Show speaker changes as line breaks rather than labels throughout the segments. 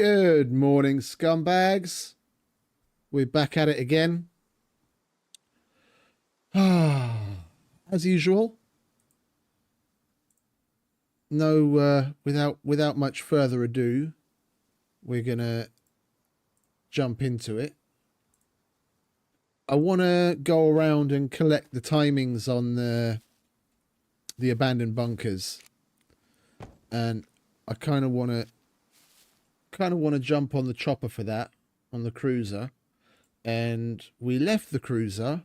Good morning, scumbags. We're back at it again. As usual. No, without much further ado, we're gonna jump into it. I want to go around and collect the timings on the abandoned bunkers, and I kind of want to jump on the chopper for that, on the cruiser. And we left the cruiser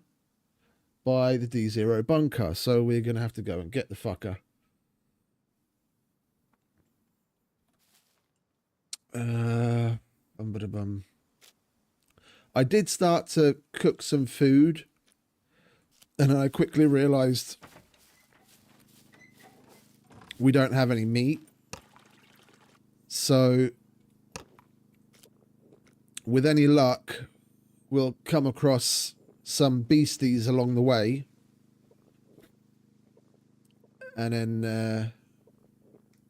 by the D0 bunker, so we're gonna have to go and get the fucker. I did start to cook some food, and I quickly realized we don't have any meat. So with any luck, we'll come across some beasties along the way, and then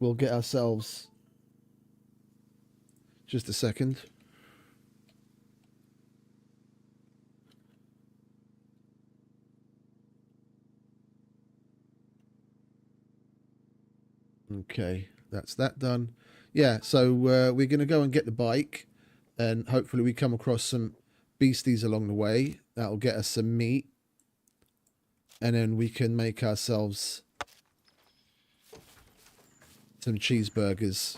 we'll get ourselves... Just a second. Okay, that's that done. Yeah, so we're going to go and get the bike, and hopefully we come across some beasties along the way. That'll get us some meat, and then we can make ourselves some cheeseburgers,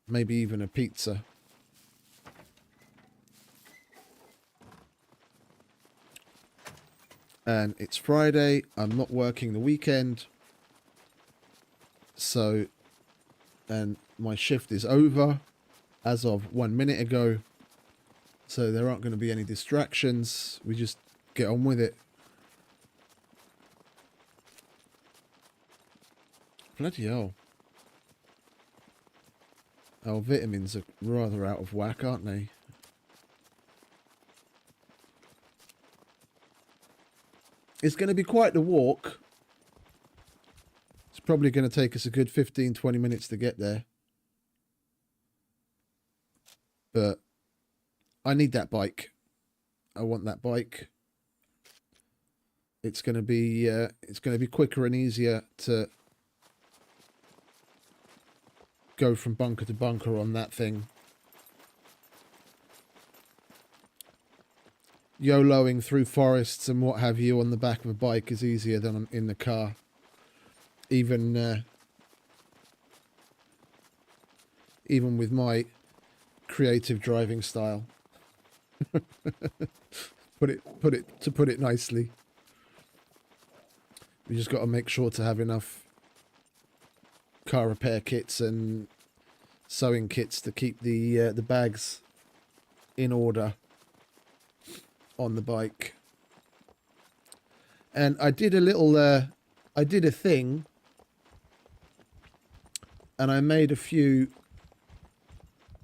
maybe even a pizza. And it's Friday. I'm not working the weekend. So, and my shift is over as of 1 minute ago. So there aren't going to be any distractions. We just get on with it. Bloody hell. Our vitamins are rather out of whack, aren't they? It's going to be quite the walk. It's probably going to take us a good 15-20 minutes to get there. But I need that bike. I want that bike. It's going to be quicker and easier to go from bunker to bunker on that thing. YOLOing through forests and what have you on the back of a bike is easier than in the car. Even with my creative driving style. put it nicely. We just got to make sure to have enough car repair kits and sewing kits to keep the bags in order on the bike. And I did a thing, and I made a few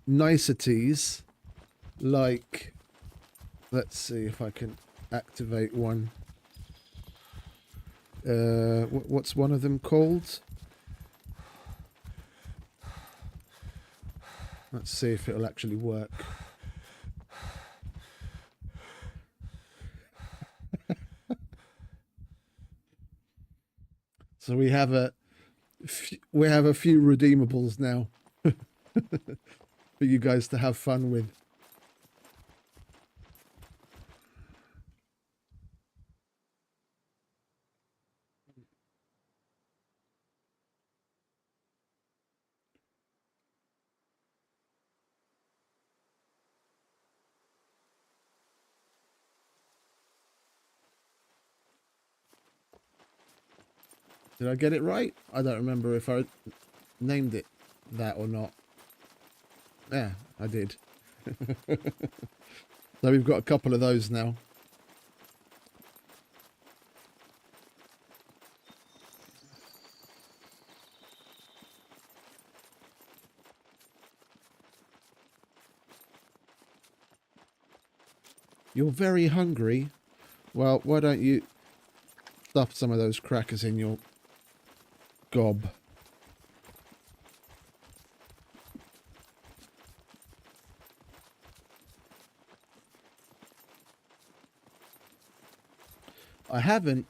niceties, like, let's see if I can activate one. What's one of them called? Let's see if it'll actually work. So we have a few redeemables now for you guys to have fun with. Did I get it right? I don't remember if I named it that or not. Yeah, I did. So we've got a couple of those now. You're very hungry. Well, why don't you stuff some of those crackers in your gob? I haven't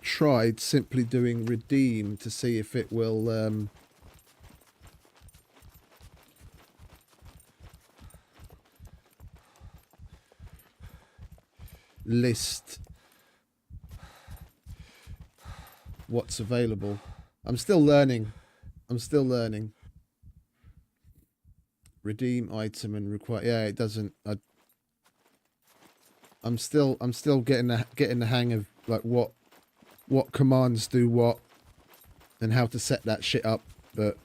tried simply doing redeem to see if it will list what's available. I'm still learning. Redeem item and require. Yeah, it doesn't. I'm still getting the hang of like what commands do what and how to set that shit up, but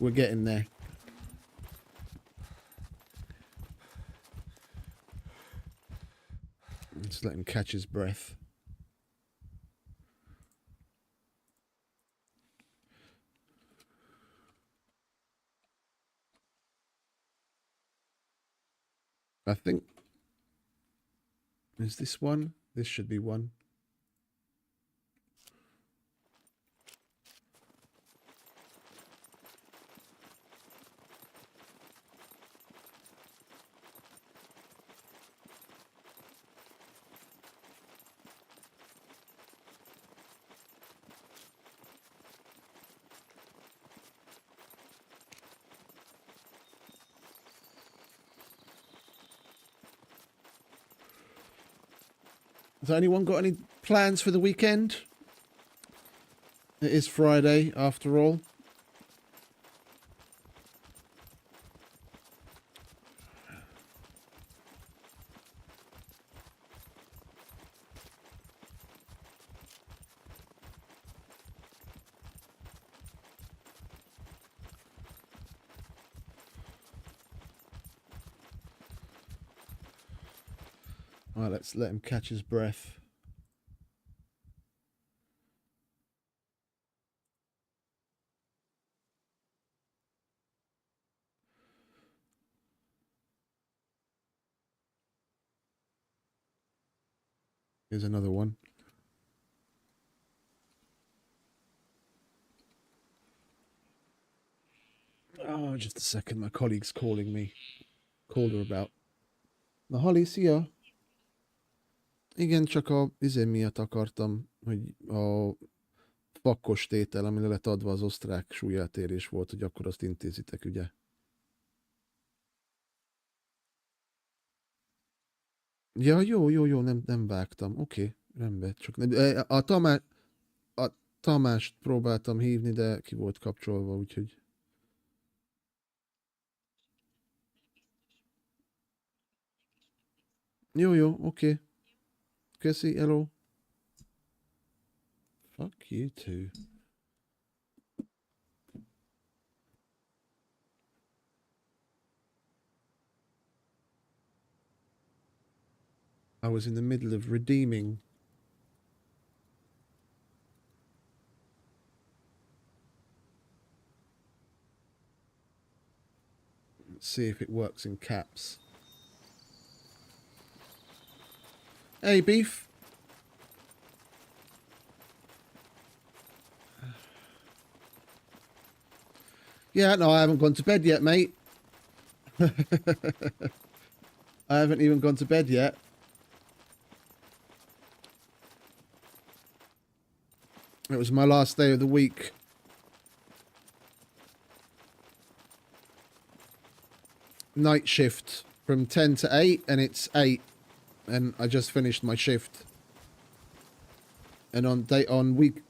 we're getting there. Just let him catch his breath. I think, is this one? This should be one. Has anyone got any plans for the weekend? It is Friday, after all. All right, let's let him catch his breath. Here's another one. Oh, just a second. My colleague's calling me. Called her about. Na Hali, szia! Igen, csak a miatt akartam, hogy a pakkos tétel, amire lett adva az osztrák súlyeltérés volt, hogy akkor azt intézitek, ugye? Ja, jó, nem vágtam. Oké, rendben. Csak a Tamást próbáltam hívni, de ki volt kapcsolva, úgyhogy... Jó, oké. Köszi, hello. Fuck you too. I was in the middle of redeeming. Let's see if it works in caps. Hey, Beef. Yeah, no, I haven't gone to bed yet, mate. I haven't even gone to bed yet. It was my last day of the week. Night shift from 10 to 8, and it's 8. And I just finished my shift. And on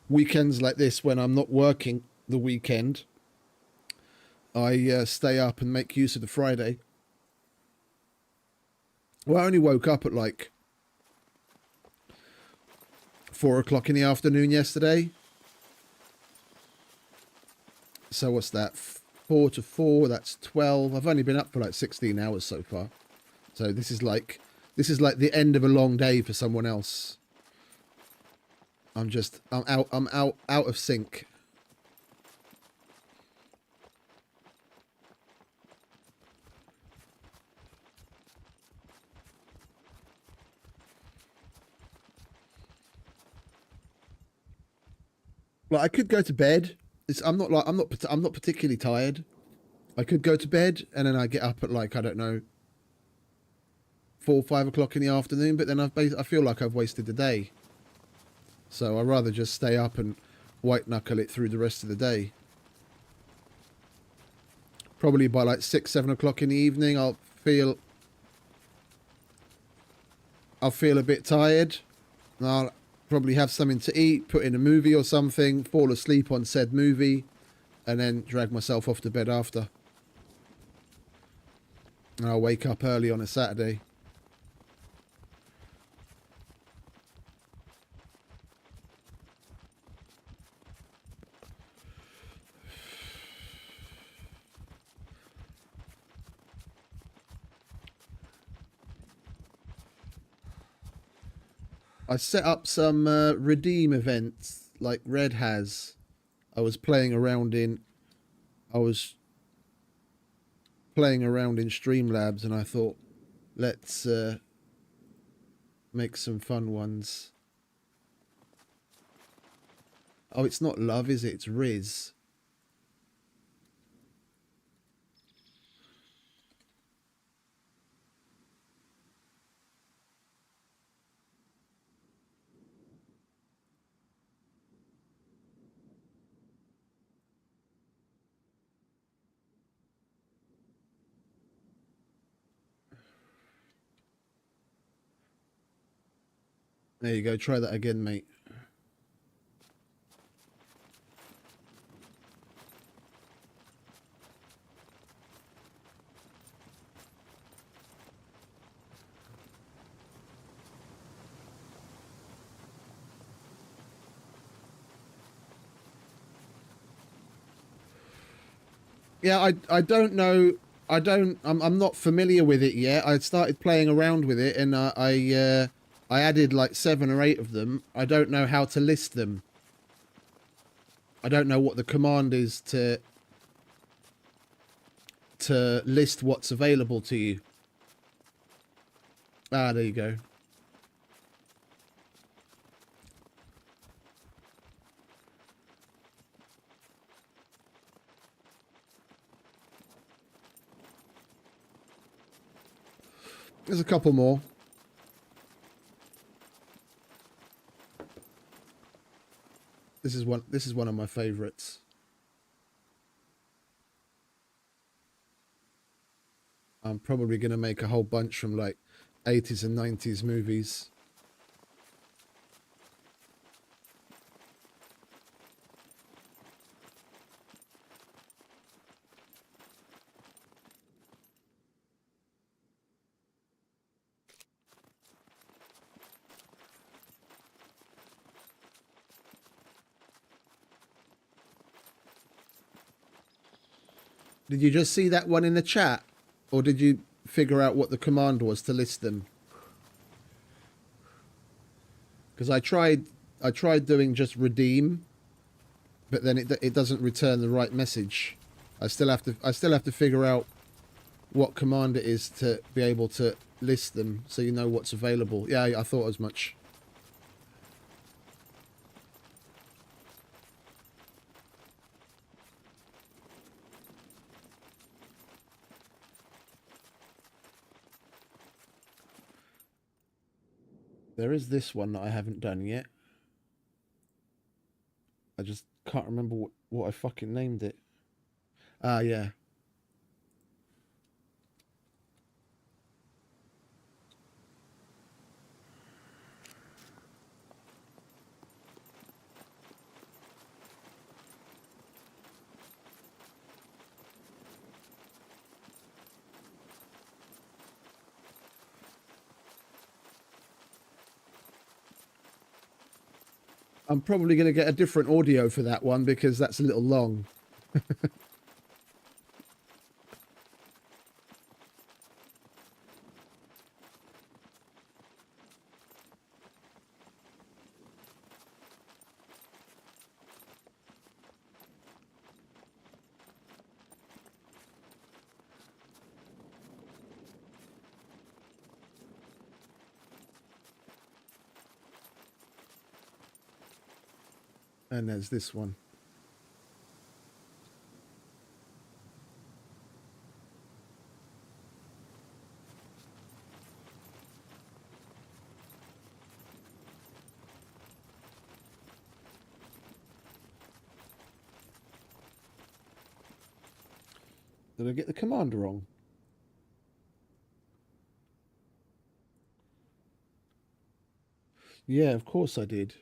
weekends like this, when I'm not working the weekend, I stay up and make use of the Friday. Well, I only woke up at like 4 o'clock in the afternoon yesterday. So what's that? 4 to 4, that's 12. I've only been up for like 16 hours so far. So this is like the end of a long day for someone else. I'm out of sync. Like, I could go to bed. I'm not particularly tired. I could go to bed and then I get up at like, I don't know, 4, 5 o'clock in the afternoon, but then I feel like I've wasted the day. So I'd rather just stay up and white knuckle it through the rest of the day. Probably by like 6, 7 o'clock in the evening, I'll feel a bit tired. And I'll probably have something to eat, put in a movie or something, fall asleep on said movie, and then drag myself off to bed after. And I'll wake up early on a Saturday. I set up some redeem events like Red has. I was playing around in Streamlabs, and I thought, let's make some fun ones. Oh, it's not love, is it? It's Riz. There you go. Try that again, mate. Yeah, I don't know. I'm not familiar with it yet. I started playing around with it, and I added like 7 or 8 of them. I don't know how to list them. I don't know what the command is to list what's available to you. Ah, there you go. There's a couple more. This is one of my favorites. I'm probably going to make a whole bunch from like 80s and 90s movies. Did you just see that one in the chat? Or did you figure out what the command was to list them? Because I tried doing just redeem, but then it doesn't return the right message. I still have to figure out what command it is to be able to list them so you know what's available. Yeah, I thought as much. There is this one that I haven't done yet. I just can't remember what I fucking named it. Ah, yeah. I'm probably going to get a different audio for that one because that's a little long. And there's this one. Did I get the command wrong? Yeah, of course I did.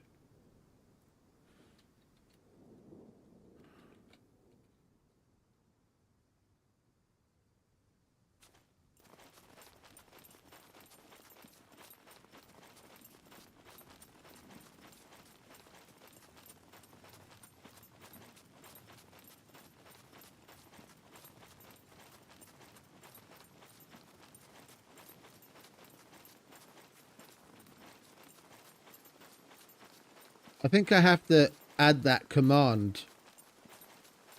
I think I have to add that command.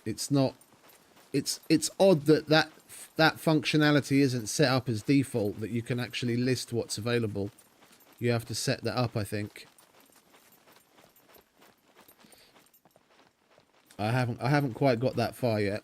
It's not. It's odd that that functionality isn't set up as default. That you can actually list what's available. You have to set that up, I think. I haven't quite got that far yet.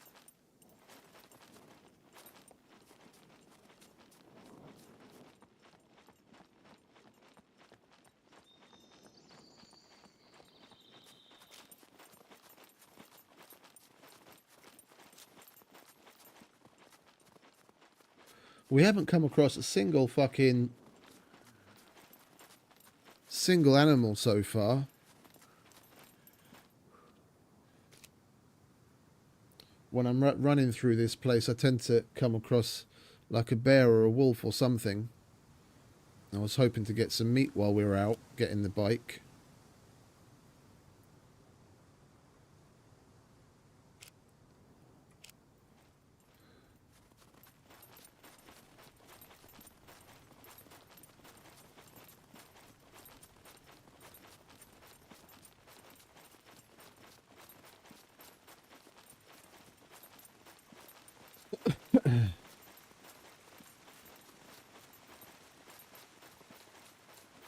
We haven't come across a single animal so far. When I'm running through this place, I tend to come across like a bear or a wolf or something. I was hoping to get some meat while we were out getting the bike.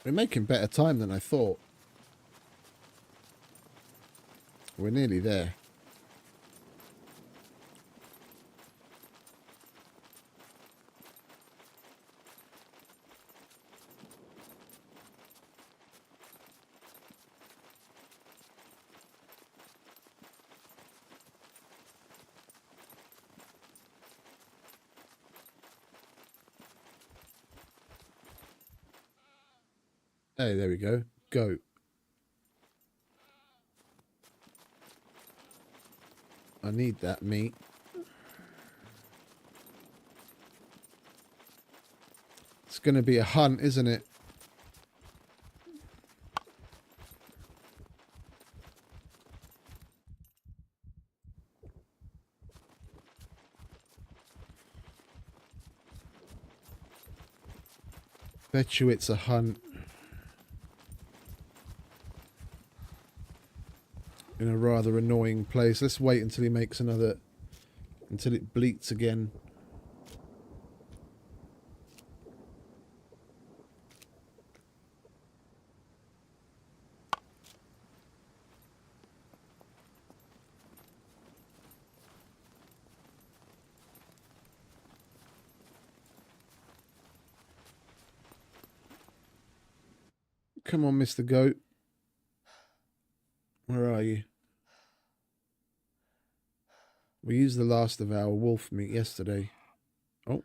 We're making better time than I thought. We're nearly there. Hey, there we go. Goat. I need that meat. It's going to be a hunt, isn't it? Bet you it's a hunt. In a rather annoying place. Let's wait until he makes another... until it bleats again. Come on, Mr. Goat. Where are you? We used the last of our wolf meat yesterday. Oh.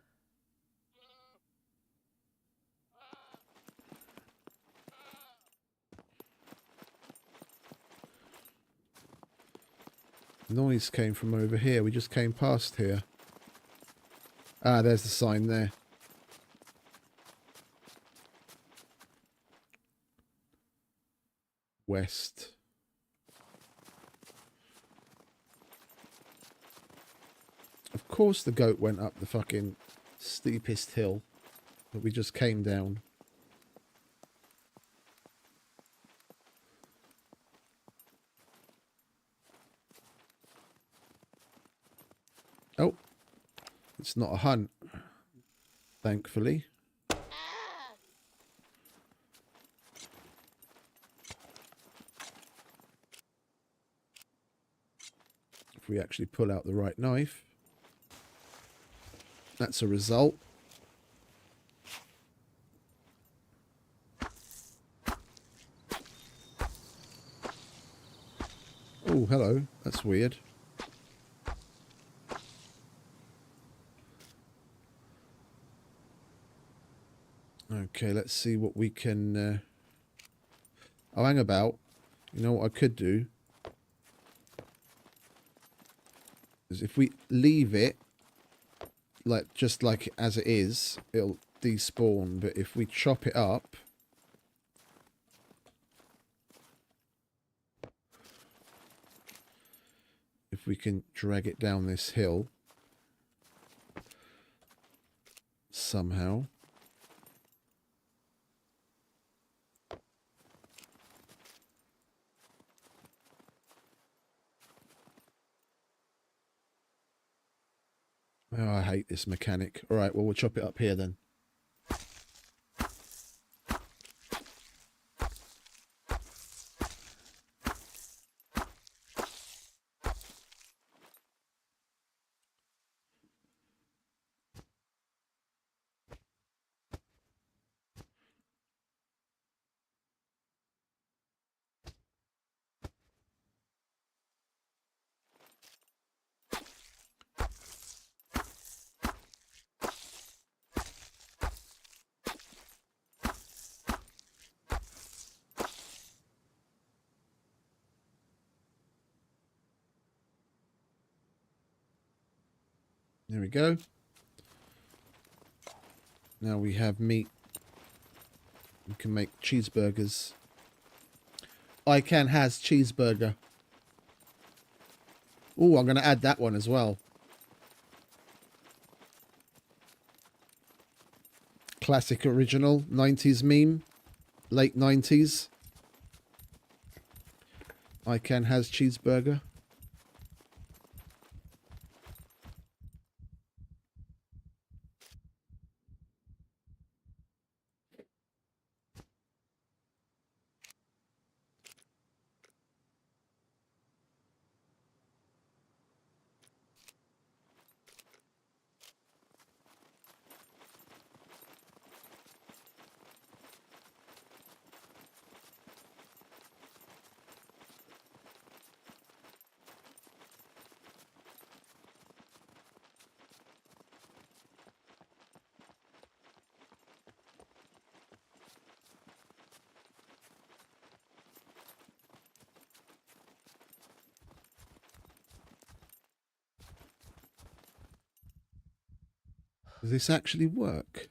Noise came from over here. We just came past here. Ah, there's the sign there. West. Of course the goat went up the fucking steepest hill that we just came down. Oh, it's not a hunt, thankfully. If we actually pull out the right knife. That's a result. Oh, hello. That's weird. Okay, let's see what we can... Oh, hang about. You know what I could do? Is if we leave it, like just like as it is, it'll despawn. But if we chop it up... If we can drag it down this hill... somehow... Oh, I hate this mechanic. Alright, well, we'll chop it up here then. There we go. Now we have meat. We can make cheeseburgers. Has cheeseburger. Oh, I'm going to add that one as well. Classic original 90s meme. Late 90s. Has cheeseburger. Does this actually work?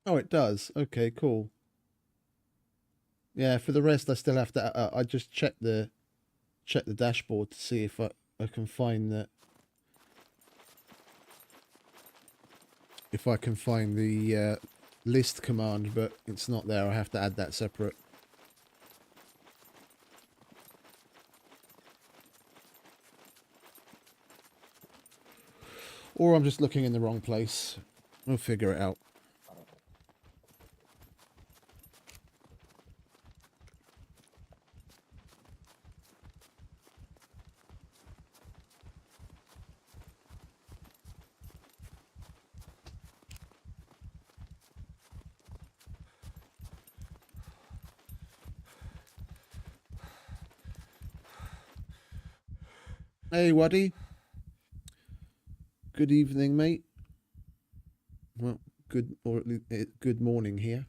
Oh, it does. Okay, cool. Yeah, for the rest, I still have to. I just check the dashboard to see if I can find that. If I can find the list command, but it's not there. I have to add that separate. Or I'm just looking in the wrong place. We'll figure it out. Hey, Waddy. Good evening, mate. Well, good, or at least good morning here.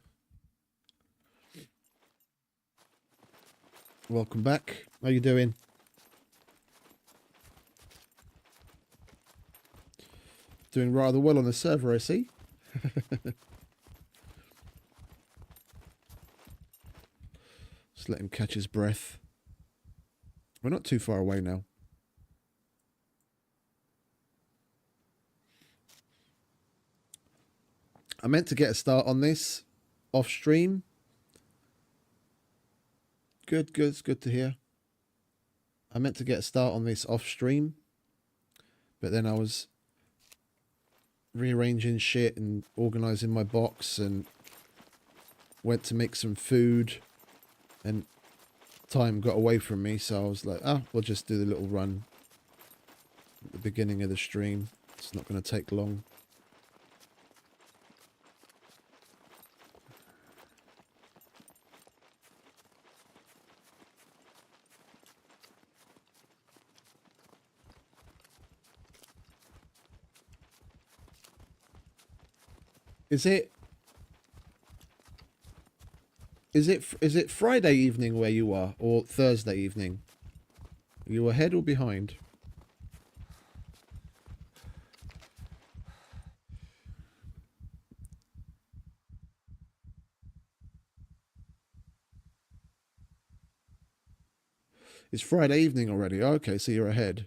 Welcome back. How you doing? Doing rather well on the server, I see. Just let him catch his breath. We're not too far away now. I meant to get a start on this off stream. Good, good. It's good to hear. I meant to get a start on this off stream, but then I was rearranging shit and organising my box, and went to make some food, and time got away from me, so I was like, oh, we'll just do the little run at the beginning of the stream. It's not going to take long. Is it Friday evening where you are, or Thursday evening? Are you ahead or behind? It's Friday evening already. Okay, so you're ahead.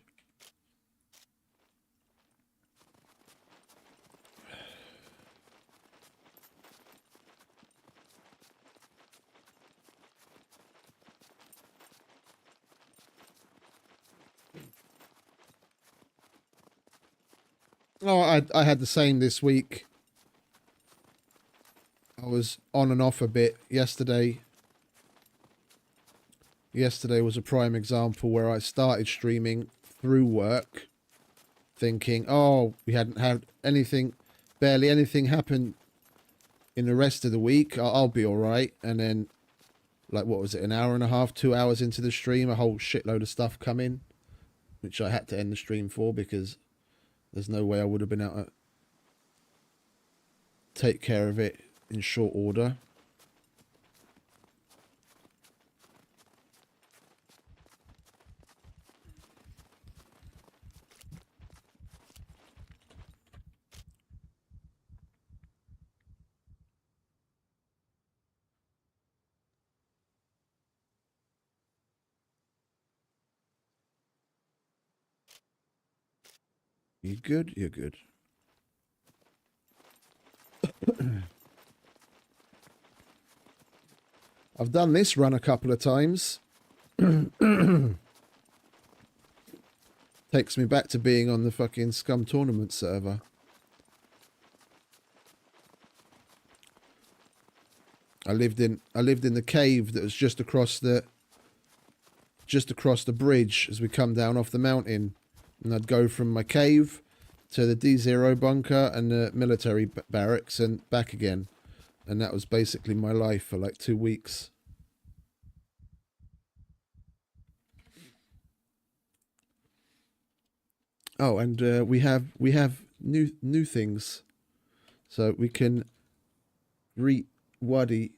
Oh, I had the same this week. I was on and off a bit yesterday. Yesterday was a prime example where I started streaming through work, thinking, oh, we hadn't had anything, barely anything happen in the rest of the week. I'll be all right. And then, like, what was it, an hour and a half, 2 hours into the stream, a whole shitload of stuff come in, which I had to end the stream for because there's no way I would have been able to take care of it in short order. You good? You're good. I've done this run a couple of times. Takes me back to being on the fucking SCUM tournament server. I lived in the cave that was just across the bridge as we come down off the mountain. And I'd go from my cave to the D0 bunker and the military barracks and back again. And that was basically my life for like 2 weeks. Oh, and we have new things. So we can greet Wadi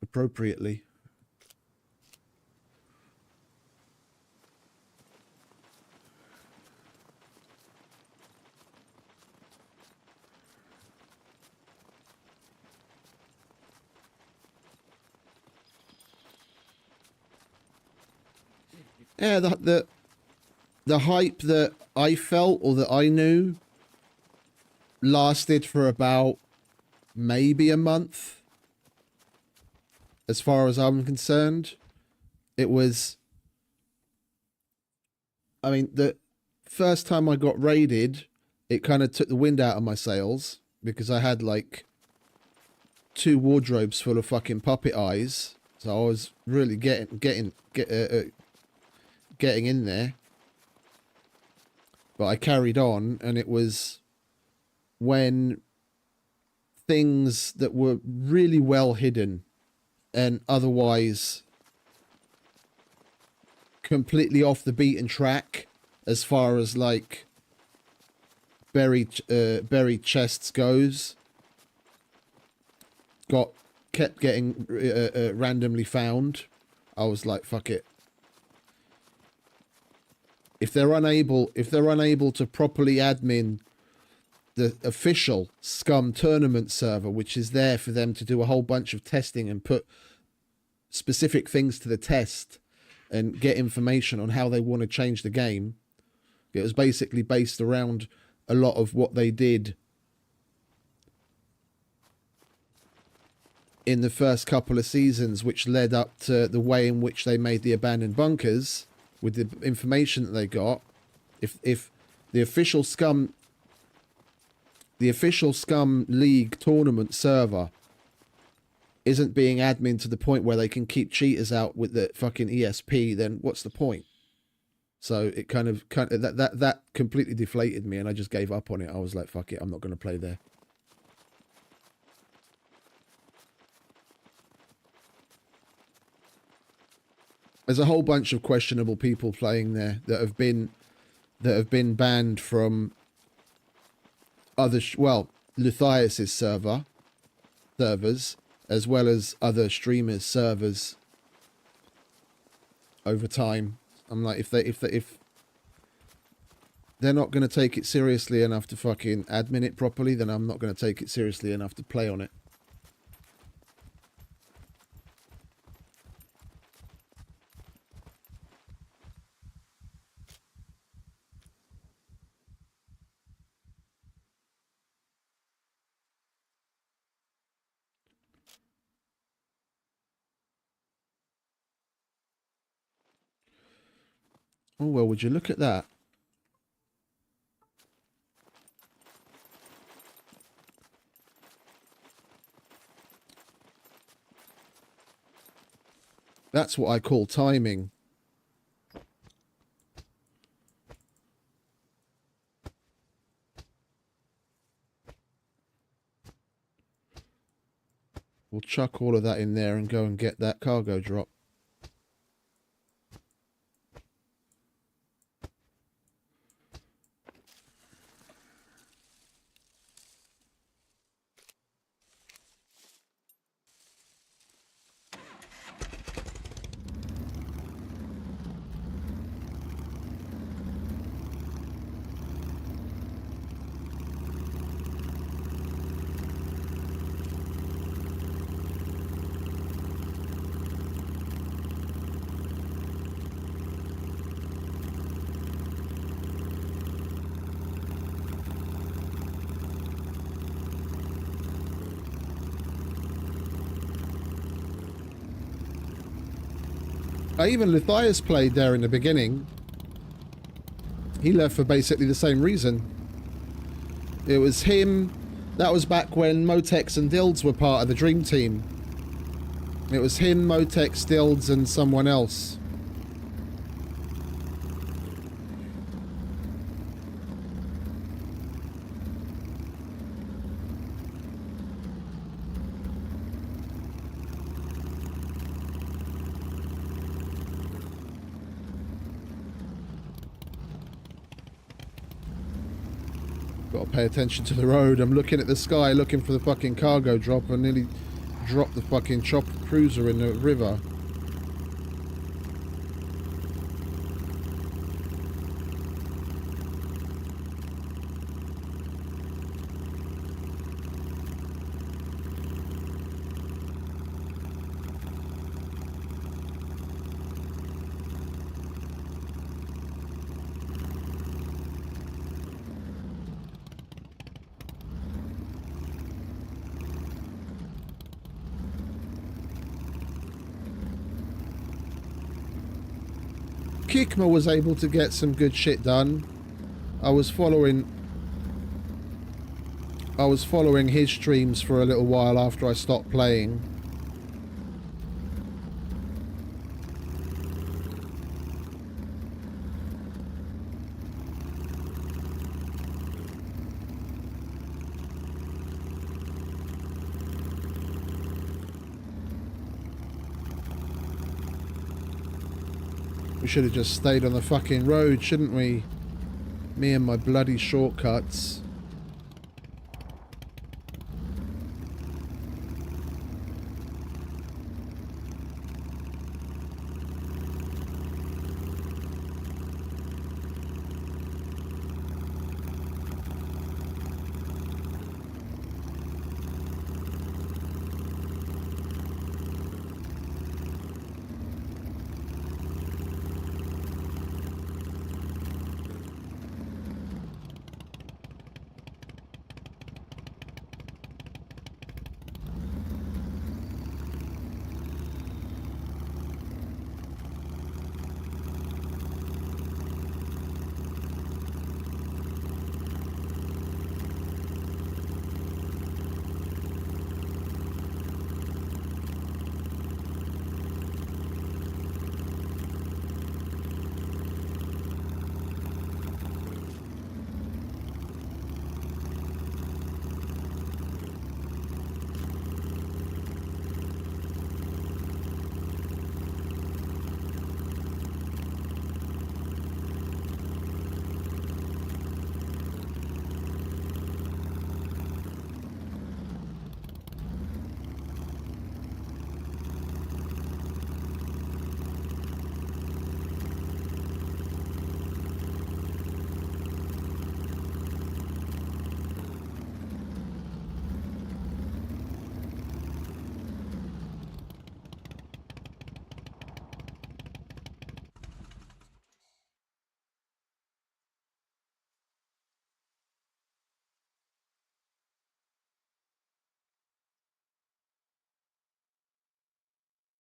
appropriately. Yeah, the hype that I felt or that I knew lasted for about maybe a month. As far as I'm concerned, it was, I mean, the first time I got raided, it kind of took the wind out of my sails because I had like 2 wardrobes full of fucking puppet eyes. So I was really getting in there. But I carried on, and it was when things that were really well hidden and otherwise completely off the beaten track as far as like buried chests goes kept getting randomly found. I was like, fuck it. If they're unable to properly admin the official SCUM tournament server, which is there for them to do a whole bunch of testing and put specific things to the test and get information on how they want to change the game. It was basically based around a lot of what they did in the first couple of seasons, which led up to the way in which they made the abandoned bunkers with the information that they got. If the official SCUM the official SCUM League tournament server isn't being admin to the point where they can keep cheaters out with the fucking ESP, then what's the point? So it kind of that completely deflated me, and I just gave up on it. I was like, fuck it, I'm not going to play there. There's a whole bunch of questionable people playing there that have been banned from other Luthias's servers, as well as other streamers' servers over time. I'm like, if they're not going to take it seriously enough to fucking admin it properly, then I'm not going to take it seriously enough to play on it. Oh, well, would you look at that? That's what I call timing. We'll chuck all of that in there and go and get that cargo drop. Even Luthias played there in the beginning. He left for basically the same reason. It was him. That was back when Motex and Dilds were part of the Dream Team. It was him, Motex, Dilds, and someone else. Got to pay attention to the road. I'm looking at the sky, looking for the fucking cargo drop. I nearly dropped the fucking chopper cruiser in the river. Kikma was able to get some good shit done. I was following his streams for a little while after I stopped playing. We should have just stayed on the fucking road, shouldn't we? Me and my bloody shortcuts.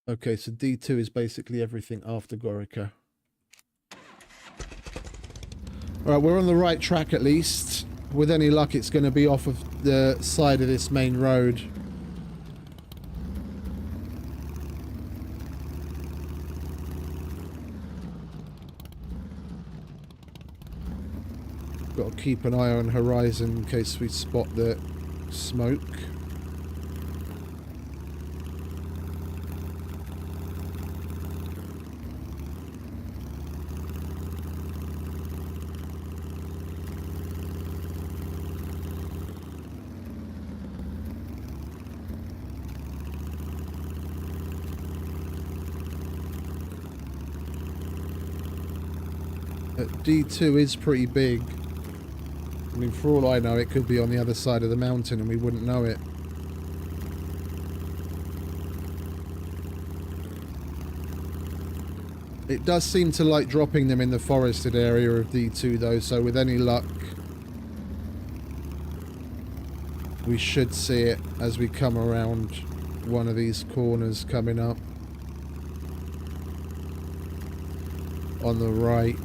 Okay, so D2 is basically everything after Gorica. All right, we're on the right track at least. With any luck, it's going to be off of the side of this main road. Got to keep an eye on horizon in case we spot the smoke. D2 is pretty big. I mean, for all I know, it could be on the other side of the mountain and we wouldn't know it. It does seem to like dropping them in the forested area of D2 though, so with any luck we should see it as we come around one of these corners coming up on the right.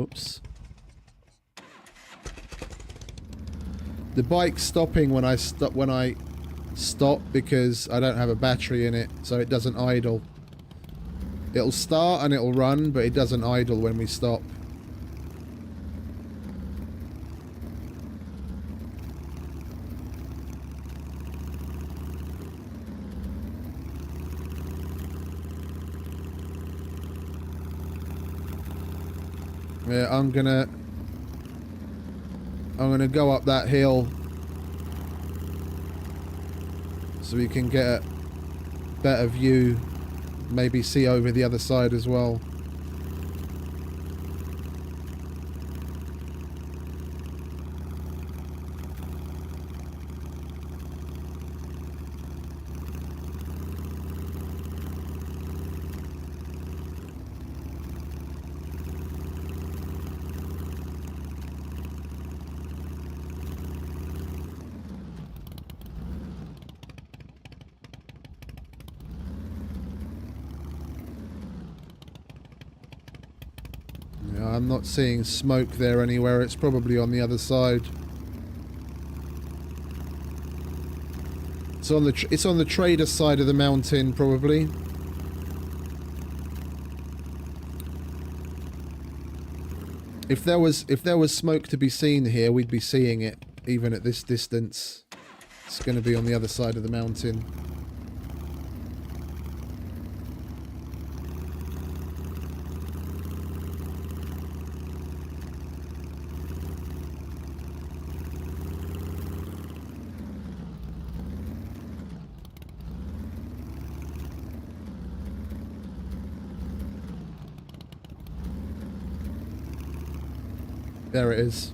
Oops. The bike's stopping when I stop because I don't have a battery in it, so it doesn't idle. It'll start and it'll run, but it doesn't idle when we stop. Yeah, I'm gonna go up that hill so we can get a better view, maybe see over the other side as well. I'm not seeing smoke there anywhere. It's probably on the other side. It's on the trader side of the mountain, probably. If there was smoke to be seen here, we'd be seeing it even at this distance. It's going to be on the other side of the mountain. There it is.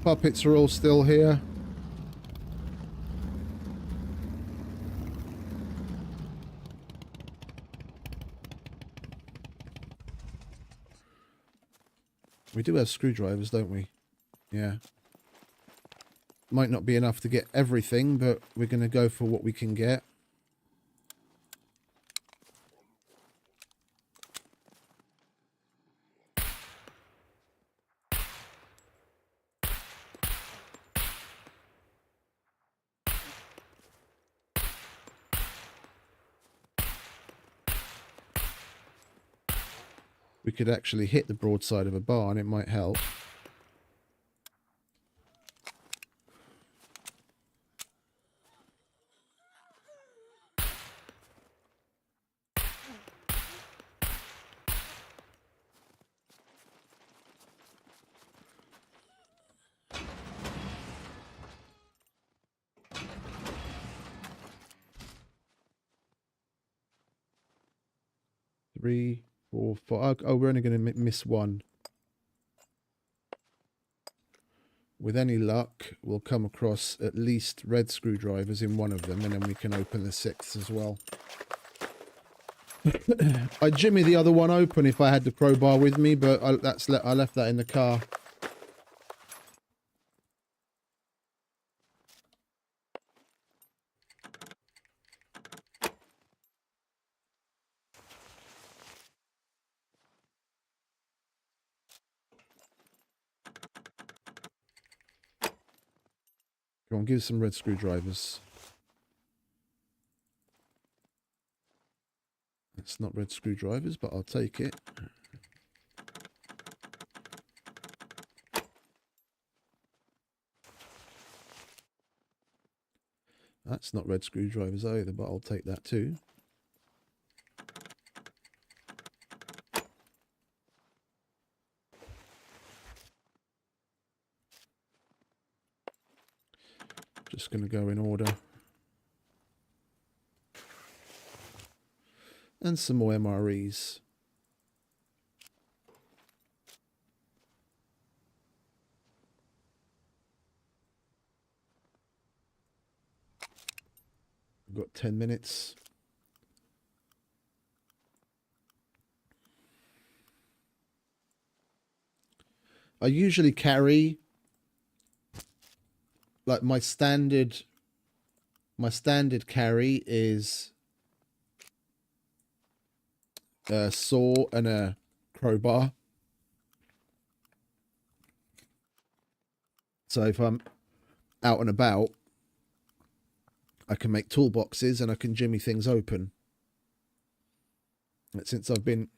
Puppets are all still here. We We do have screwdrivers, don't we? Yeah. Might not be enough to get everything, but we're going to go for what we can get. We could actually hit the broadside of a barn. It might help. Three, 4, 5. Oh, we're only going to miss one. With any luck, we'll come across at least red screwdrivers in one of them, and then we can open the 6th as well. I'd jimmy the other one open if I had the crowbar with me, but I left that in the car. Go on, give some red screwdrivers. It's not red screwdrivers, but I'll take it. That's not red screwdrivers either, but I'll take that too. Just going to go in order. And some more MREs. We've got 10 minutes. I usually carry, like, my standard carry is a saw and a crowbar. So if I'm out and about, I can make toolboxes and I can jimmy things open. But since I've been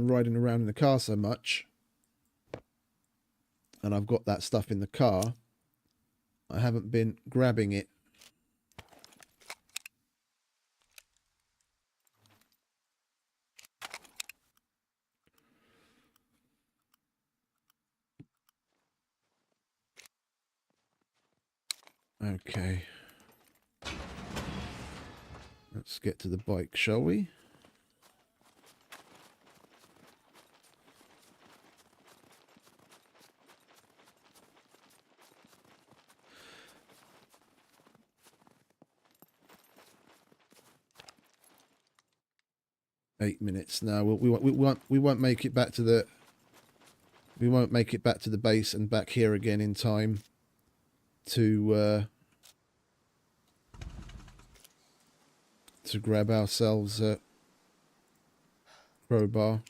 riding around in the car so much, and I've got that stuff in the car, I haven't been grabbing it. Okay. Let's get to the bike, shall we? Eight minutes now. We won't make it back to the. We won't make it back to the base and back here again in time to grab ourselves a crowbar.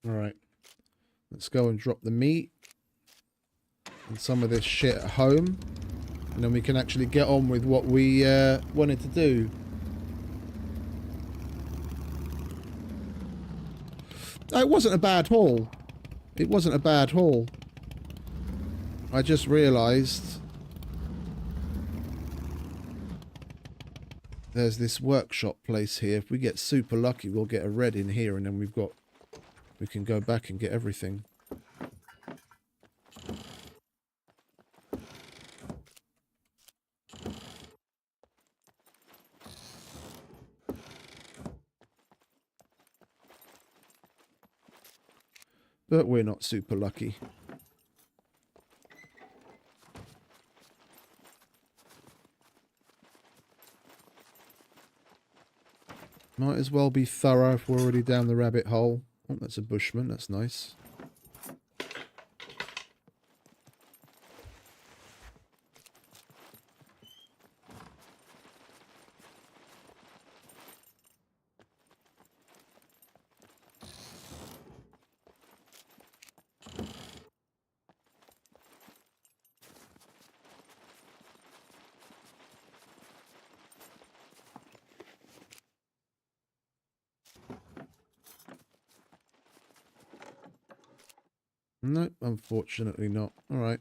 All right, let's go and drop the meat and some of this shit at home, and then we can actually get on with what we wanted to do. It wasn't a bad haul. It wasn't a bad haul. I just realised there's this workshop place here. If we get super lucky, we'll get a red in here, and then we can go back and get everything. But we're not super lucky. Might as well be thorough if we're already down the rabbit hole. Oh, that's a bushman. That's nice. No, unfortunately not. All right.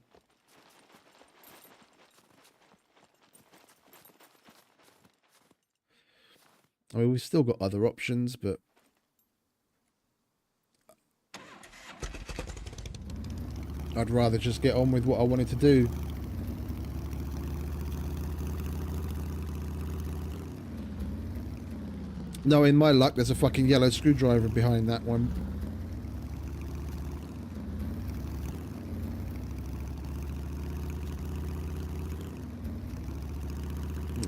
I mean, we've still got other options, but I'd rather just get on with what I wanted to do. No, in my luck, there's a fucking yellow screwdriver behind that one.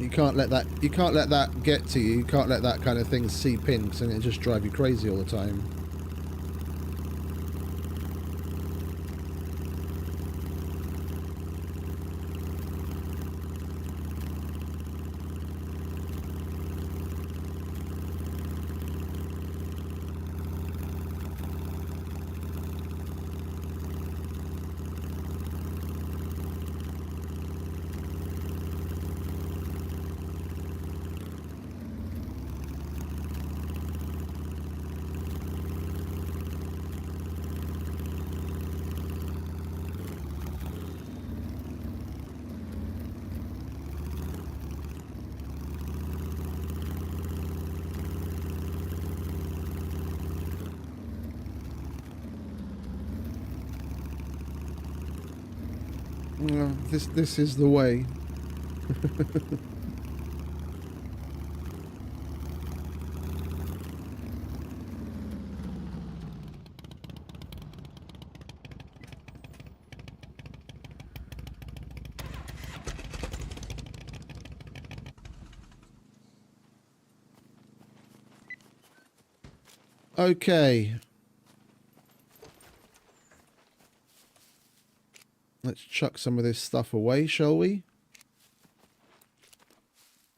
You can't let that get to you. You can't let that kind of thing seep in, because then it'll just drive you crazy all the time. Well, this is the way. Okay. Let's chuck some of this stuff away, shall we?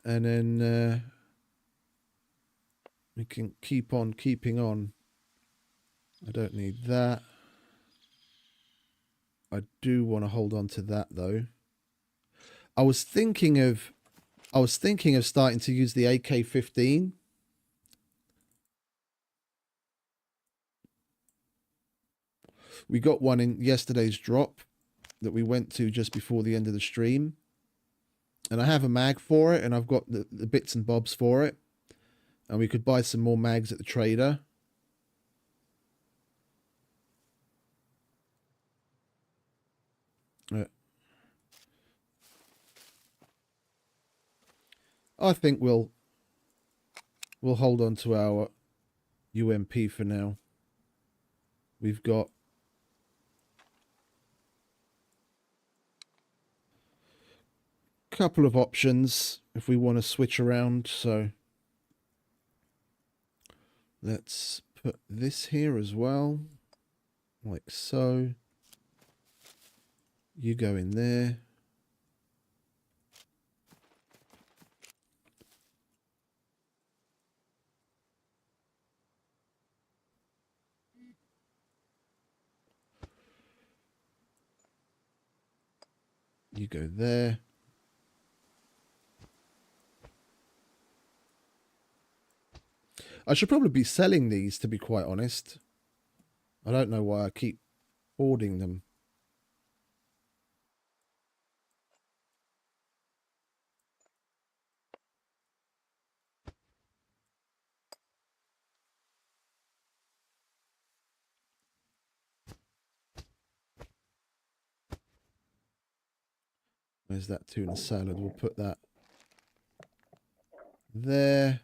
And then we can keep on keeping on. I don't need that. I do want to hold on to that though. I was thinking of starting to use the AK-15. We got one in yesterday's drop that we went to just before the end of the stream. And I have a mag for it, and I've got the bits and bobs for it. And we could buy some more mags at the trader. I think we'll hold on to our UMP for now. We've got a couple of options if we want to switch around, so let's put this here as well, like so. You go in there. You go there. I should probably be selling these, to be quite honest. I don't know why I keep hoarding them. Where's that tuna salad? We'll put that there.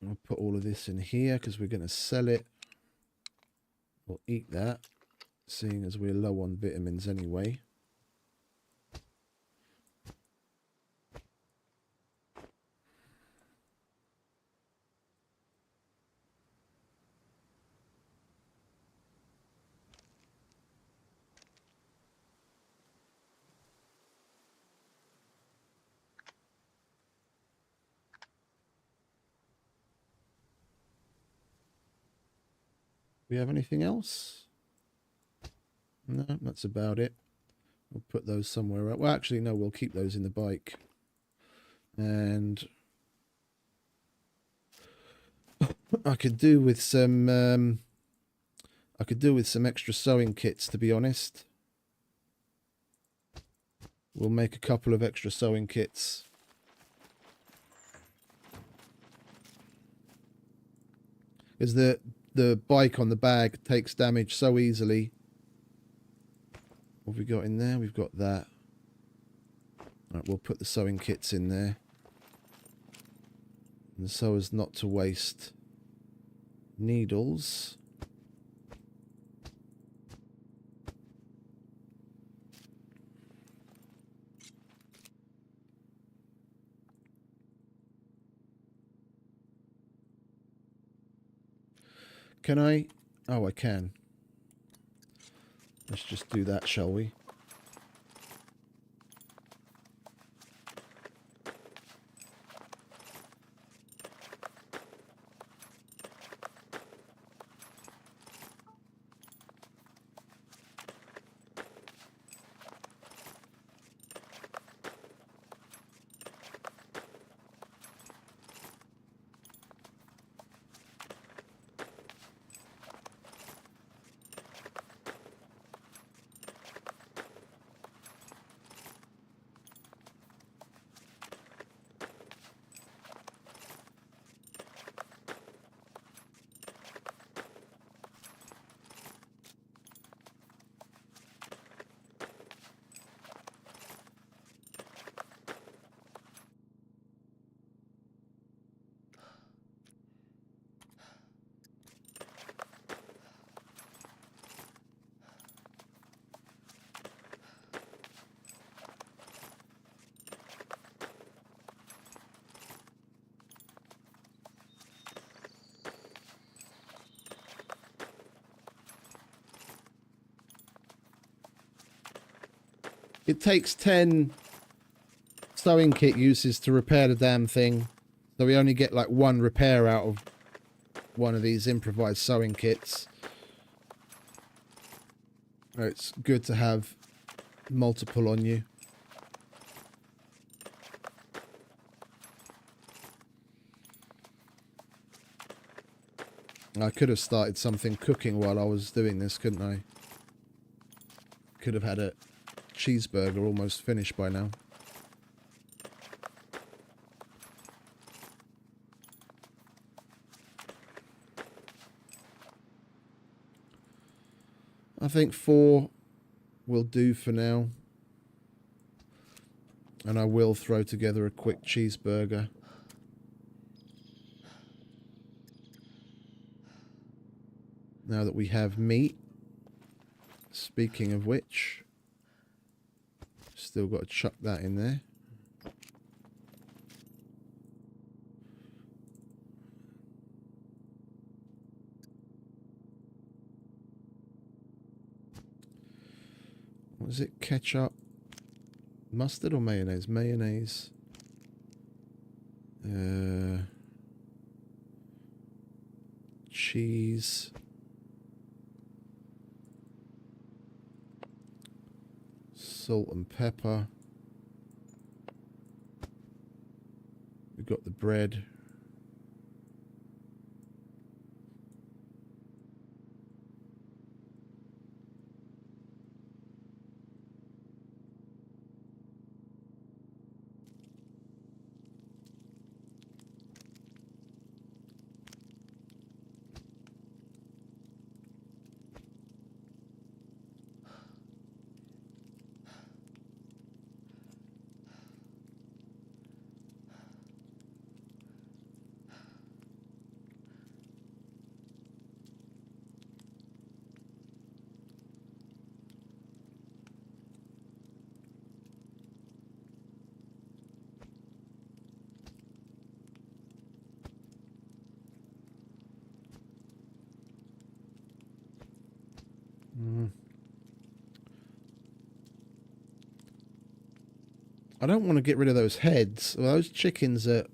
I'll put all of this in here because we're going to sell it or eat that, seeing as we're low on vitamins anyway. We have anything else? No, that's about it. We'll put those somewhere else. Well, actually, no, we'll keep those in the bike. And I could do with some extra sewing kits, to be honest. We'll make a couple of extra sewing kits. Because the bike on the bag takes damage so easily. What have we got in there? We've got that. Right, we'll put the sewing kits in there. And so as not to waste needles. Can I? Oh, I can. Let's just do that, shall we? It takes 10 sewing kit uses to repair the damn thing. So we only get like one repair out of one of these improvised sewing kits. It's good to have multiple on you. I could have started something cooking while I was doing this, couldn't I? Could have had a cheeseburger almost finished by now. I think 4 will do for now. And I will throw together a quick cheeseburger. Now that we have meat. Speaking of which, still got to chuck that in there. What is it? Ketchup, mustard or mayonnaise? Mayonnaise. Cheese. Salt and pepper. We've got the bread. I don't want to get rid of those heads. Well, those chickens are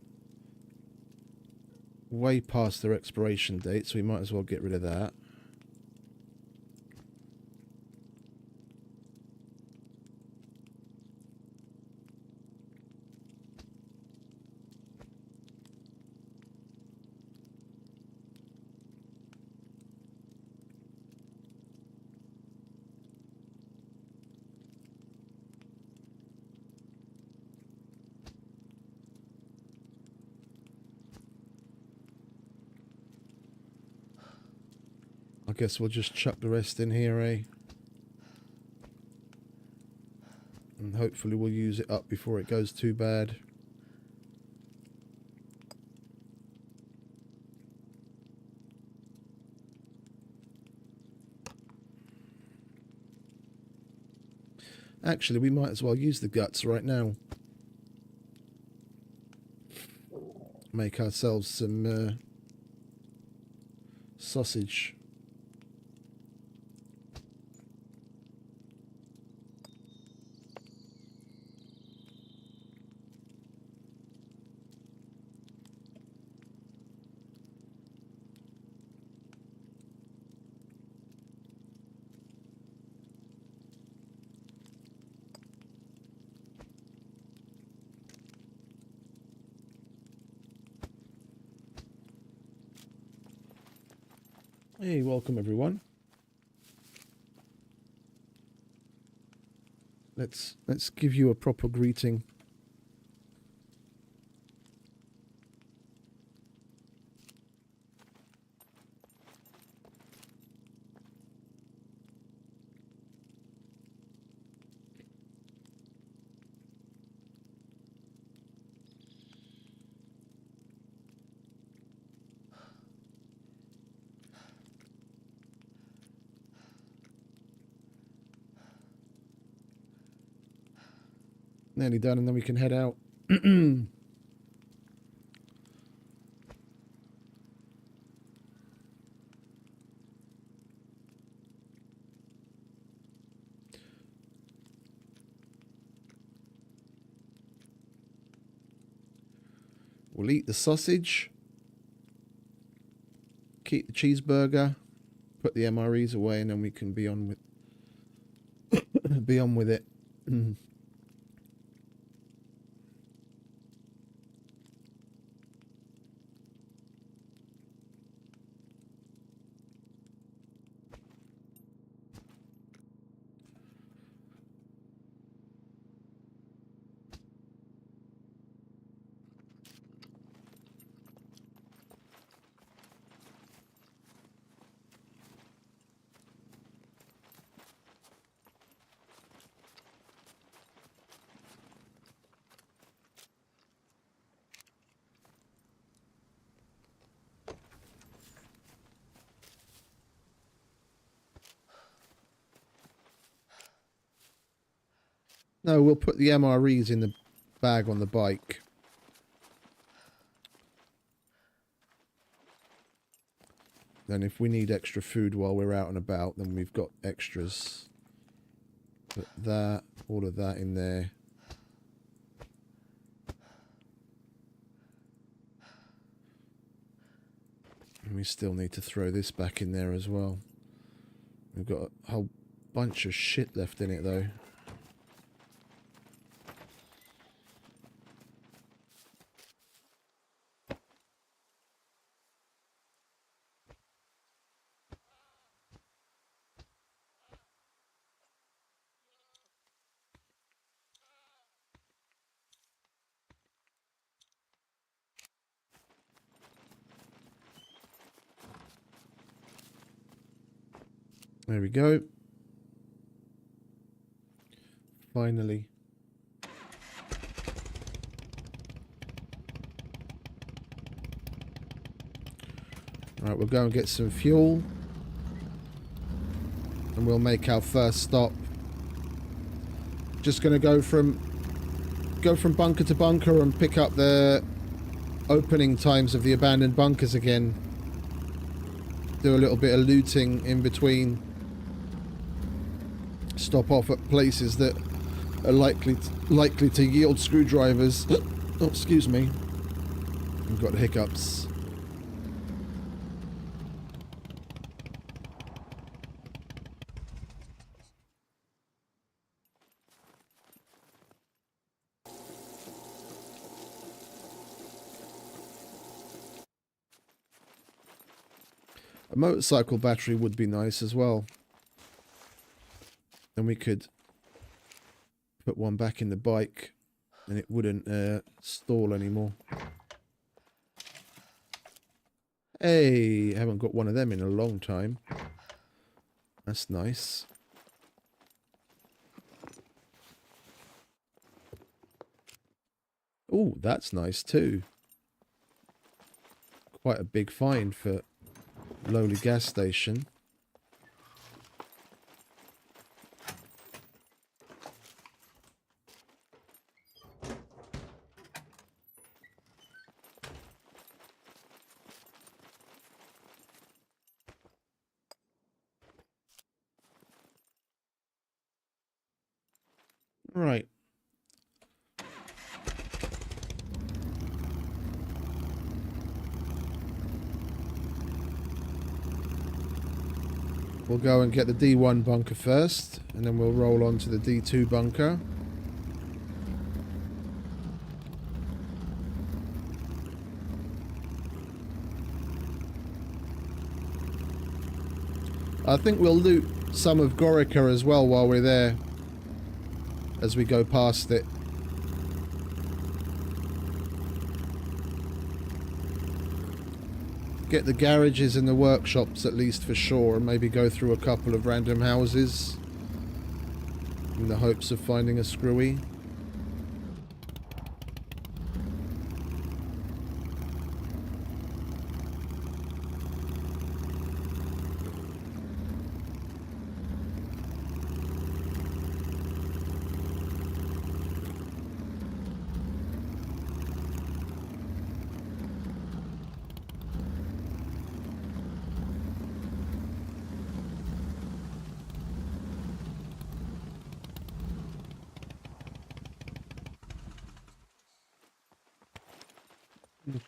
way past their expiration date, so we might as well get rid of that. I guess we'll just chuck the rest in here, eh? And hopefully we'll use it up before it goes too bad. Actually, we might as well use the guts right now. Make ourselves some sausage. Hey, welcome everyone. Let's give you a proper greeting. Nearly done, and then we can head out. We'll eat the sausage, keep the cheeseburger, put the MREs away, and then we can be on with be on with it. No, we'll put the MREs in the bag on the bike. Then if we need extra food while we're out and about, then we've got extras. Put that, all of that in there. And we still need to throw this back in there as well. We've got a whole bunch of shit left in it though. There we go. Finally. Right, we'll go and get some fuel. And we'll make our first stop. Just gonna go from bunker to bunker and pick up the opening times of the abandoned bunkers again. Do a little bit of looting in between. Stop off at places that are likely to yield screwdrivers. Oh, excuse me. I've got hiccups. A motorcycle battery would be nice as well. And we could put one back in the bike and it wouldn't stall anymore. Hey, I haven't got one of them in a long time. That's nice. Oh, that's nice too. Quite a big find for lowly gas station. Right. We'll go and get the D1 bunker first, and then we'll roll on to the D2 bunker. I think we'll loot some of Gorica as well while we're there, as we go past it. Get the garages and the workshops at least for sure, and maybe go through a couple of random houses in the hopes of finding a screwy.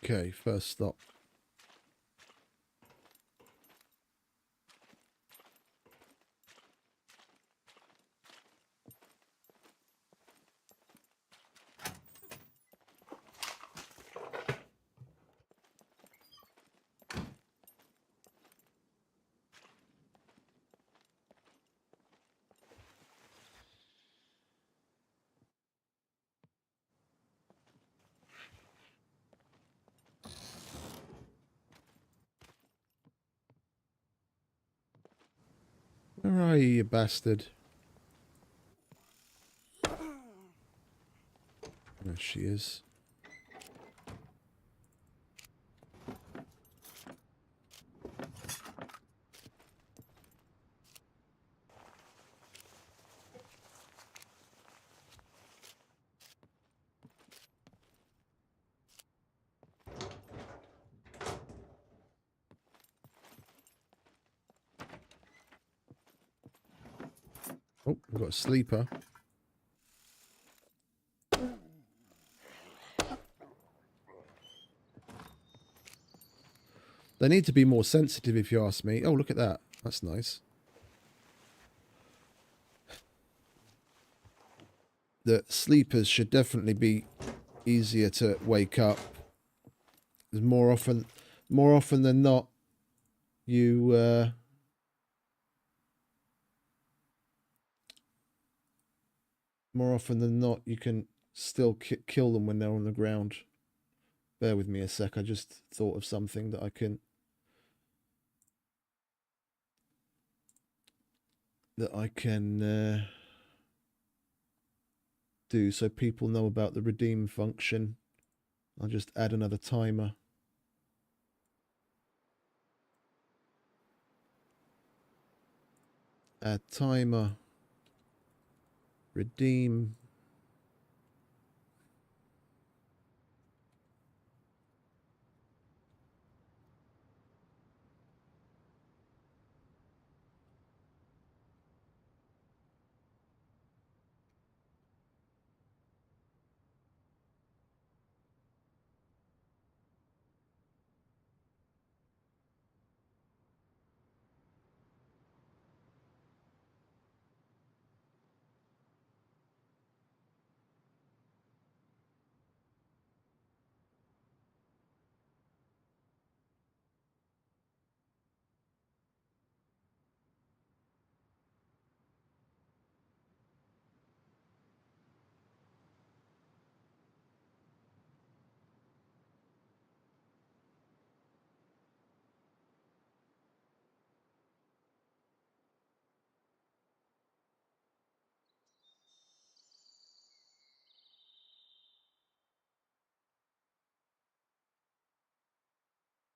Okay, first stop. Where are you, you bastard? There she is. Oh, we've got a sleeper. They need to be more sensitive, if you ask me. Oh, look at that. That's nice. The sleepers should definitely be easier to wake up. Because more often than not, you more often than not, you can still kill them when they're on the ground. Bear with me a sec. I just thought of something that I can do so people know about the redeem function. I'll just add another timer. Add timer. Redeem.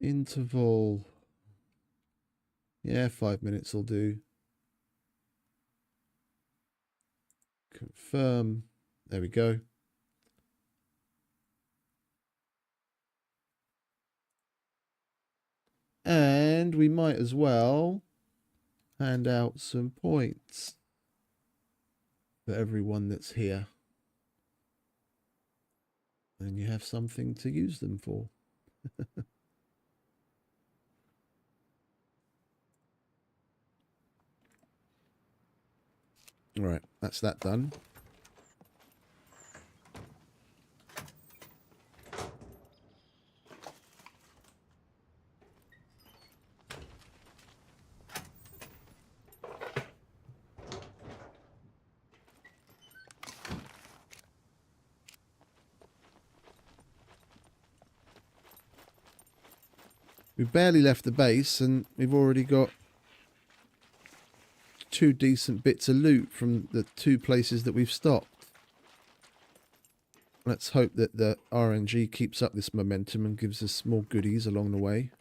Interval. Yeah, 5 minutes will do. Confirm. There we go. And we might as well hand out some points for everyone that's here. And you have something to use them for. Right, that's that done. We've barely left the base and we've already got 2 decent bits of loot from the 2 places that we've stopped. Let's hope that the RNG keeps up this momentum and gives us more goodies along the way.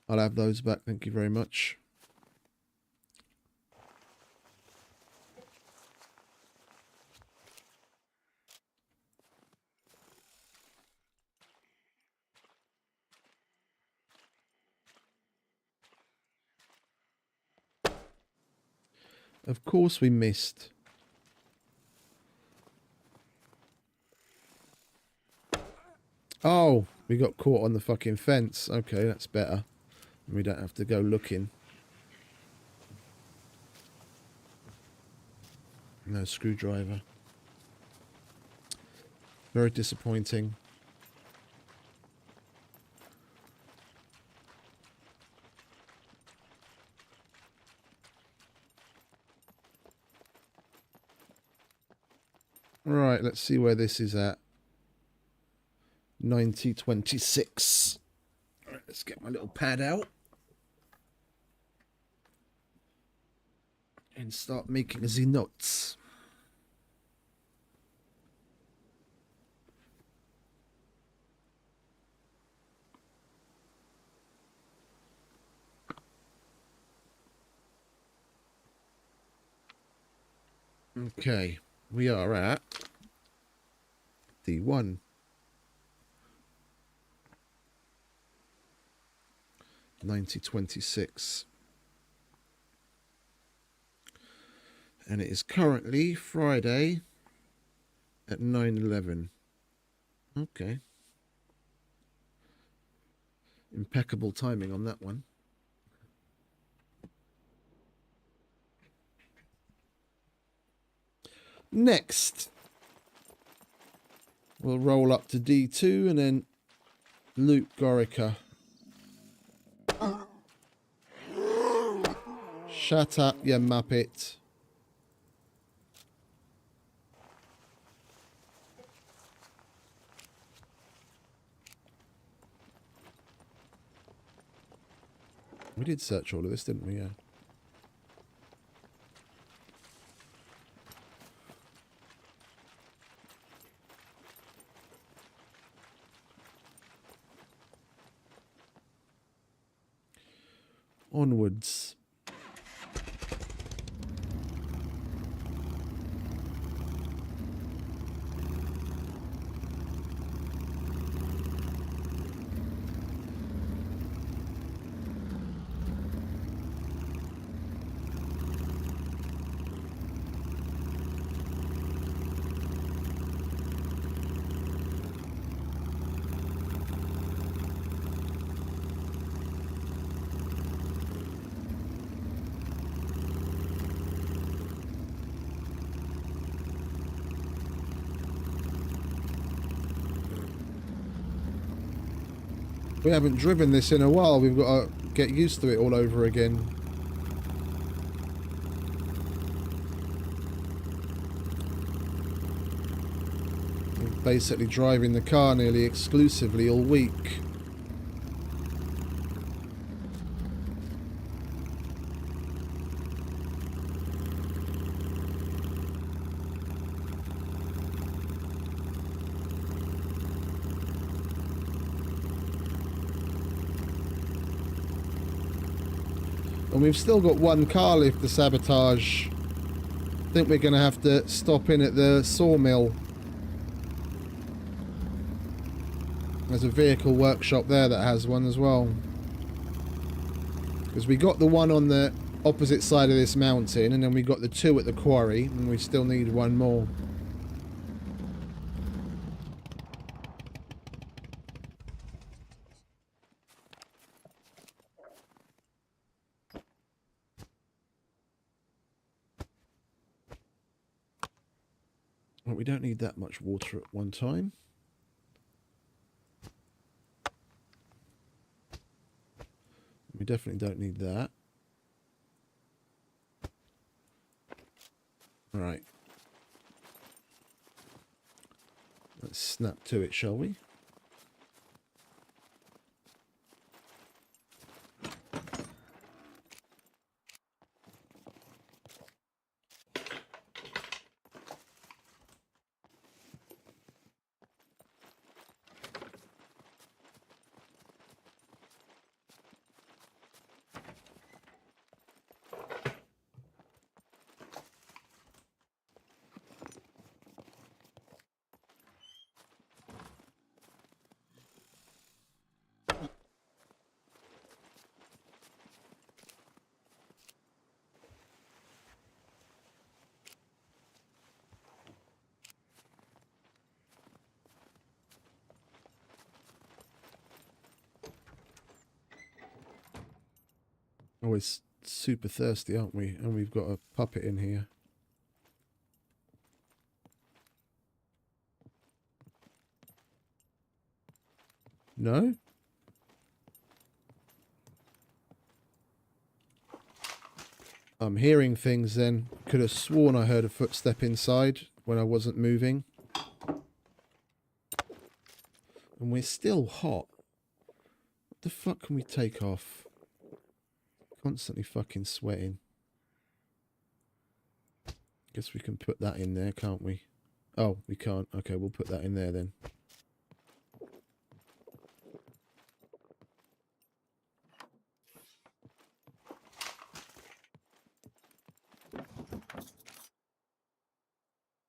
I'll have those back, thank you very much. Of course we missed. Oh, we got caught on the fucking fence. Okay, that's better. We don't have to go looking. No screwdriver. Very disappointing. Right, let's see where this is at. 9026. Alright, let's get my little pad out. And start making the notes. Okay, we are at D1. 9026. And it is currently Friday at 9:11. Okay. Impeccable timing on that one. Next, we'll roll up to D2 and then loot Gorica. Shut up, you muppet. We did search all of this, didn't we? Yeah. Onwards. We haven't driven this in a while. We've got to get used to it all over again. We're basically driving the car nearly exclusively all week. And we've still got one car lift to sabotage. I think we're going to have to stop in at the sawmill. There's a vehicle workshop there that has one as well. Because we got the one on the opposite side of this mountain, and then we got the two at the quarry, and we still need one more. Well, we don't need that much water at one time. We definitely don't need that. Right. Let's snap to it, shall we? Always super thirsty, aren't we? And we've got a puppet in here. No? I'm hearing things then. Could have sworn I heard a footstep inside when I wasn't moving. And we're still hot. What the fuck can we take off? Constantly fucking sweating. Guess we can put that in there, can't we? Oh, we can't. Okay, we'll put that in there then.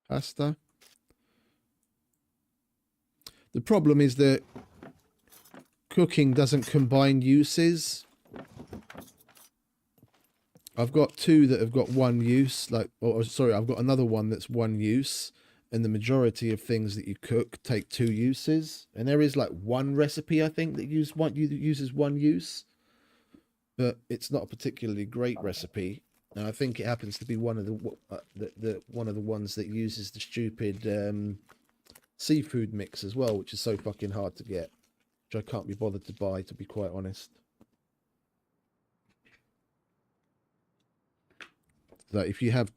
Pasta. The problem is that cooking doesn't combine uses. I've got two that have got one use, sorry, I've got another one that's one use, and the majority of things that you cook take two uses. And there is like one recipe, I think, that uses one use, but it's not a particularly great recipe. And I think it happens to be one of the one of the ones that uses the stupid seafood mix as well, which is so fucking hard to get, which I can't be bothered to buy, to be quite honest. That if you have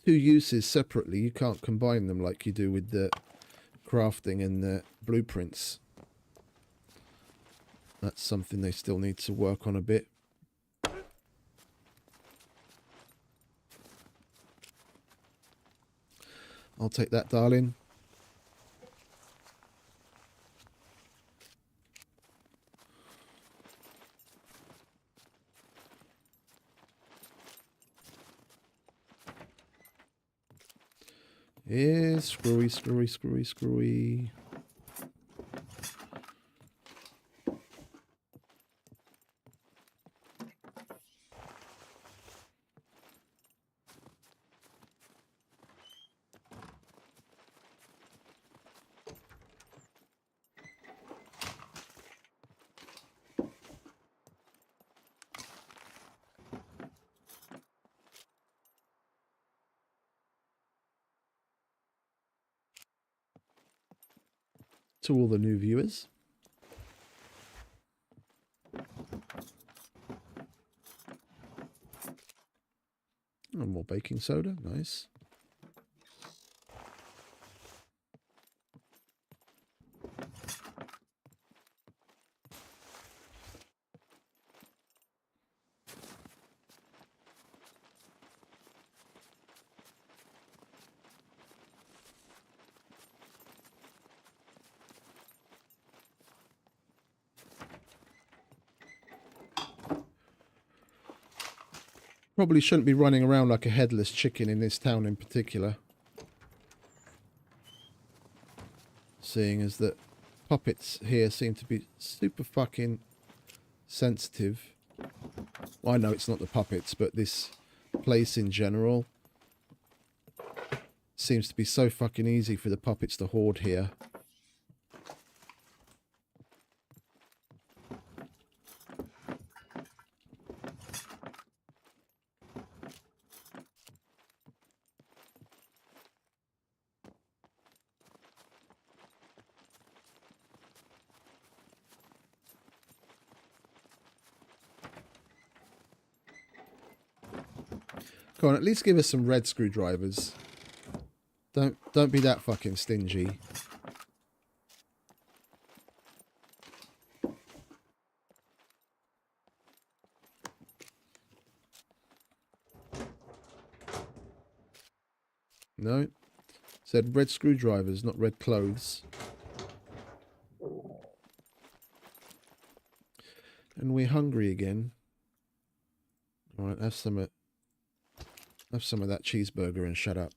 two uses separately, you can't combine them like you do with the crafting and the blueprints. That's something they still need to work on a bit. I'll take that, darling. Yeah, screwy, screwy, screwy, screwy. To all the new viewers. Oh, more baking soda. Nice. Probably shouldn't be running around like a headless chicken in this town in particular. Seeing as that puppets here seem to be super fucking sensitive. Well, I know it's not the puppets, but this place in general seems to be so fucking easy for the puppets to hoard here. Come on, at least give us some red screwdrivers. Don't be that fucking stingy. No. Said red screwdrivers, not red clothes. And we're hungry again. Alright, have some of that cheeseburger and shut up.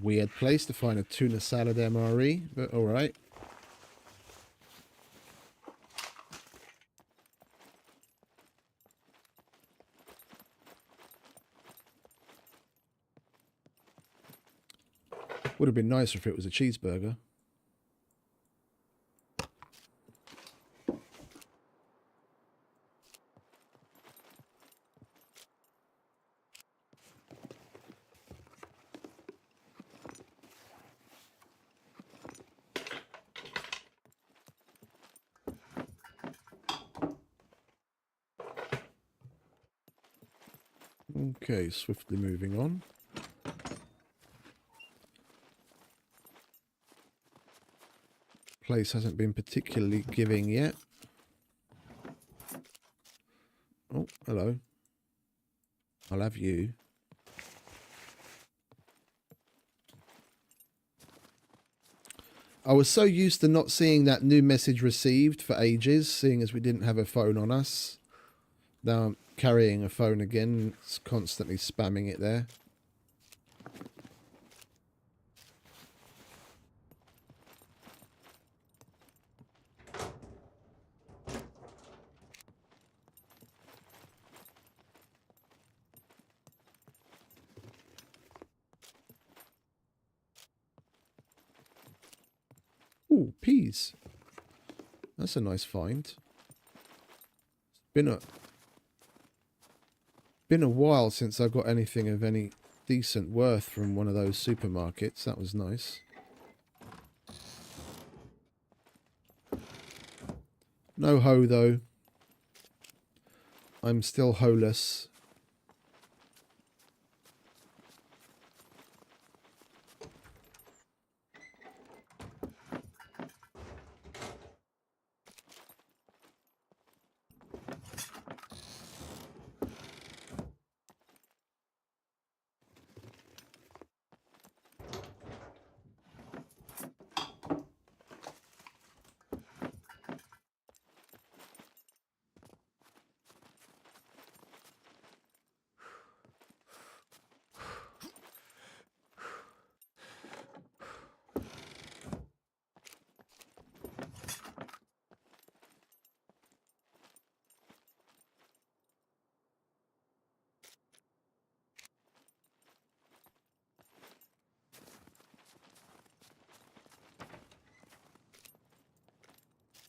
Weird place to find a tuna salad MRE, but alright. Would have been nicer if it was a cheeseburger. Okay, swiftly moving on. Place hasn't been particularly giving yet. Oh, hello. I'll have you. I was so used to not seeing that new message received for ages, seeing as we didn't have a phone on us. Now I'm carrying a phone again, it's constantly spamming it there. Ooh, peas. That's a nice find. Been a while since I got anything of any decent worth from one of those supermarkets. That was nice. No hoe though. I'm still hoeless.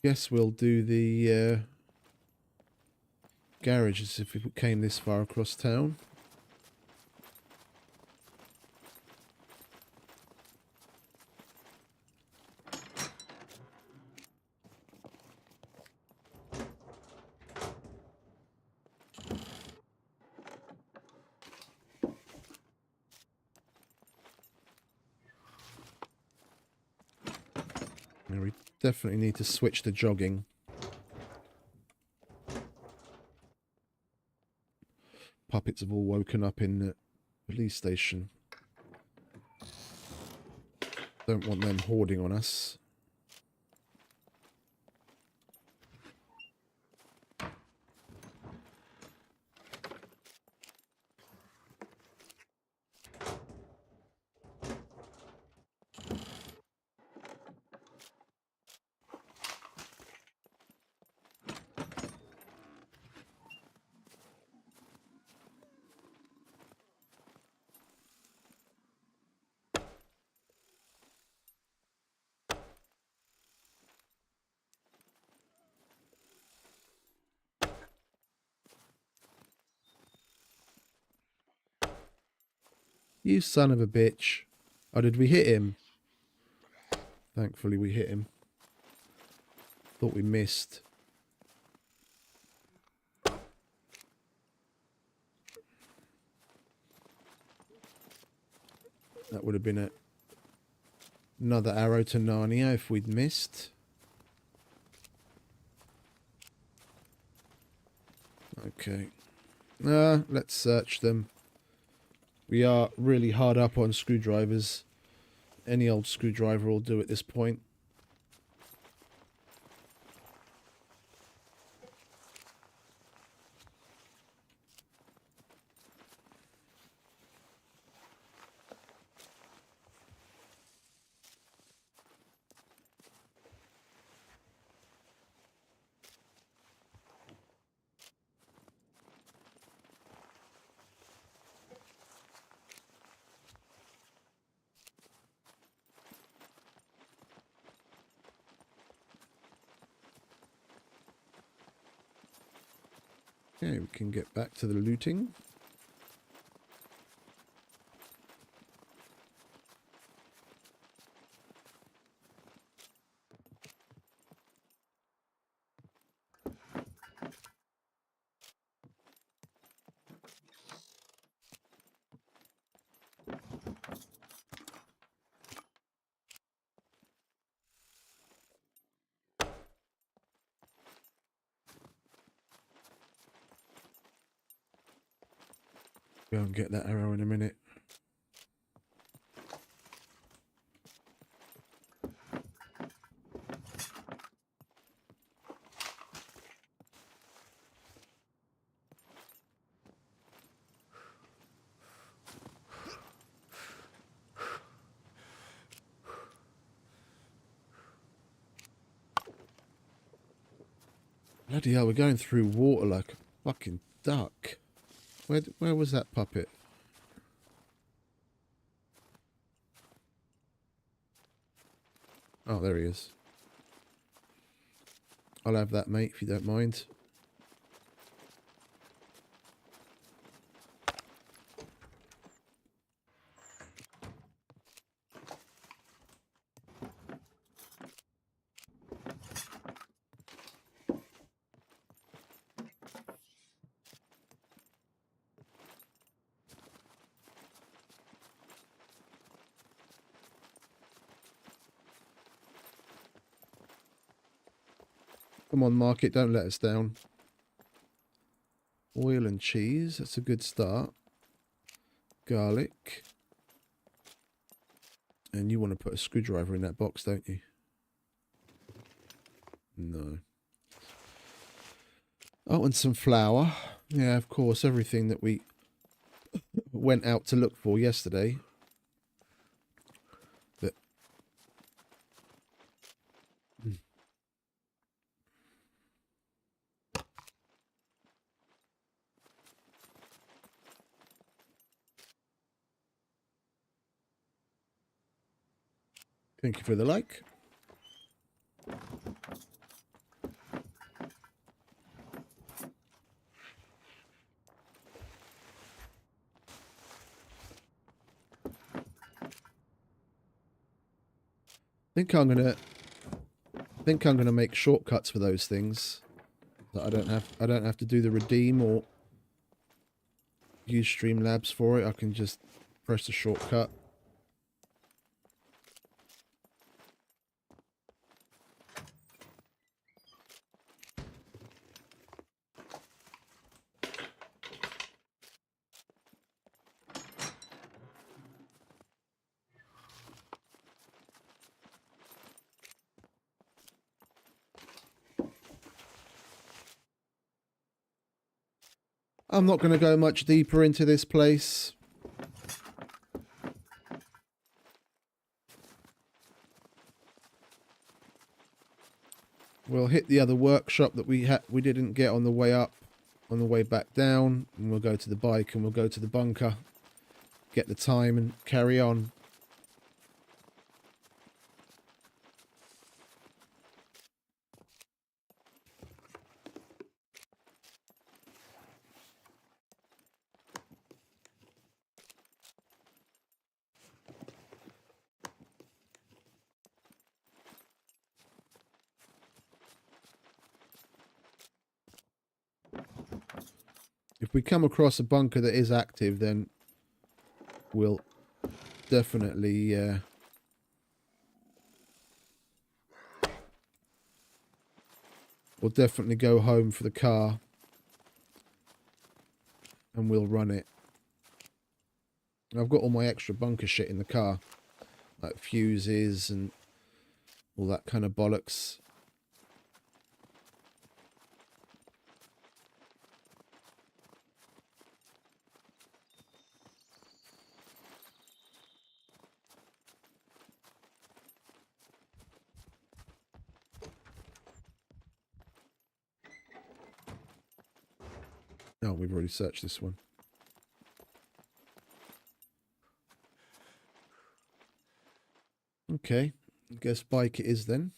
Guess we'll do the garages if we came this far across town. Now we definitely need to switch to jogging. Puppets have all woken up in the police station. Don't want them hoarding on us. You son of a bitch. Oh, did we hit him? Thankfully we hit him. Thought we missed. That would have been another arrow to Narnia if we'd missed. Okay. Let's search them. We are really hard up on screwdrivers. Any old screwdriver will do at this point. Okay, we can get back to the looting. Go and get that arrow in a minute. Bloody hell, we're going through water like a fucking duck. Where was that puppet? Oh, there he is. I'll have that, mate, if you don't mind. Come on, market, don't let us down. Oil and cheese, that's a good start. Garlic. And you want to put a screwdriver in that box, don't you? No. Oh, and some flour. Yeah, of course, everything that we went out to look for yesterday. But thank you for the like. think I'm gonna make shortcuts for those things. That I don't have to do the redeem or use Streamlabs for it. I can just press the shortcut. I'm not going to go much deeper into this place. We'll hit the other workshop that we didn't get on the way up, on the way back down, and we'll go to the bike and we'll go to the bunker, get the time and carry on. If we come across a bunker that is active, then we'll definitely go home for the car and we'll run it. I've got all my extra bunker shit in the car, like fuses and all that kind of bollocks. Oh, we've already searched this one. Okay, I guess bike it is then.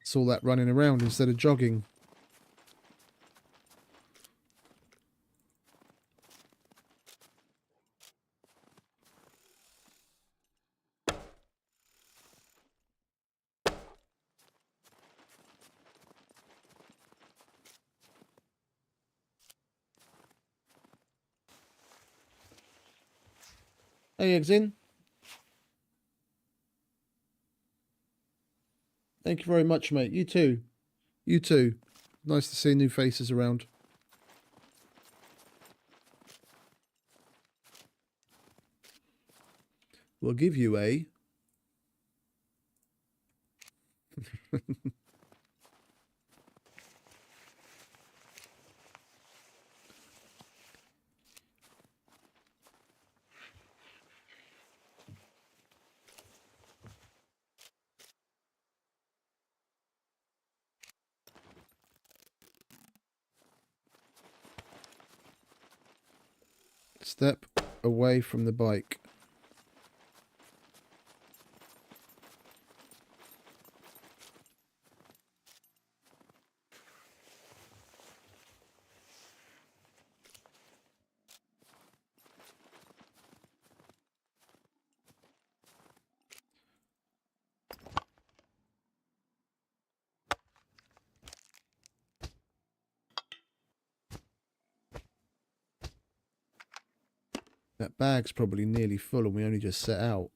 It's all that running around instead of jogging. Hey, eggs in. Thank you very much, mate. You too. You too. Nice to see new faces around. We'll give you a... Step away from the bike. That bag's probably nearly full and we only just set out.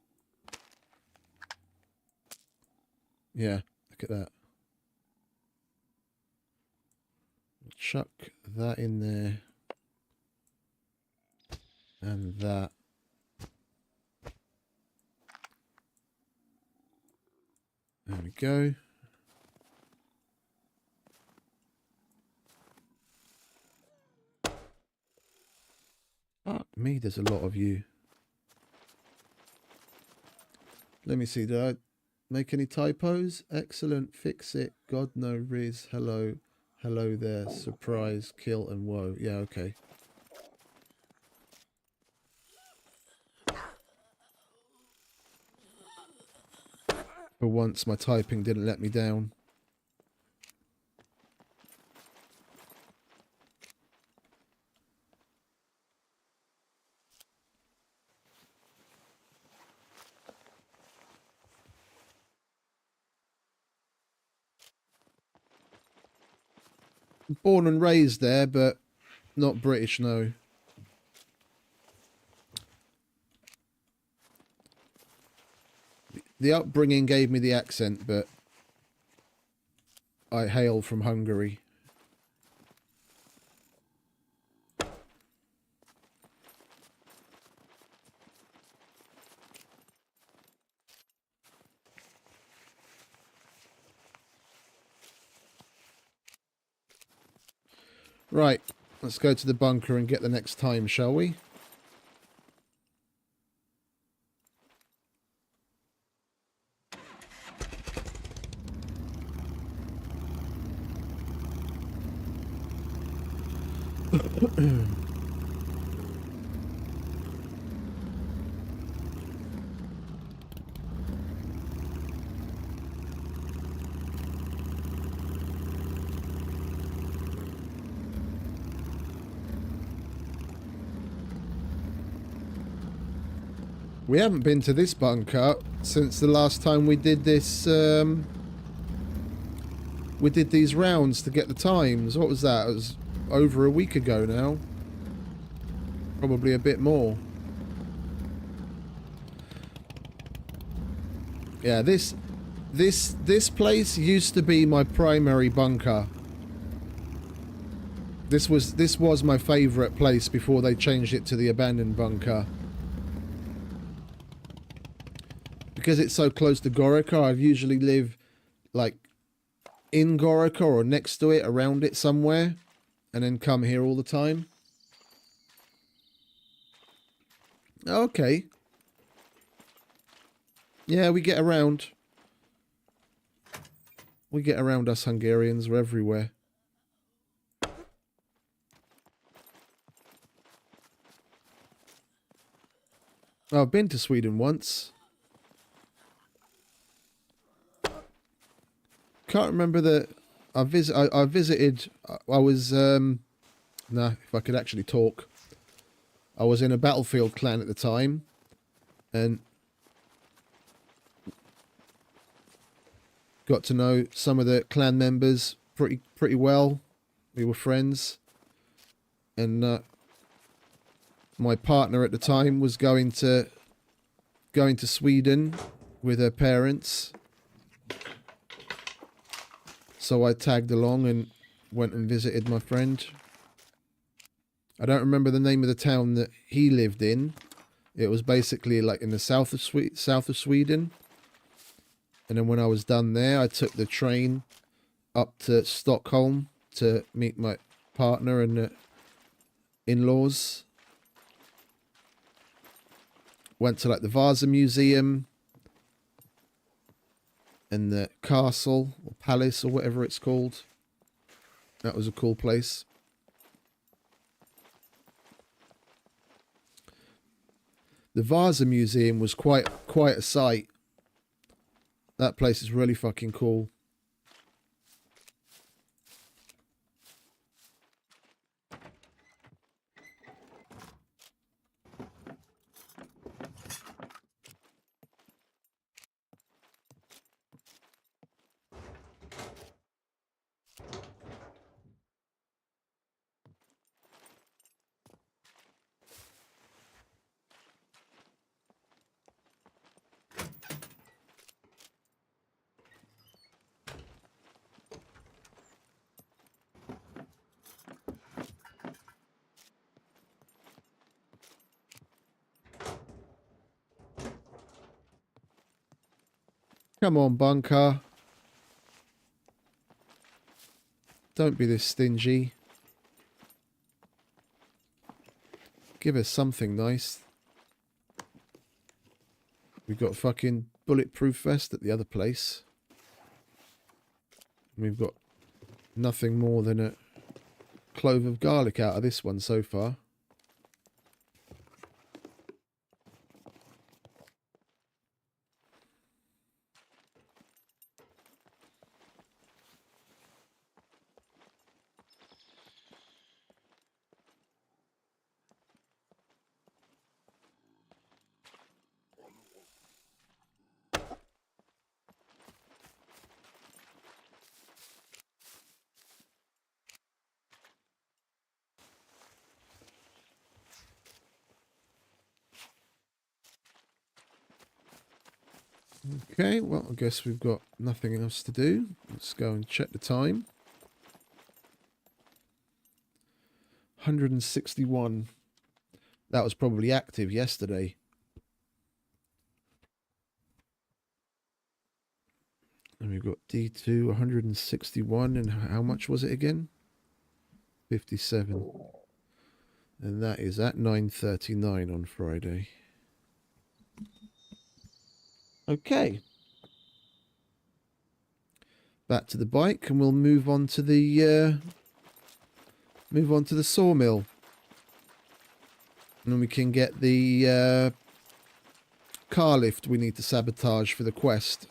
Yeah, look at that. Chuck that in there. And that. There we go. Fuck me, there's a lot of you. Let me see, did I make any typos? Excellent, fix it, God no, Riz, hello, hello there, surprise, kill and woe. Yeah, okay. For once my typing didn't let me down. Born and raised there, but not British, no. The upbringing gave me the accent, but I hail from Hungary. Right, let's go to the bunker and get the next time, shall we? We haven't been to this bunker since the last time we did this, we did these rounds to get the times. What was that? It was over a week ago now. Probably a bit more. Yeah, this place used to be my primary bunker. This was my favourite place before they changed it to the abandoned bunker. Because it's so close to Gorica, I usually live like in Gorica or next to it, around it somewhere, and then come here all the time. Okay. Yeah, we get around. We get around, us Hungarians. We're everywhere. Oh, I've been to Sweden once. Can't remember the... I visited... I was... Nah, if I could actually talk. I was in a battlefield clan at the time. And... got to know some of the clan members pretty well. We were friends. And... my partner at the time was going to Sweden with her parents. So I tagged along and went and visited my friend. I don't remember the name of the town that he lived in. It was basically like in the south of Sweden. And then when I was done there, I took the train up to Stockholm to meet my partner and the in-laws. Went to like the Vasa Museum and the castle or palace or whatever it's called. That was a cool place. The Vasa Museum was quite a sight. That place is really fucking cool. Come on, bunker. Don't be this stingy. Give us something nice. We've got fucking bulletproof vest at the other place. We've got nothing more than a clove of garlic out of this one so far. Okay, well, I guess we've got nothing else to do. Let's go and check the time. 161. That was probably active yesterday. And we've got D2, 161. And how much was it again? 57. And that is at 9:39 on Friday. Okay. Back to the bike, and we'll move on to the sawmill. And then we can get the car lift we need to sabotage for the quest.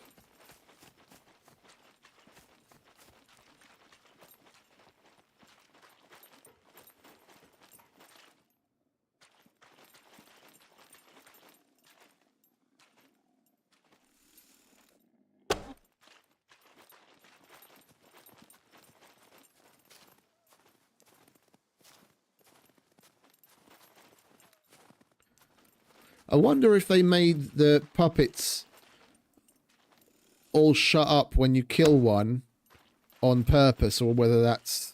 I wonder if they made the puppets all shut up when you kill one on purpose, or whether that's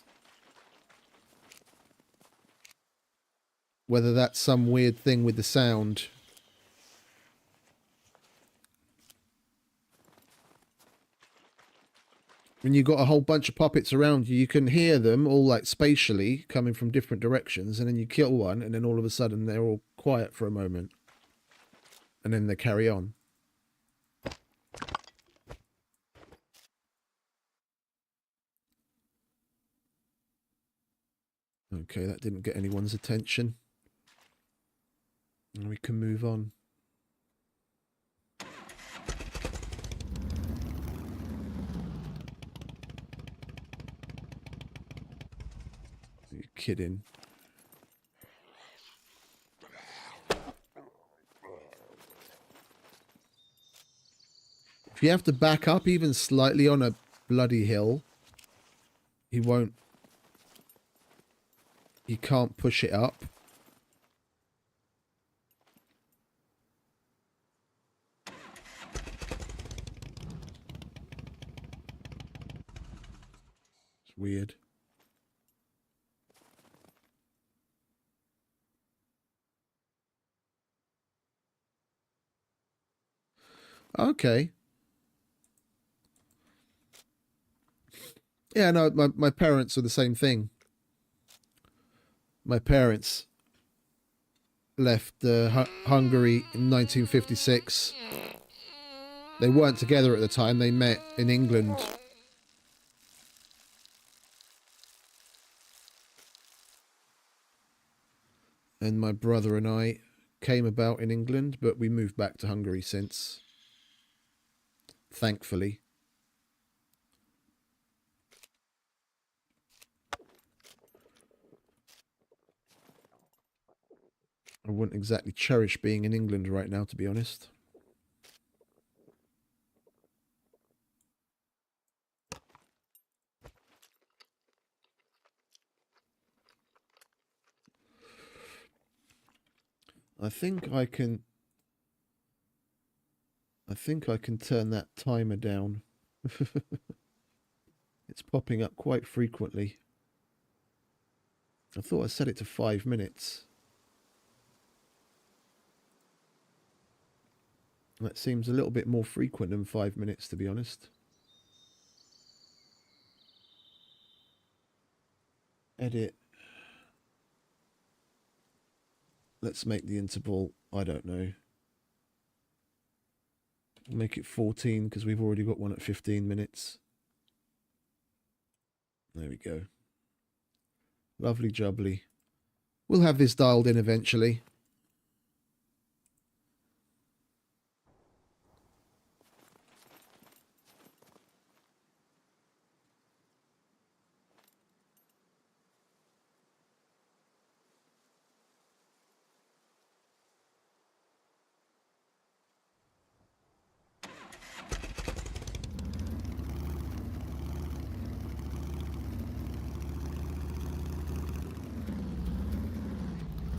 some weird thing with the sound. When you got a whole bunch of puppets around you, you can hear them all like spatially coming from different directions, and then you kill one, and then all of a sudden they're all quiet for a moment. And then they carry on. Okay, that didn't get anyone's attention. And we can move on. You're kidding. If you have to back up even slightly on a bloody hill, he can't push it up. It's weird. Okay. Yeah, no, my parents are the same thing. My parents left Hungary in 1956. They weren't together at the time. They met in England. And my brother and I came about in England, but we moved back to Hungary since. Thankfully. I wouldn't exactly cherish being in England right now, to be honest. I think I can turn that timer down. It's popping up quite frequently. I thought I set it to 5 minutes. That seems a little bit more frequent than 5 minutes, to be honest. Edit. Let's make the interval, I don't know. Make it 14 because we've already got one at 15 minutes. There we go. Lovely jubbly. We'll have this dialed in eventually.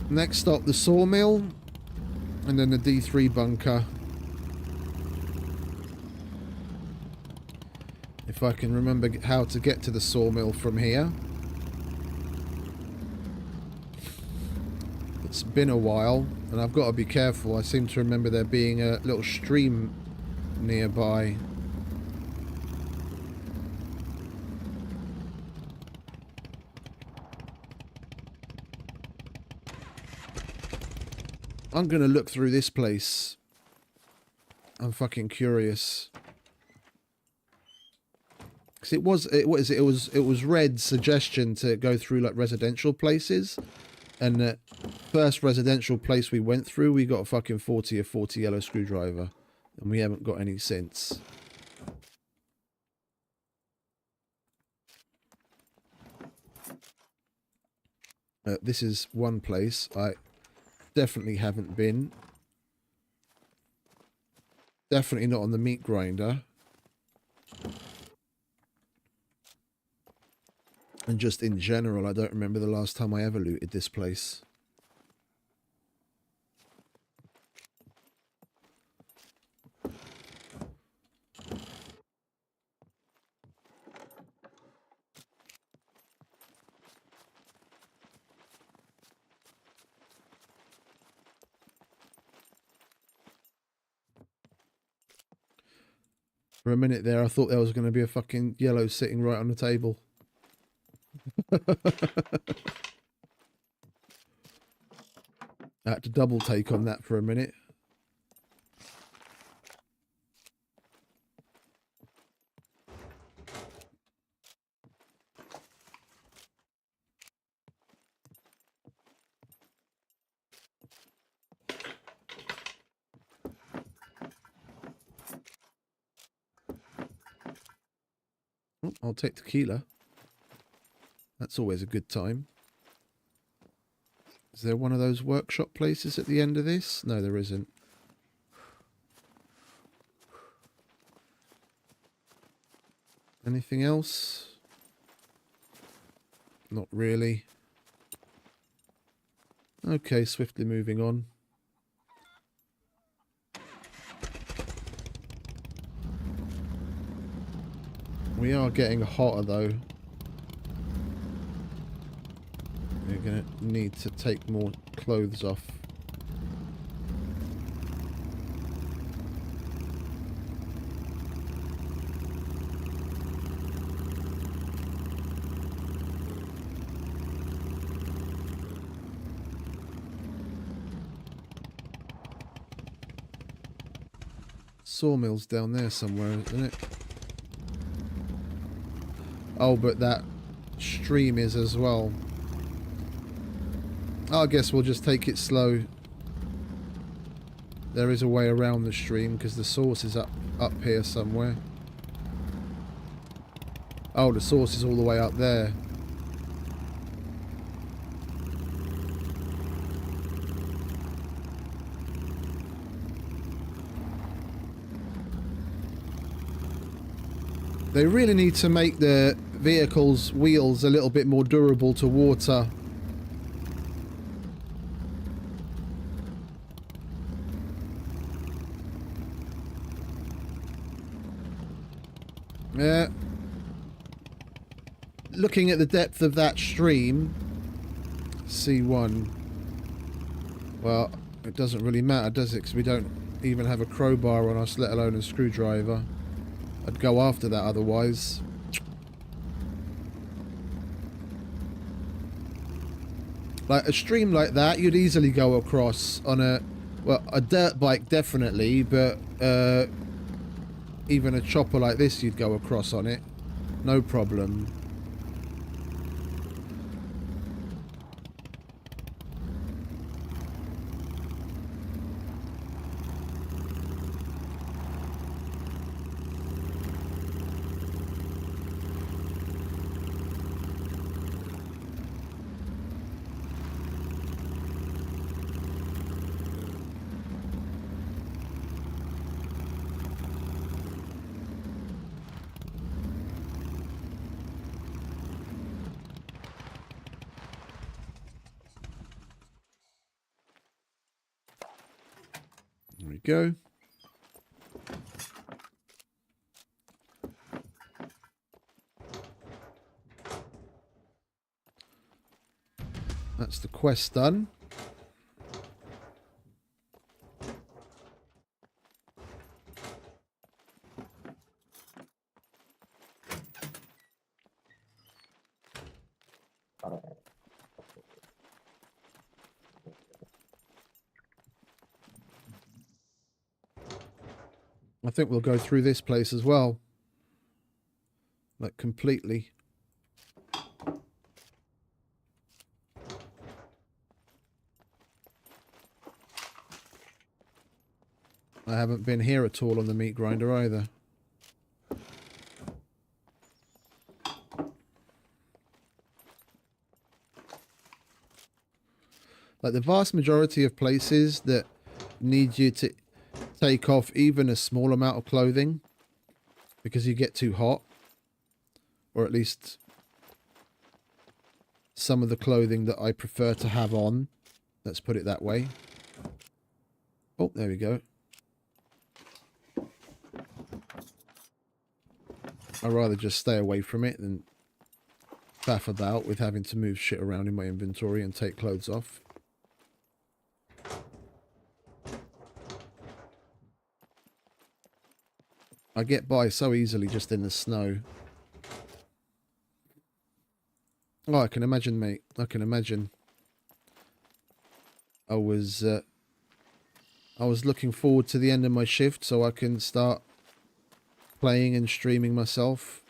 Next stop, the sawmill, and then the D3 bunker. If I can remember how to get to the sawmill from here. It's been a while, and I've got to be careful. I seem to remember there being a little stream nearby. I'm going to look through this place. I'm fucking curious. Because it was Red's suggestion to go through like residential places. And the first residential place we went through, we got a fucking 40 yellow screwdriver. And we haven't got any since. This is one place I definitely haven't been. Definitely not on the meat grinder. And just in general, I don't remember the last time I ever looted this place. For a minute there, I thought there was going to be a fucking yellow sitting right on the table. I had to double take on that for a minute. Oh, I'll take tequila. That's always a good time. Is there one of those workshop places at the end of this? No, there isn't. Anything else? Not really. Okay, swiftly moving on. We are getting hotter though. We're going to need to take more clothes off. Sawmill's down there somewhere, isn't it? Oh, but that stream is as well. I guess we'll just take it slow. There is a way around the stream because the source is up here somewhere. Oh, the source is all the way up there. They really need to make the vehicle's wheels a little bit more durable to water. Yeah. Looking at the depth of that stream, C1. Well, it doesn't really matter, does it? Because we don't even have a crowbar on us, let alone a screwdriver. I'd go after that otherwise. Like a stream like that, you'd easily go across on a, well, a dirt bike definitely, but even a chopper like this you'd go across on it. No problem. There we go. That's the quest done. I think we'll go through this place as well. Like completely. I haven't been here at all on the meat grinder either. Like the vast majority of places that need you to take off even a small amount of clothing because you get too hot, or at least some of the clothing that I prefer to have on, let's put it that way. Oh, there we go. I'd rather just stay away from it than faff about with having to move shit around in my inventory and take clothes off. I get by so easily just in the snow. Oh, I can imagine, mate. I can imagine. I was looking forward to the end of my shift so I can start playing and streaming myself.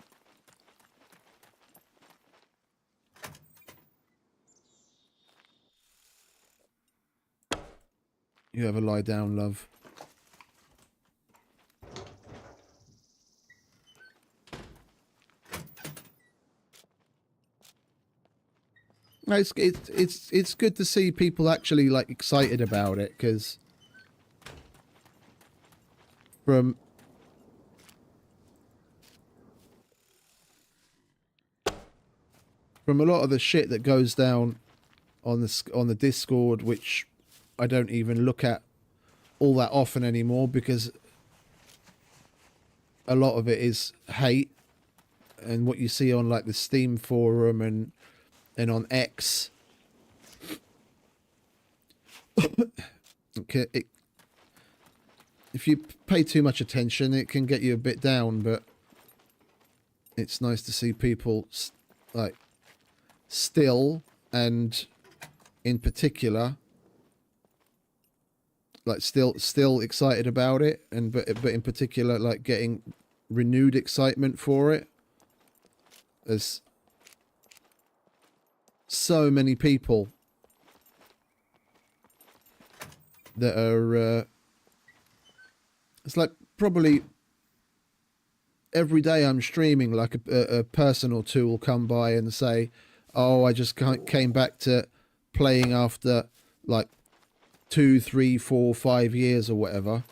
You have a lie down, love. No, it's good to see people actually like excited about it, because from a lot of the shit that goes down on the Discord, which I don't even look at all that often anymore because a lot of it is hate, and what you see on like the Steam forum and on X. Okay, if you pay too much attention, it can get you a bit down, but it's nice to see people like still, and in particular, like still excited about it, and but in particular like getting renewed excitement for it. There's so many people that are it's like probably every day I'm streaming, like a person or two will come by and say, oh, I just came back to playing after like 2, 3, 4, 5 years or whatever.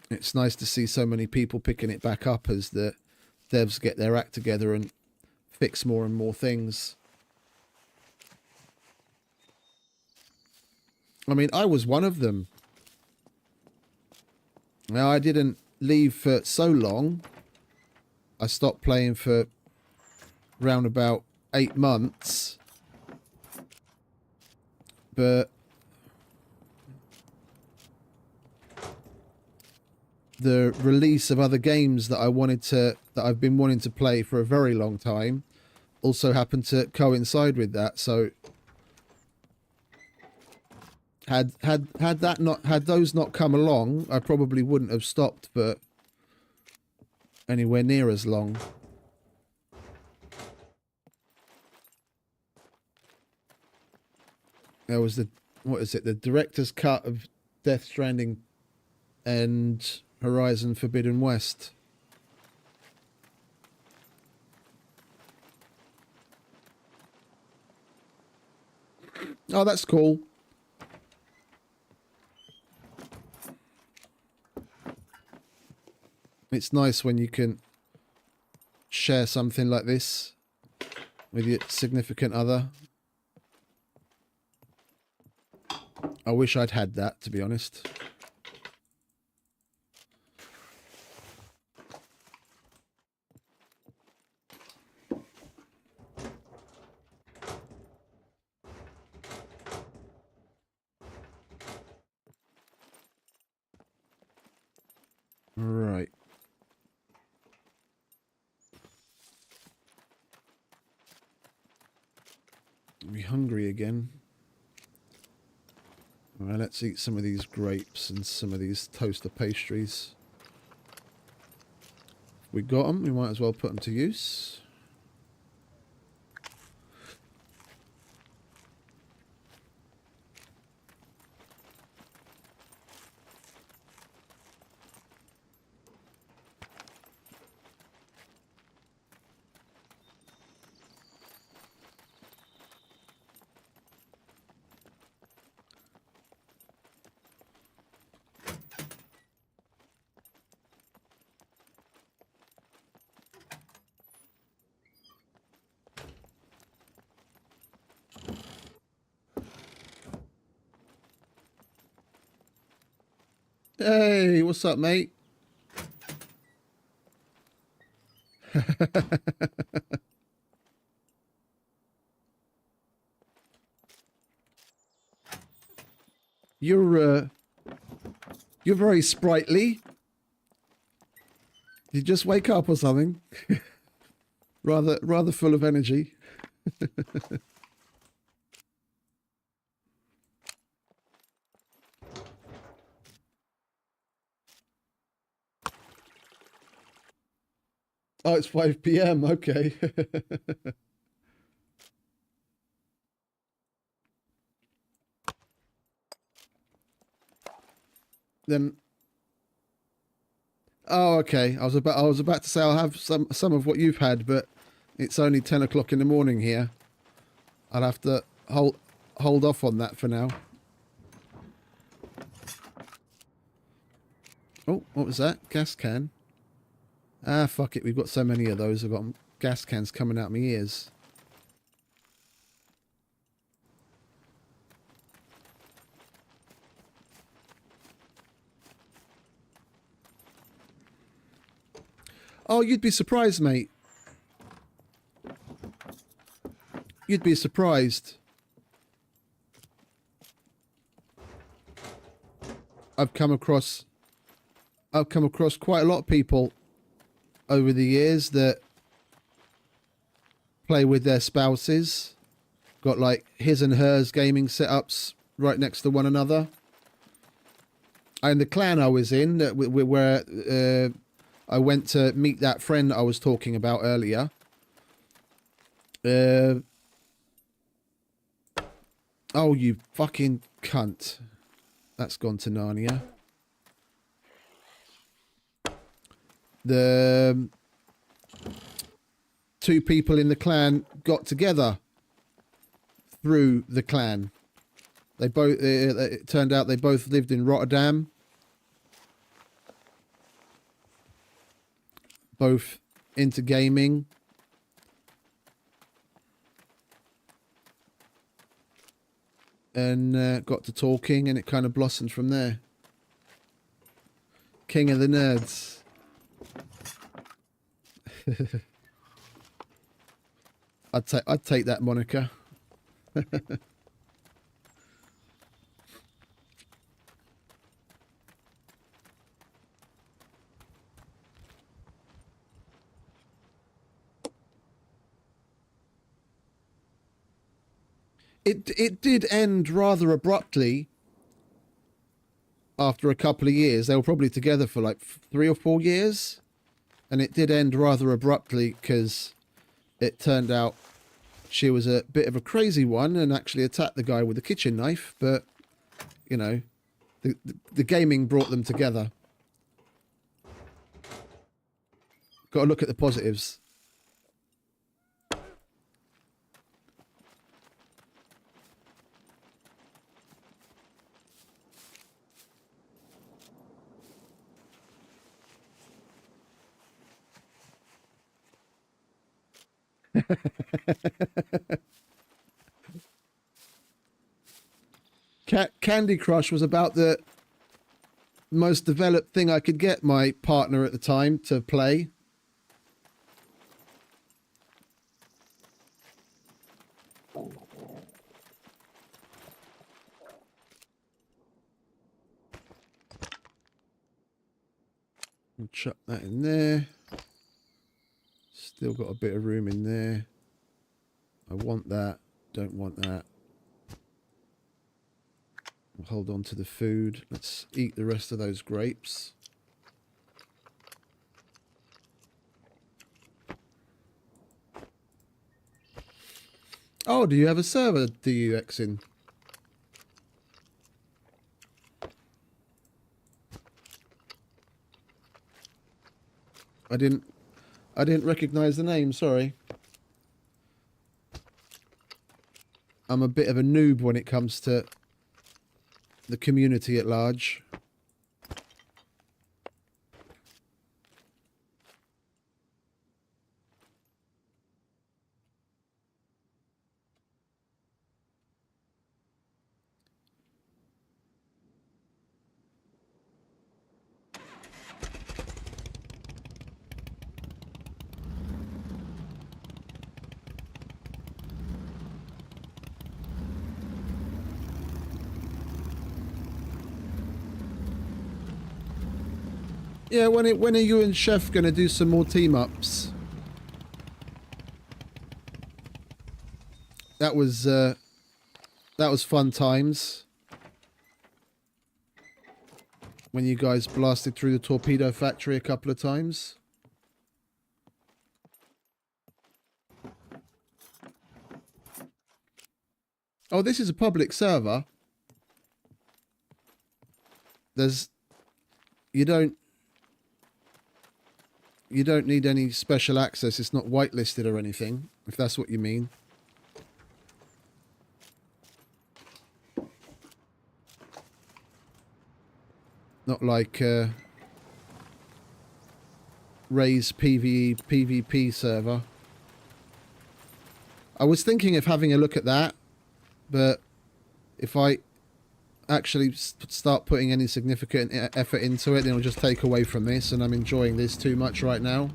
It's nice to see so many people picking it back up as the devs get their act together and fix more and more things. I mean, I was one of them. Now, I didn't leave for so long. I stopped playing for round about 8 months. But the release of other games that I've been wanting to play for a very long time also happened to coincide with that. So had those not come along, I probably wouldn't have stopped for anywhere near as long. There was the director's cut of Death Stranding and Horizon Forbidden West. Oh, that's cool. It's nice when you can share something like this with your significant other. I wish I'd had that, to be honest. Right. Are we hungry again? Alright, let's eat some of these grapes and some of these toaster pastries. If we got them, we might as well put them to use. Hey, what's up, mate? You're very sprightly. Did you just wake up or something? rather full of energy. Oh, it's 5 p.m. Okay. Then. Oh, okay. I was about to say I'll have some of what you've had, but it's only 10 o'clock in the morning here. I'll have to hold off on that for now. Oh, what was that? Gas can. Ah, fuck it. We've got so many of those. I've got gas cans coming out my ears. Oh, you'd be surprised, mate. You'd be surprised. I've come across quite a lot of people over the years that play with their spouses. Got like his and hers gaming setups right next to one another. And the clan I was in, where I went to meet that friend I was talking about earlier. Oh, you fucking cunt. That's gone to Narnia. The two people in the clan got together through the clan. They both, it turned out they both lived in Rotterdam. Both into gaming. And got to talking, and it kind of blossomed from there. King of the nerds. I'd take that moniker. It did end rather abruptly after a couple of years. They were probably together for like 3 or 4 years, and it did end rather abruptly because it turned out she was a bit of a crazy one and actually attacked the guy with a kitchen knife. But you know, the gaming brought them together. Got to look at the positives. Candy Crush was about the most developed thing I could get my partner at the time to play. I'll chuck that in there. Still got a bit of room in there. I want that. Don't want that. I'll hold on to the food. Let's eat the rest of those grapes. Oh, do you have a server DUX in? I didn't recognize the name, sorry. I'm a bit of a noob when it comes to the community at large. Yeah, when are you and Chef gonna do some more team ups? That was fun times. When you guys blasted through the torpedo factory a couple of times. Oh, this is a public server. You don't need any special access. It's not whitelisted or anything, if that's what you mean. Not like Ray's PvE PvP server. I was thinking of having a look at that, but if I actually start putting any significant effort into it, then it'll just take away from this, and I'm enjoying this too much right now.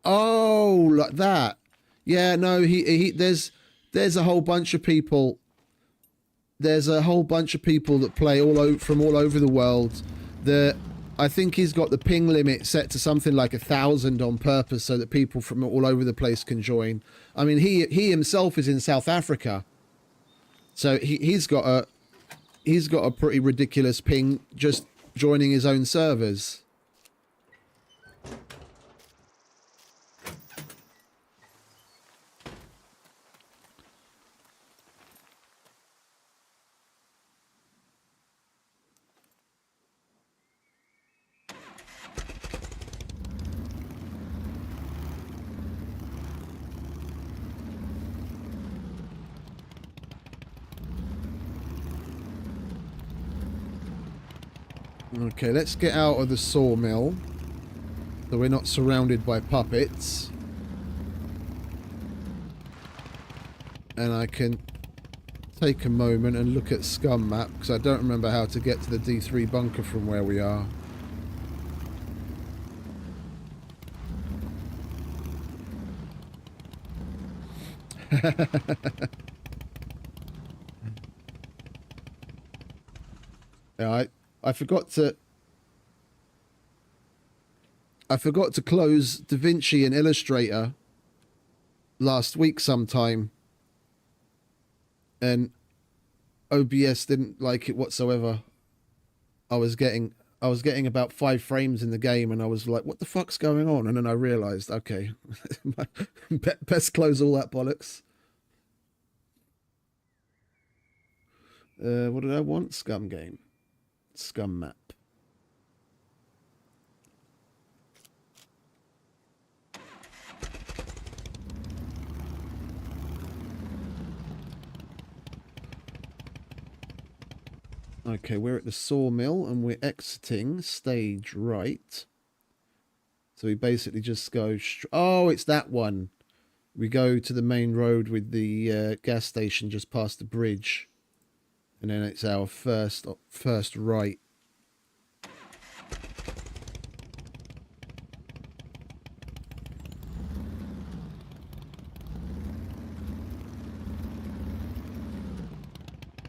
Oh, like that. Yeah, no, there's a whole bunch of people. There's a whole bunch of people that play from all over the world. I think he's got the ping limit set to something like 1,000 on purpose so that people from all over the place can join. I mean, he himself is in South Africa, so he's got a pretty ridiculous ping just joining his own servers. Okay, let's get out of the sawmill so we're not surrounded by puppets. And I can take a moment and look at SCUM map, because I don't remember how to get to the D3 bunker from where we are. Yeah, I forgot to close DaVinci and Illustrator last week sometime, and OBS didn't like it whatsoever. I was getting about 5 frames in the game, and I was like, what the fuck's going on? And then I realized, okay, best close all that bollocks. What did I want? SCUM game. SCUM map. Okay, we're at the sawmill and we're exiting stage right. So we basically just go... Oh, it's that one. We go to the main road with the gas station just past the bridge. And then it's our first right.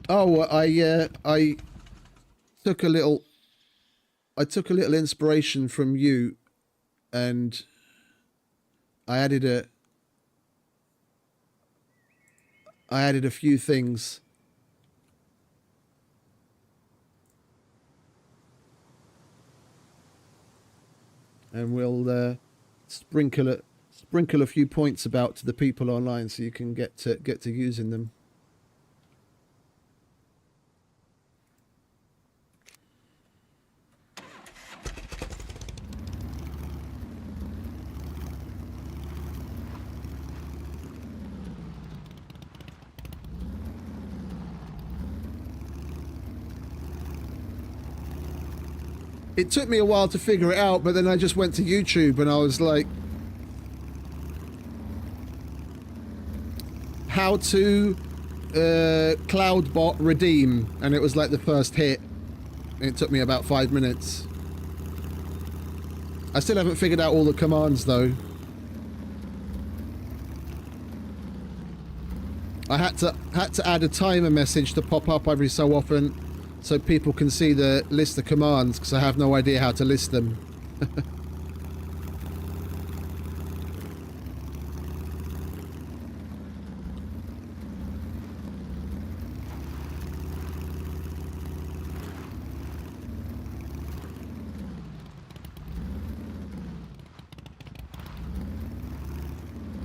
Oh, I took a little inspiration from you, and I added a few things. And we'll sprinkle a few points about to the people online so you can get to using them. It took me a while to figure it out, but then I just went to YouTube and I was like, how to cloudbot redeem, and it was like the first hit. It took me about 5 minutes. I still haven't figured out all the commands though. I had to add a timer message to pop up every so often so people can see the list of commands, because I have no idea how to list them.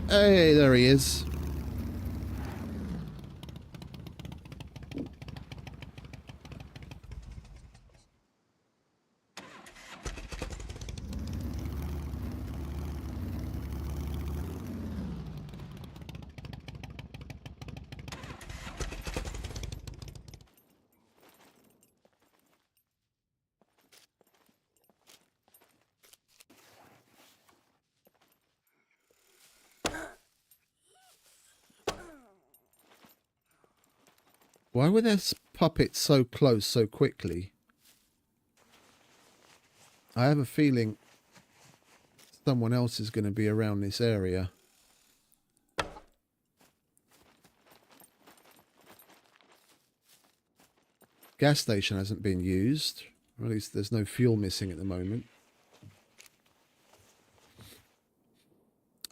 Hey, there he is. Why were there puppets so close so quickly? I have a feeling someone else is going to be around this area. Gas station hasn't been used. Or at least there's no fuel missing at the moment.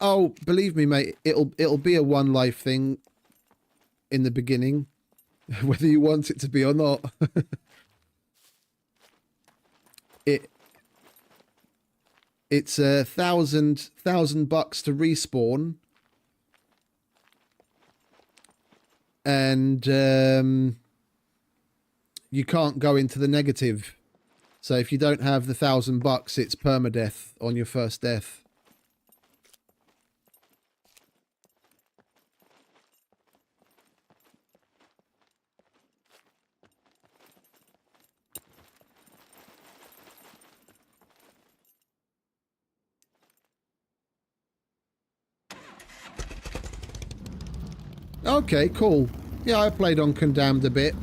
Oh, believe me, mate, it'll be a one life thing in the beginning, whether you want it to be or not. It's $1,000 to respawn, and you can't go into the negative. So if you don't have the $1,000, it's permadeath on your first death. Okay, cool. Yeah, I played on Condemned a bit.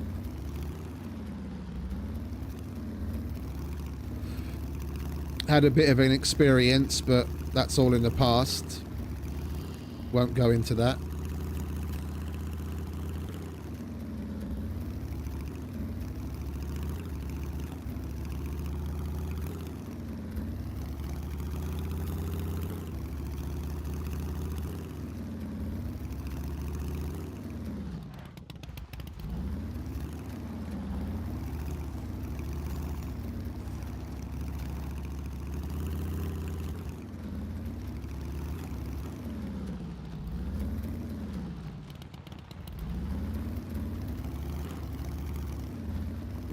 Had a bit of an experience, but that's all in the past. Won't go into that.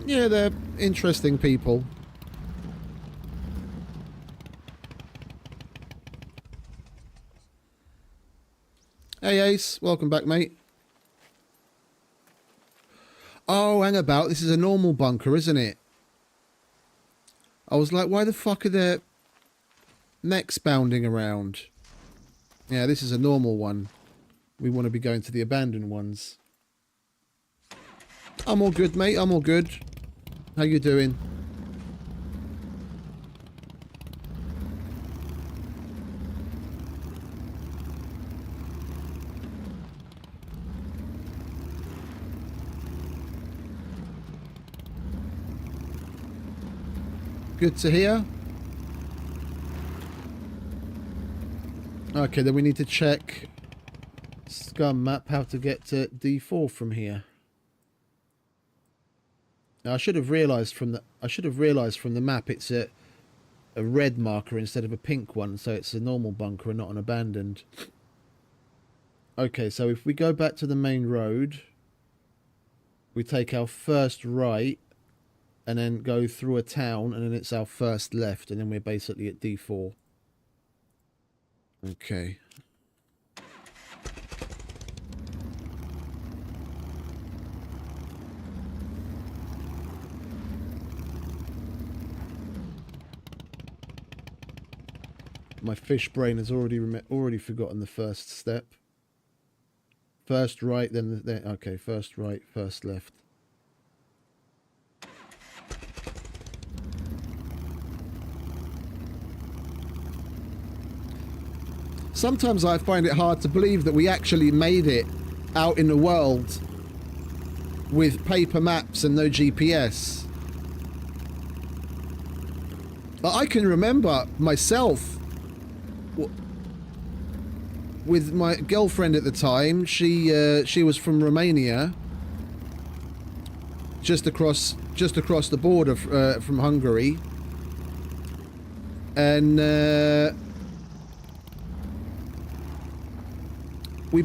Yeah, they're interesting people. Hey Ace, welcome back, mate. Oh, hang about. This is a normal bunker, isn't it? I was like, why the fuck are there mechs bounding around? Yeah, this is a normal one. We want to be going to the abandoned ones. I'm all good, mate. I'm all good. How you doing? Good to hear. Okay, then we need to check SCUM map how to get to D4 from here. Now, I should have realised from the map it's a red marker instead of a pink one, so it's a normal bunker and not an abandoned. Okay, so if we go back to the main road, we take our first right and then go through a town, and then it's our first left, and then we're basically at D4. Okay. My fish brain has already forgotten the first step. First right, then okay, first right, first left. Sometimes I find it hard to believe that we actually made it out in the world with paper maps and no GPS. I can remember myself with my girlfriend at the time. She was from Romania, just across the border from Hungary, and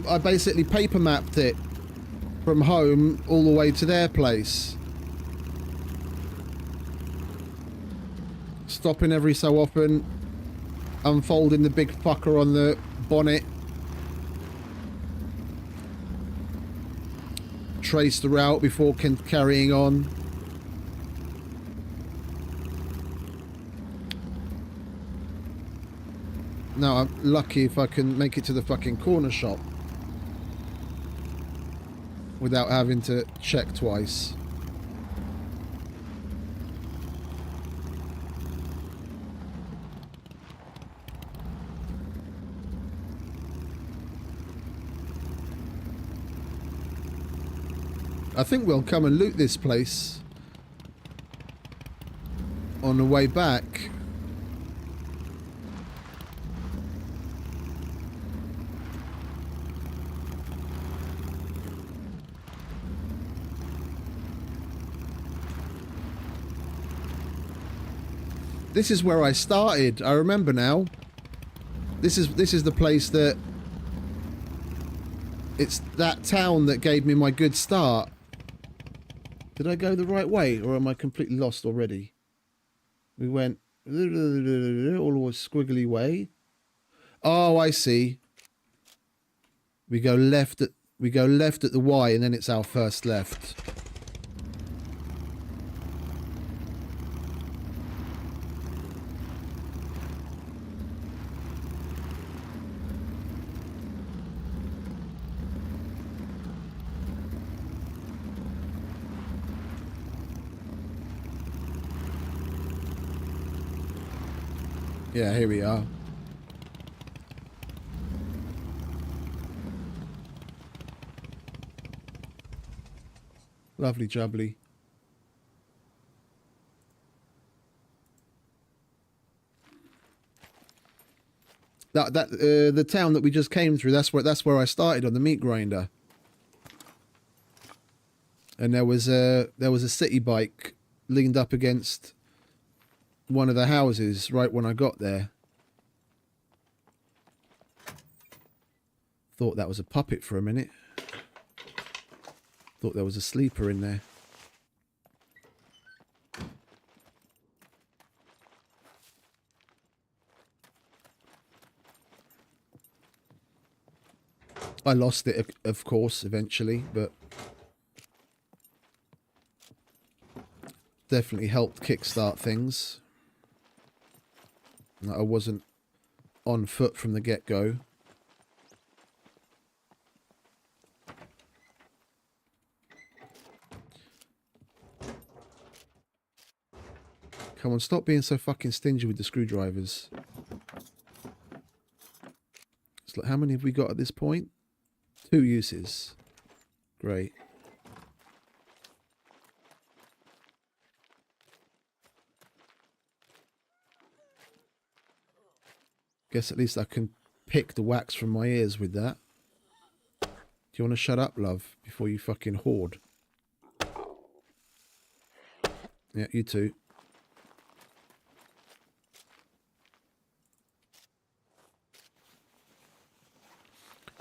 I basically paper mapped it from home all the way to their place, stopping every so often, unfolding the big fucker on the bonnet, trace the route before carrying on. Now I'm lucky if I can make it to the fucking corner shop without having to check twice. I think we'll come and loot this place on the way back. This is where I started. I remember now. This is the place that... It's that town that gave me my good start. Did I go the right way, or am I completely lost already? We went all the squiggly way. Oh, I see. We go left at the Y, and then it's our first left. Yeah, here we are. Lovely jubbly. The town that we just came through, that's where I started on the meat grinder. And there was a city bike leaned up against one of the houses right when I got there. Thought that was a puppet for a minute. Thought there was a sleeper in there. I lost it, of course, eventually, but definitely helped kickstart things. I wasn't on foot from the get-go. Come on, stop being so fucking stingy with the screwdrivers. It's like, how many have we got at this point? 2 uses. Great. Guess at least I can pick the wax from my ears with that. Do you want to shut up, love, before you fucking hoard? Yeah, you too.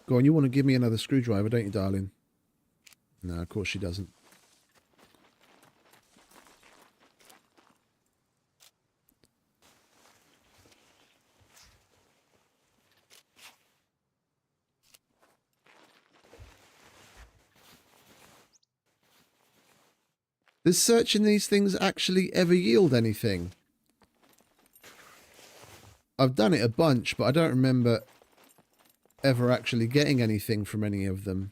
Go on, you want to give me another screwdriver, don't you, darling? No, of course she doesn't. Does searching these things actually ever yield anything? I've done it a bunch, but I don't remember ever actually getting anything from any of them.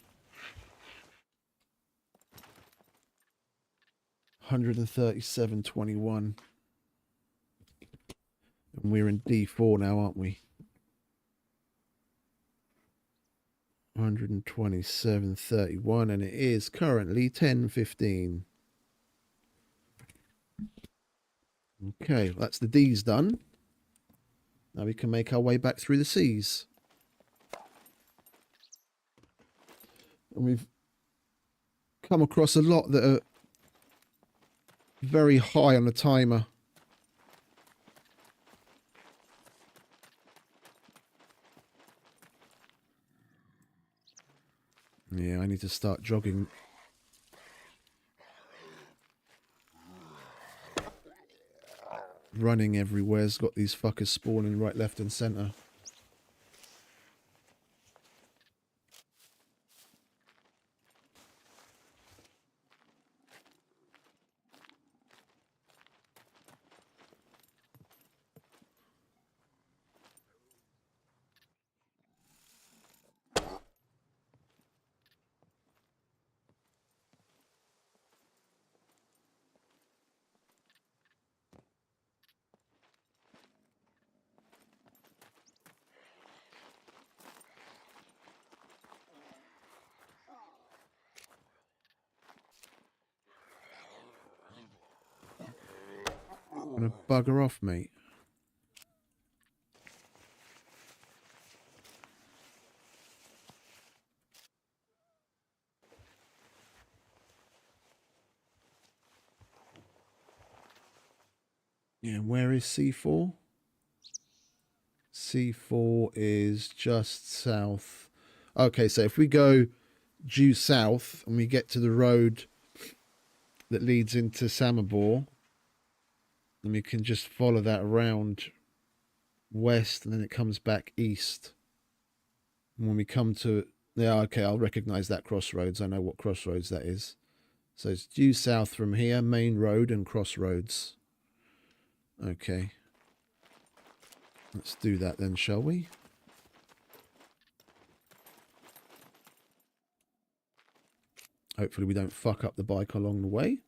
137.21. And we're in D4 now, aren't we? 127.31, and it is currently 10:15. Okay, that's the D's done. Now we can make our way back through the C's. And we've come across a lot that are very high on the timer. Yeah, I need to start jogging. Running everywhere's got these fuckers spawning right, left and centre. Gonna bugger off, mate. Yeah, where is C4? C4 is just south. Okay, so if we go due south and we get to the road that leads into Samabor, then we can just follow that around west and then it comes back east. And when we come to... Yeah, okay, I'll recognise that crossroads. I know what crossroads that is. So it's due south from here, main road and crossroads. Okay. Let's do that then, shall we? Hopefully we don't fuck up the bike along the way.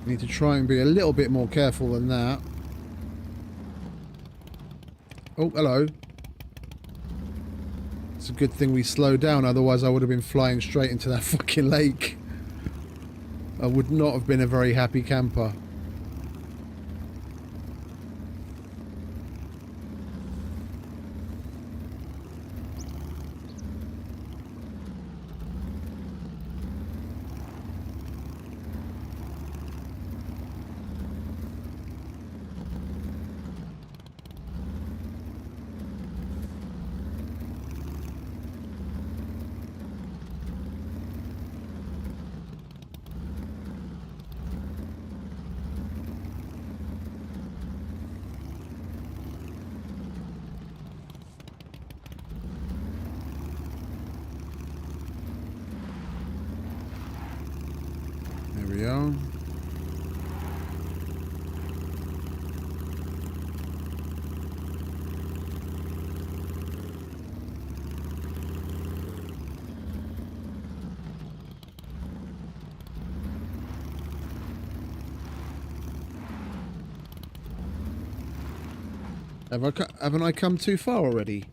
Need to try and be a little bit more careful than that. Oh, hello. It's a good thing we slowed down, otherwise I would have been flying straight into that fucking lake. I would not have been a very happy camper. There we are. Haven't I come too far already?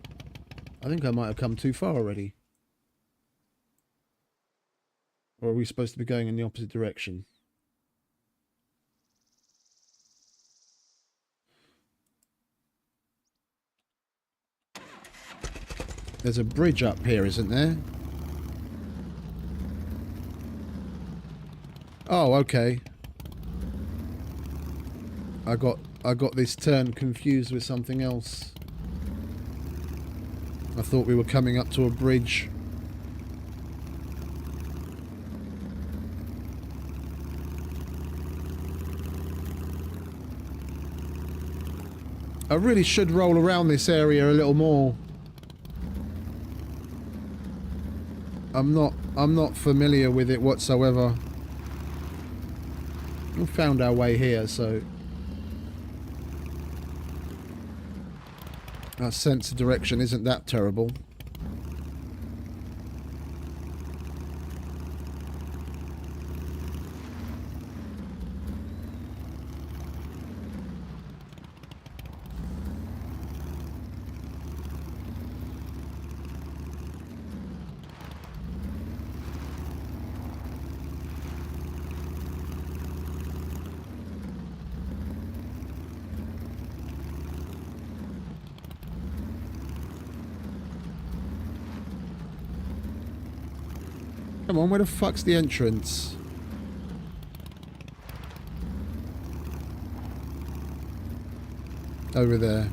I think I might have come too far already. Or are we supposed to be going in the opposite direction? There's a bridge up here, isn't there? Oh, okay. I got this turn confused with something else. I thought we were coming up to a bridge. I really should roll around this area a little more. I'm not familiar with it whatsoever. We found our way here, so our sense of direction isn't that terrible. Come on, where the fuck's the entrance? Over there.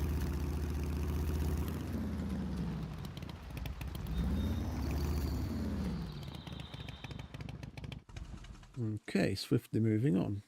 Okay, swiftly moving on.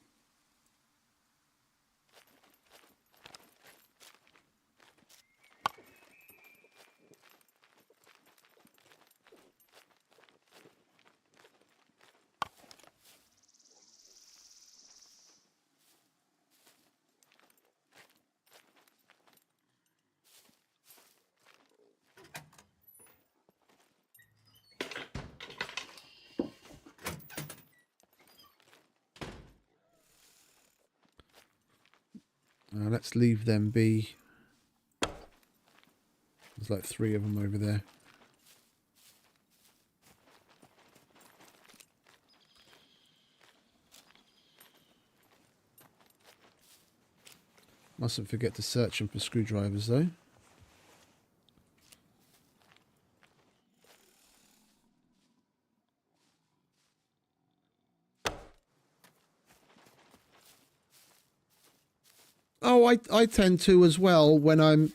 Let's leave them be. There's like 3 of them over there. Mustn't forget to search them for screwdrivers though. Oh, I tend to as well when I'm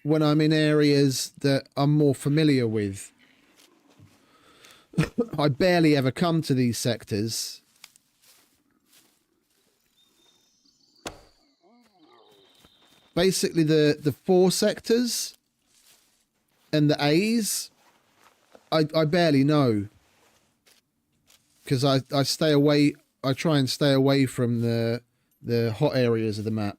in areas that I'm more familiar with. I barely ever come to these sectors. Basically the 4 sectors and the A's I barely know. Because I stay away, I try and stay away from the hot areas of the map.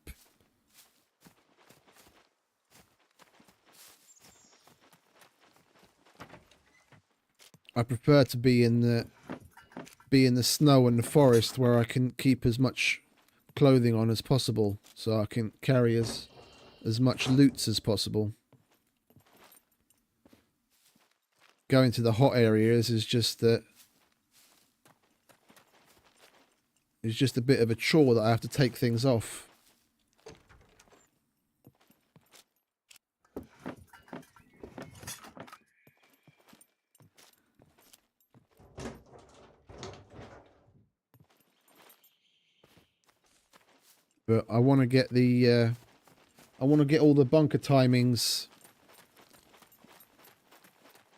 I prefer to be in the be in the snow and the forest where I can keep as much clothing on as possible, so I can carry as much loot as possible. Going to the hot areas is just that it's just a bit of a chore that I have to take things off. But I want to get the I want to get all the bunker timings,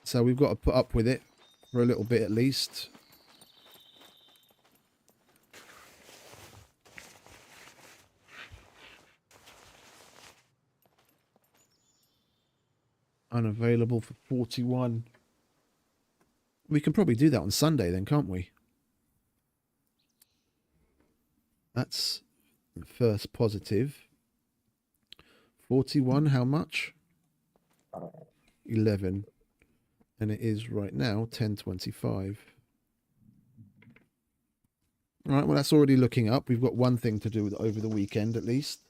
so we've got to put up with it for a little bit at least. Unavailable for 41. We can probably do that on Sunday then, can't we? That's the first positive. 41, how much? 11. And it is right now 10:25. All right, well, that's already looking up. We've got one thing to do over the weekend at least.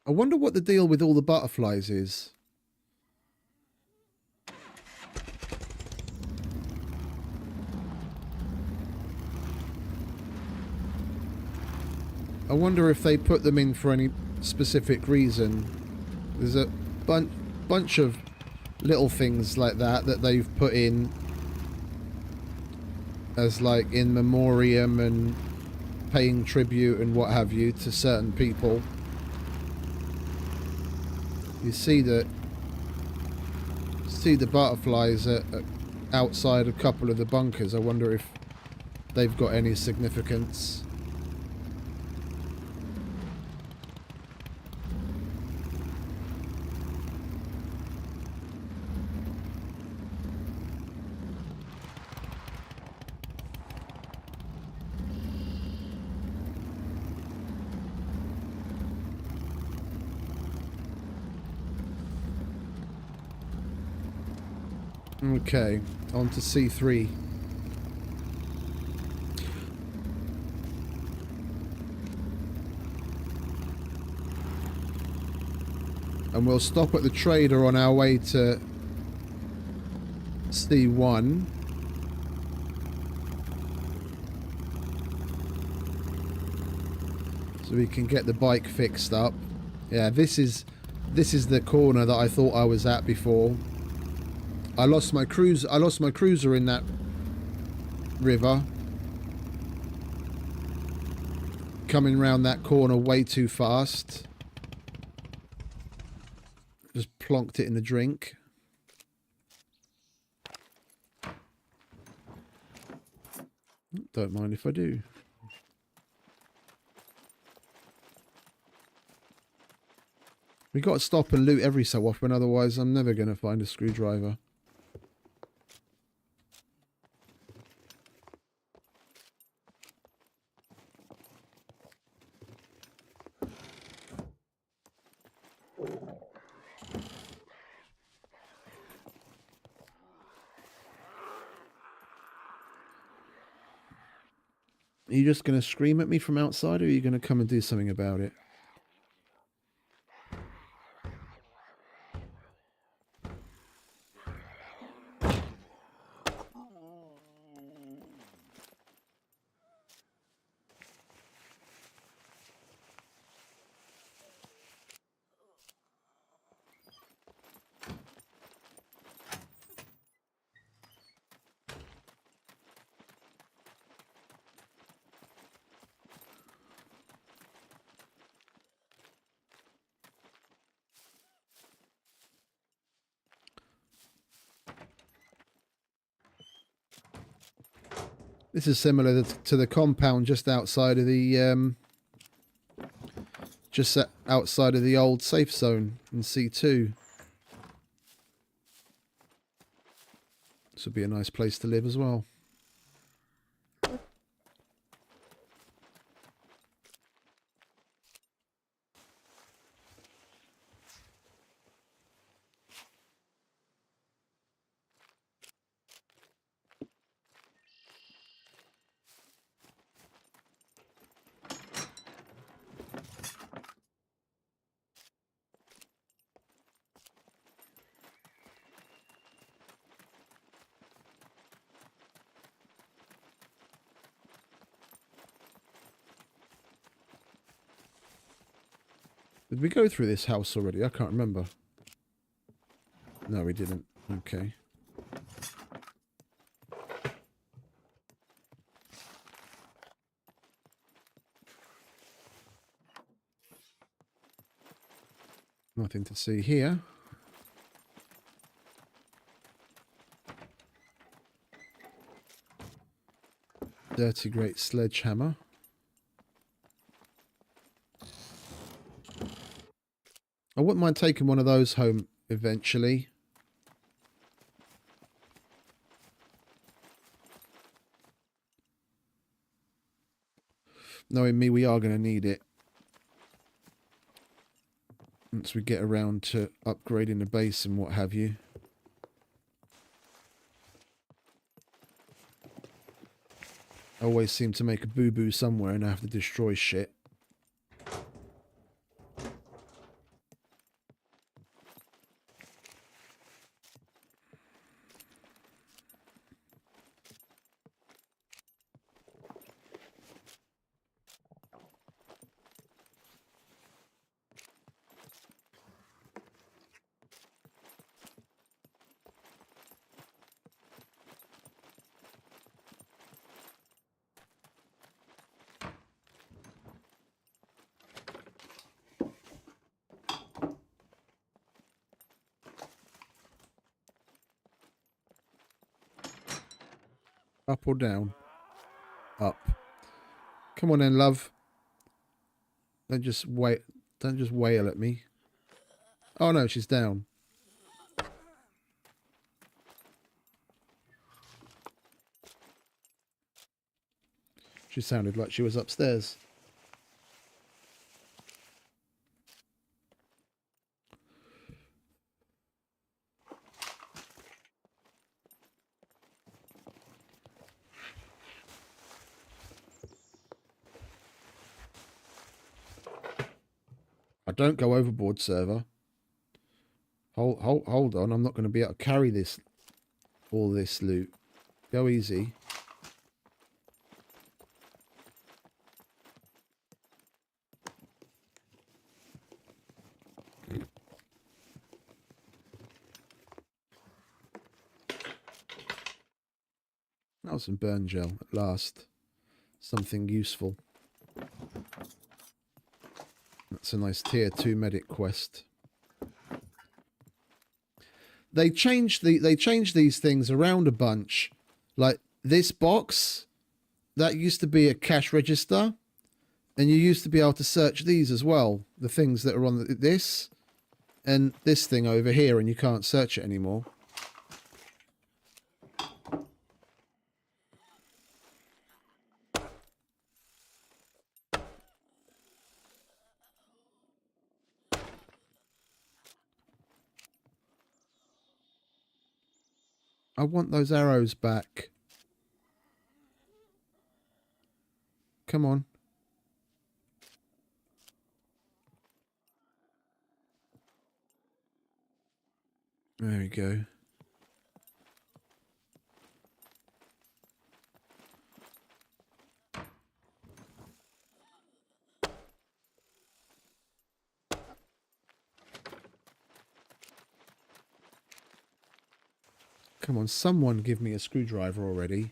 I wonder what the deal with all the butterflies is. I wonder if they put them in for any specific reason. There's a bunch of little things like that they've put in as like in memoriam and paying tribute and what have you to certain people. You see the butterflies outside a couple of the bunkers. I wonder if they've got any significance. Okay, on to C3. And we'll stop at the trader on our way to C1. So we can get the bike fixed up. Yeah, this is the corner that I thought I was at before. I lost my cruiser in that river. Coming round that corner way too fast. Just plonked it in the drink. Don't mind if I do. We got to stop and loot every so often, otherwise I'm never going to find a screwdriver. Are you just going to scream at me from outside, or are you going to come and do something about it? This is similar to the compound just outside of the outside of the old safe zone in C2. This would be a nice place to live as well. Did we go through this house already? I can't remember. No, we didn't. Okay. Nothing to see here. Dirty great sledgehammer. I wouldn't mind taking one of those home eventually. Knowing me, we are going to need it once we get around to upgrading the base and what have you. I always seem to make a boo-boo somewhere and I have to destroy shit. Up or down? Up. Come on then, love. Don't just wait. Don't just wail at me. Oh no, she's down. She sounded like she was upstairs. Don't go overboard, server. Hold on. I'm not going to be able to carry all this loot. Go easy. That was some burn gel at last. Something useful. That's a nice tier 2 medic quest. They changed these things around a bunch. Like this box, that used to be a cash register, and you used to be able to search these as well. The things that are on this and this thing over here, and you can't search it anymore. I want those arrows back. Come on. There we go. Come on, someone give me a screwdriver already.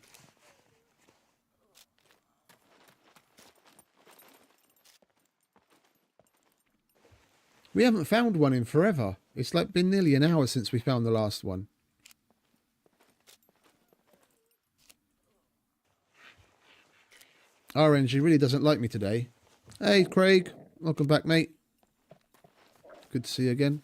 We haven't found one in forever. It's like been nearly an hour since we found the last one. RNG really doesn't like me today. Hey, Craig. Welcome back, mate. Good to see you again.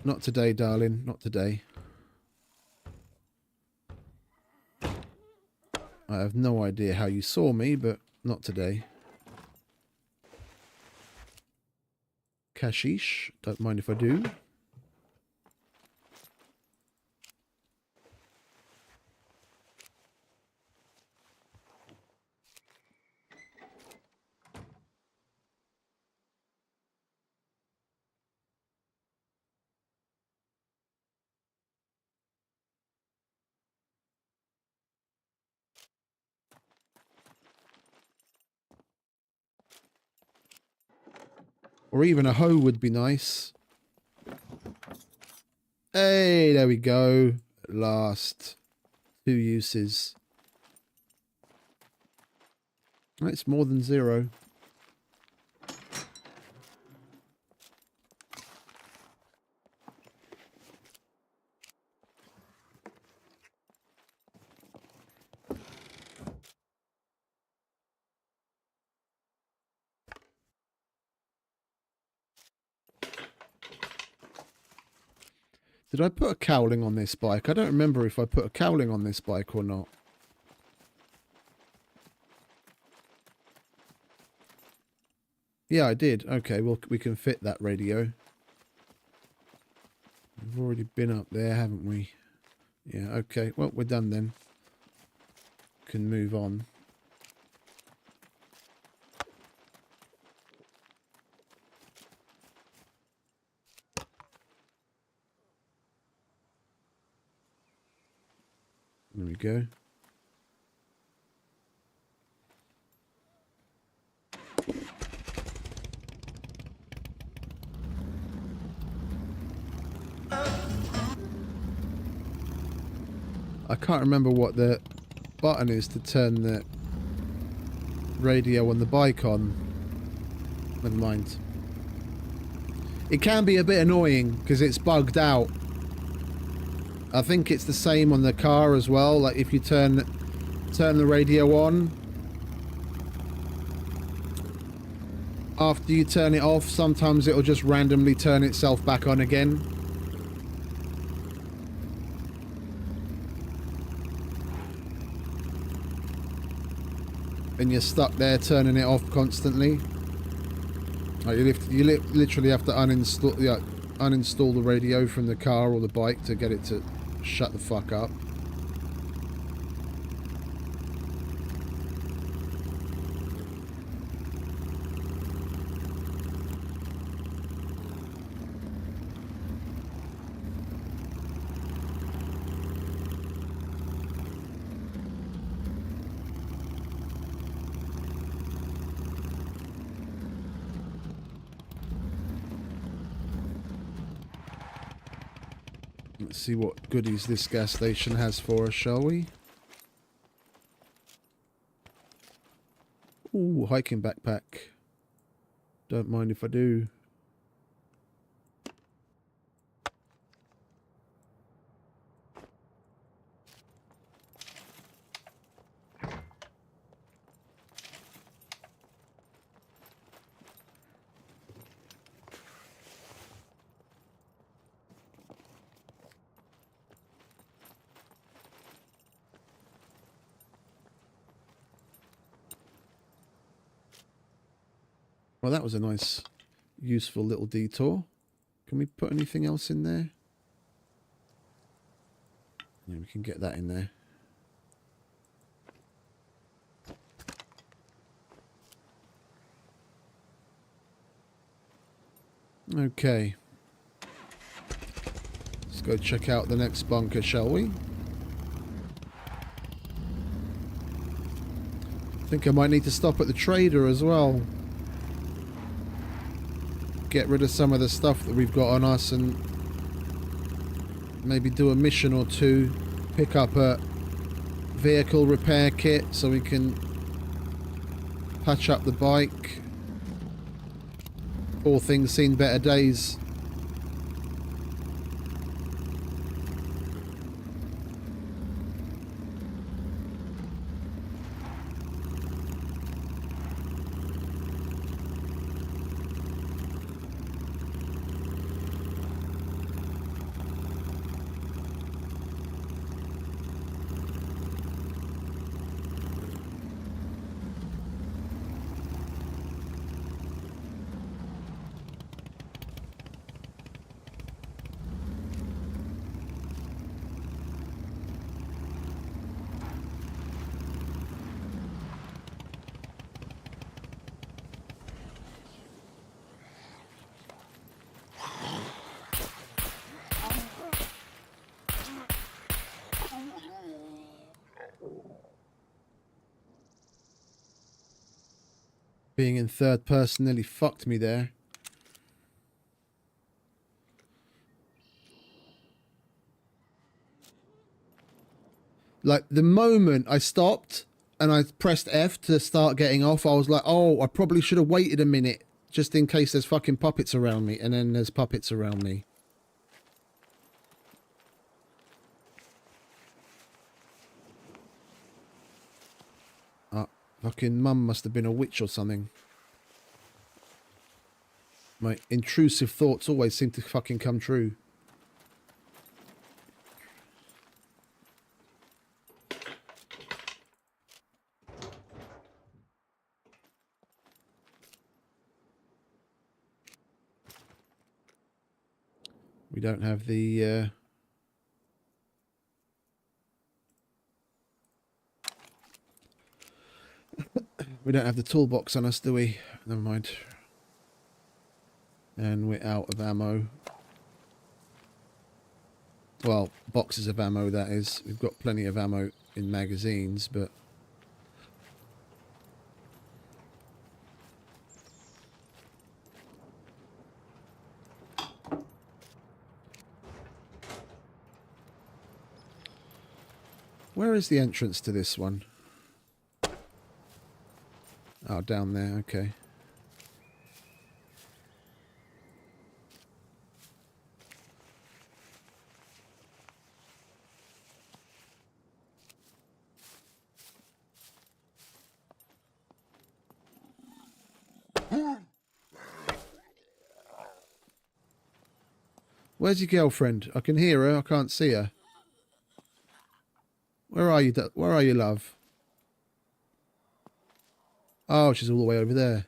Not today, darling. Not today. I have no idea how you saw me, but not today. Kashish. Don't mind if I do. Or even a hoe would be nice. Hey, there we go. At last. 2 uses. It's more than 0. Did I put a cowling on this bike? I don't remember if I put a cowling on this bike or not. Yeah, I did. Okay, well, we can fit that radio. We've already been up there, haven't we? Yeah, okay. Well, we're done then. Can move on. There we go. I can't remember what the button is to turn the radio on the bike on. Never mind. It can be a bit annoying because it's bugged out. I think it's the same on the car as well. Like if you turn the radio on, after you turn it off, sometimes it'll just randomly turn itself back on again. And you're stuck there turning it off constantly. Like you literally have to uninstall the radio from the car or the bike to get it to shut the fuck up. Let's see what goodies this gas station has for us, shall we? Ooh, hiking backpack. Don't mind if I do. Well, that was a nice, useful little detour. Can we put anything else in there? Yeah, we can get that in there. Okay. Let's go check out the next bunker, shall we? I think I might need to stop at the trader as well. Get rid of some of the stuff that we've got on us and maybe do a mission or two. Pick up a vehicle repair kit so we can patch up the bike. All things seen better days. Being in third person nearly fucked me there. Like, the moment I stopped and I pressed F to start getting off, I was like, oh, I probably should have waited a minute just in case there's fucking puppets around me. And then there's puppets around me. Fucking mum must have been a witch or something. My intrusive thoughts always seem to fucking come true. We don't have the... we don't have the toolbox on us, do we? Never mind. And we're out of ammo. Well, boxes of ammo, that is. We've got plenty of ammo in magazines, but... Where is the entrance to this one? Oh, down there, okay. Where's your girlfriend? I can hear her, I can't see her. Where are you? Where are you, love? Oh, she's all the way over there.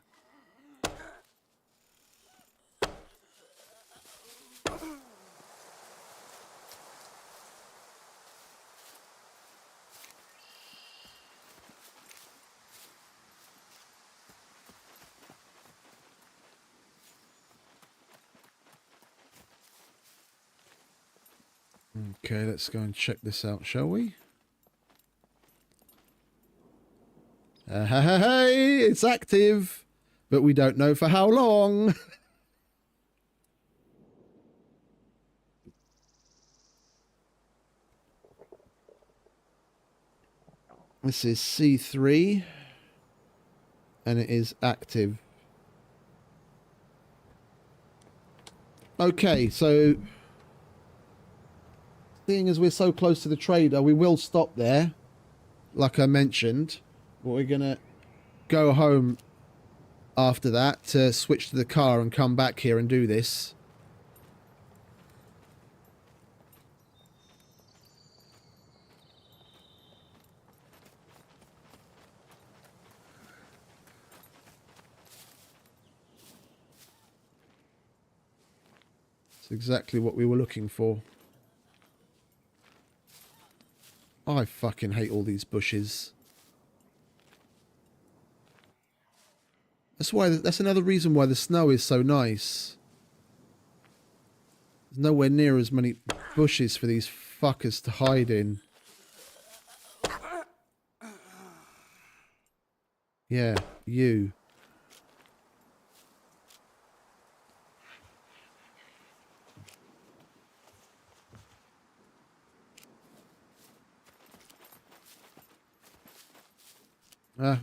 Okay, let's go and check this out, shall we? Hey, it's active, but we don't know for how long. This is C3, and it is active. Okay, so seeing as we're so close to the trader, we will stop there, like I mentioned. But we're gonna go home after that to switch to the car and come back here and do this. It's exactly what we were looking for. I fucking hate all these bushes. That's another reason why the snow is so nice. There's nowhere near as many bushes for these fuckers to hide in. Yeah, you.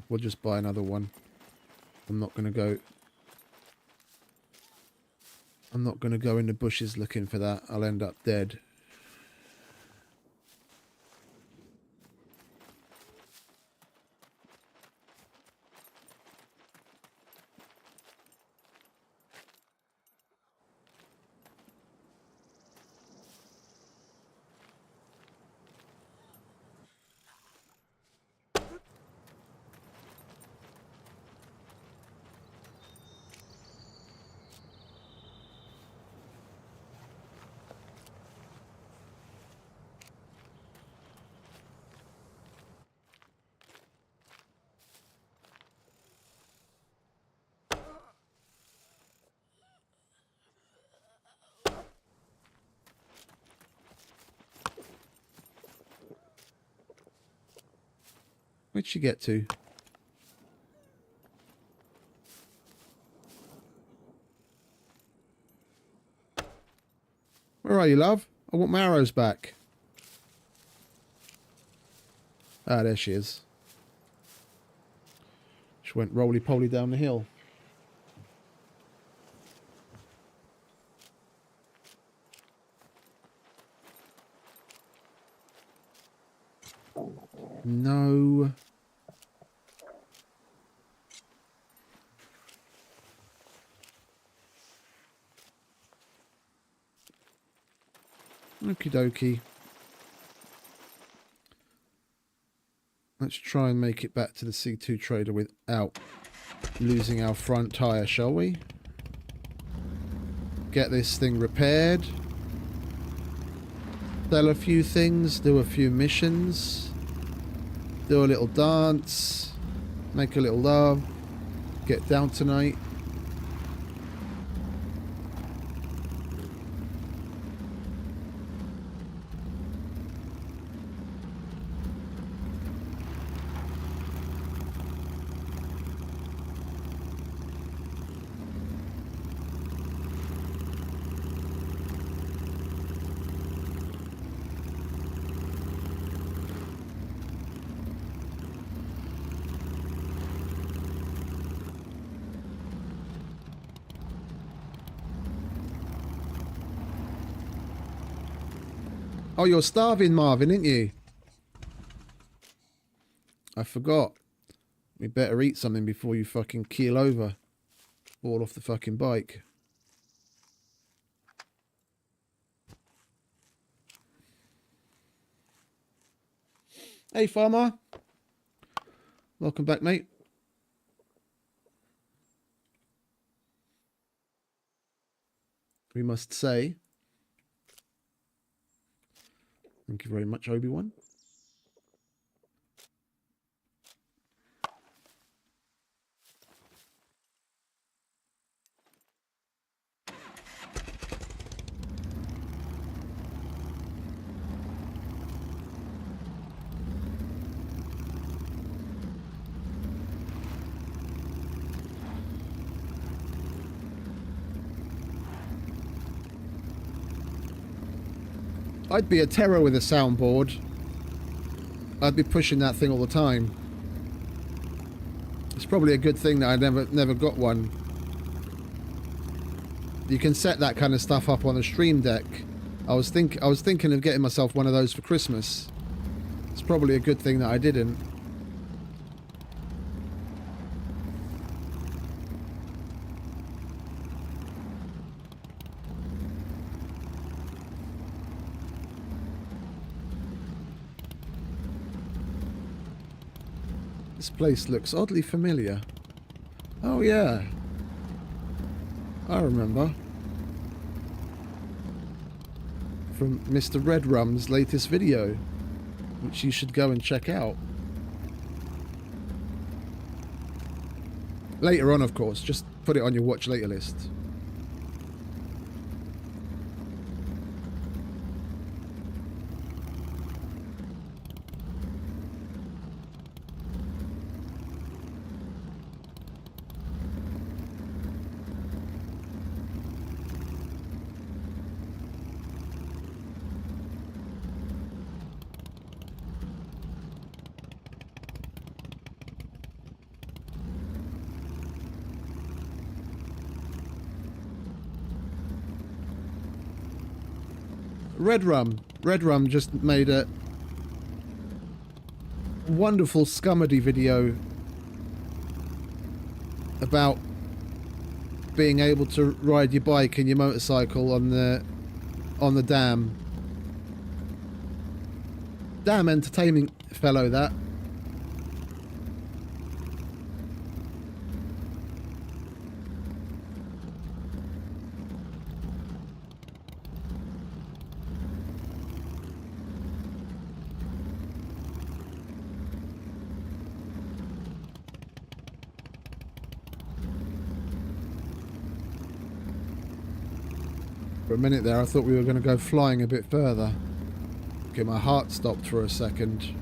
We'll just buy another one. I'm not going to go... I'm not going to go in the bushes looking for that. I'll end up dead. Where'd she get to? Where are you, love? I want my arrows back. Ah, there she is. She went roly-poly down the hill. No. Okie dokie. Let's try and make it back to the C2 trader without losing our front tyre, shall we? Get this thing repaired. Sell a few things, do a few missions. Do a little dance. Make a little love. Get down tonight. Oh, you're starving, Marvin, aren't you? I forgot. We better eat something before you fucking keel over. Fall off the fucking bike. Hey, farmer. Welcome back, mate. We must say, thank you very much, Obi-Wan. I'd be a terror with a soundboard. I'd be pushing that thing all the time. It's probably a good thing that I never got one. You can set that kind of stuff up on a Stream Deck. I was thinking of getting myself one of those for Christmas. It's probably a good thing that I didn't. This place looks oddly familiar. Oh yeah. I remember. From Mr. Red Rum's latest video, which you should go and check out. Later on, of course. Just put it on your watch later list. Red Rum just made a wonderful scumedy video about being able to ride your bike and your motorcycle on the dam. Damn entertaining fellow, that. For a minute there, I thought we were going to go flying a bit further. Okay, my heart stopped for a second.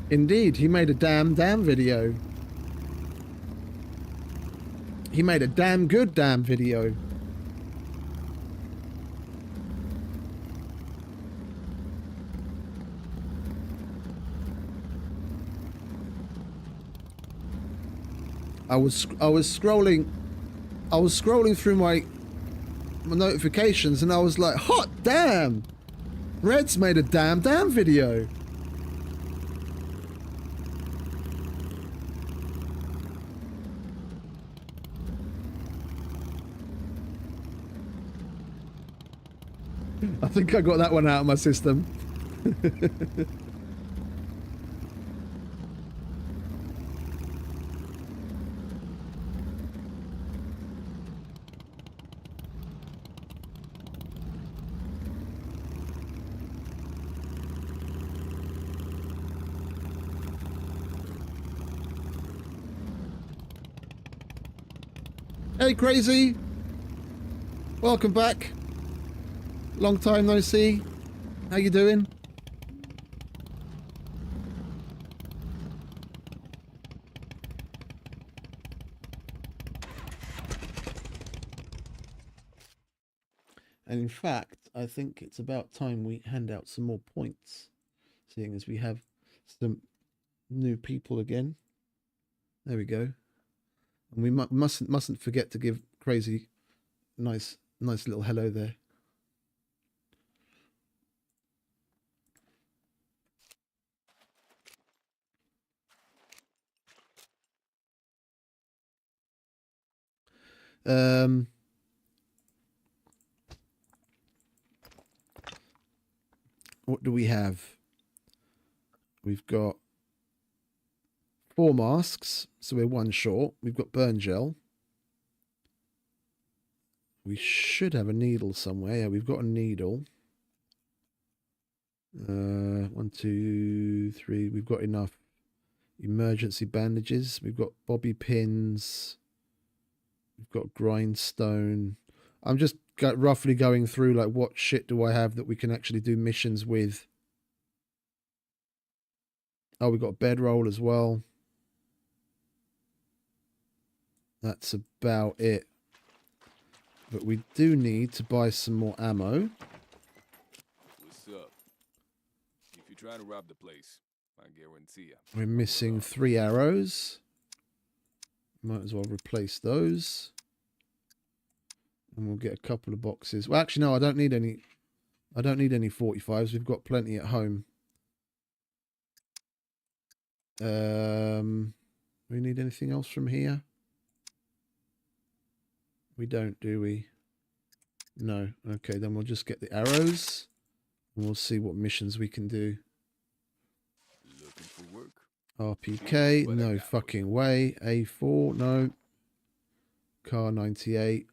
Indeed, he made a damn video. He made a damn good video. I was scrolling through my notifications and I was like, hot damn! Red's made a damn video. I think I got that one out of my system. Hey, Crazy! Welcome back. Long time no see. How you doing? And in fact, I think it's about time we hand out some more points, seeing as we have some new people again. There we go. And we mustn't forget to give Crazy nice little hello there. What do we have? We've got 4 masks, so we're 1 short. We've got burn gel. We should have a needle somewhere. Yeah, we've got a needle. 1, 2, 3. We've got enough emergency bandages. We've got bobby pins. We've got grindstone. I'm just roughly going through like what shit do I have that we can actually do missions with. Oh, we've got a bedroll as well. That's about it. But we do need to buy some more ammo.
What's up? If you're trying to rob the place, I guarantee you.
We're missing 3 arrows. Might as well replace those. And we'll get a couple of boxes. Well, actually, no, I don't need any 45s. We've got plenty at home. We need anything else from here? We don't, do we? No. Okay, then we'll just get the arrows. And we'll see what missions we can do.
Looking for work?
RPK, no fucking way. A4, no. Car 98.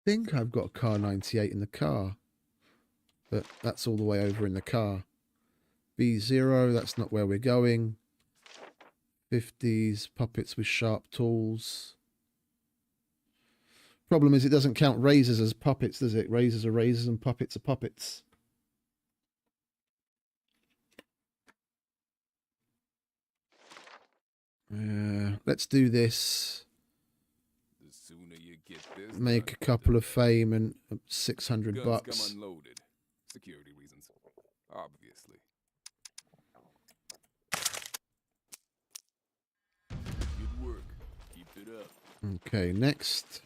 I think I've got a car 98 in the car. But that's all the way over in the car. B0, that's not where we're going. 50s, puppets with sharp tools. Problem is it doesn't count razors as puppets, does it? Razors are razors and puppets are puppets. let's do this.
The sooner you get this
Make a
done,
couple
the
of fame and 600
guns
bucks.
come unloaded. Security reasons, obviously. Good work. Keep it up.
Okay, next.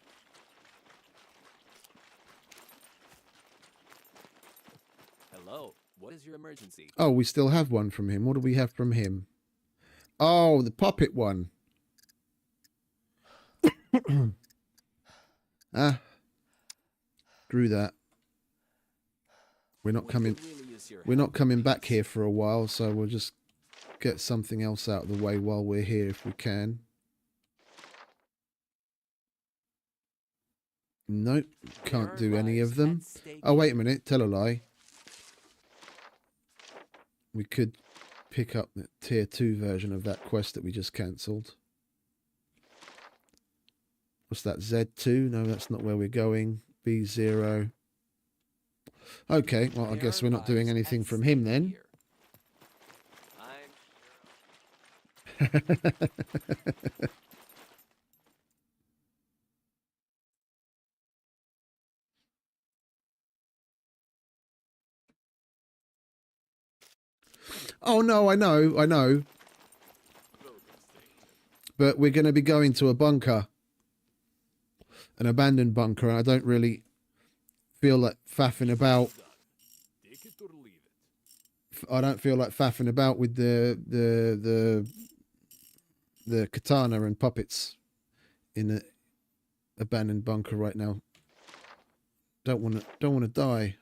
Hello. What is your emergency?
Oh, we still have one from him. What do we have from him? Oh, the puppet one. Ah. Screw that. We're not
We
coming
could really use your
we're
help,
not coming back
please.
here for a while, so we'll just get something else out of the way while we're here if we can. Nope, can't
There are
do any
lives
of them.
at stake
Oh, wait a
here.
minute, tell a lie. We could pick up the tier 2 version of that quest that we just cancelled. What's that, Z2? No, that's not where we're going. B0. Okay, well, I
There
guess
are
we're not doing
lives
anything
at
from him
stake
then.
here. I'm
Oh, no, I know. But we're going to be going to a bunker. An abandoned bunker, and I don't really feel like faffing about.
Take it or leave it.
I don't feel like faffing about with the katana and puppets in an abandoned bunker right now. Don't want to die.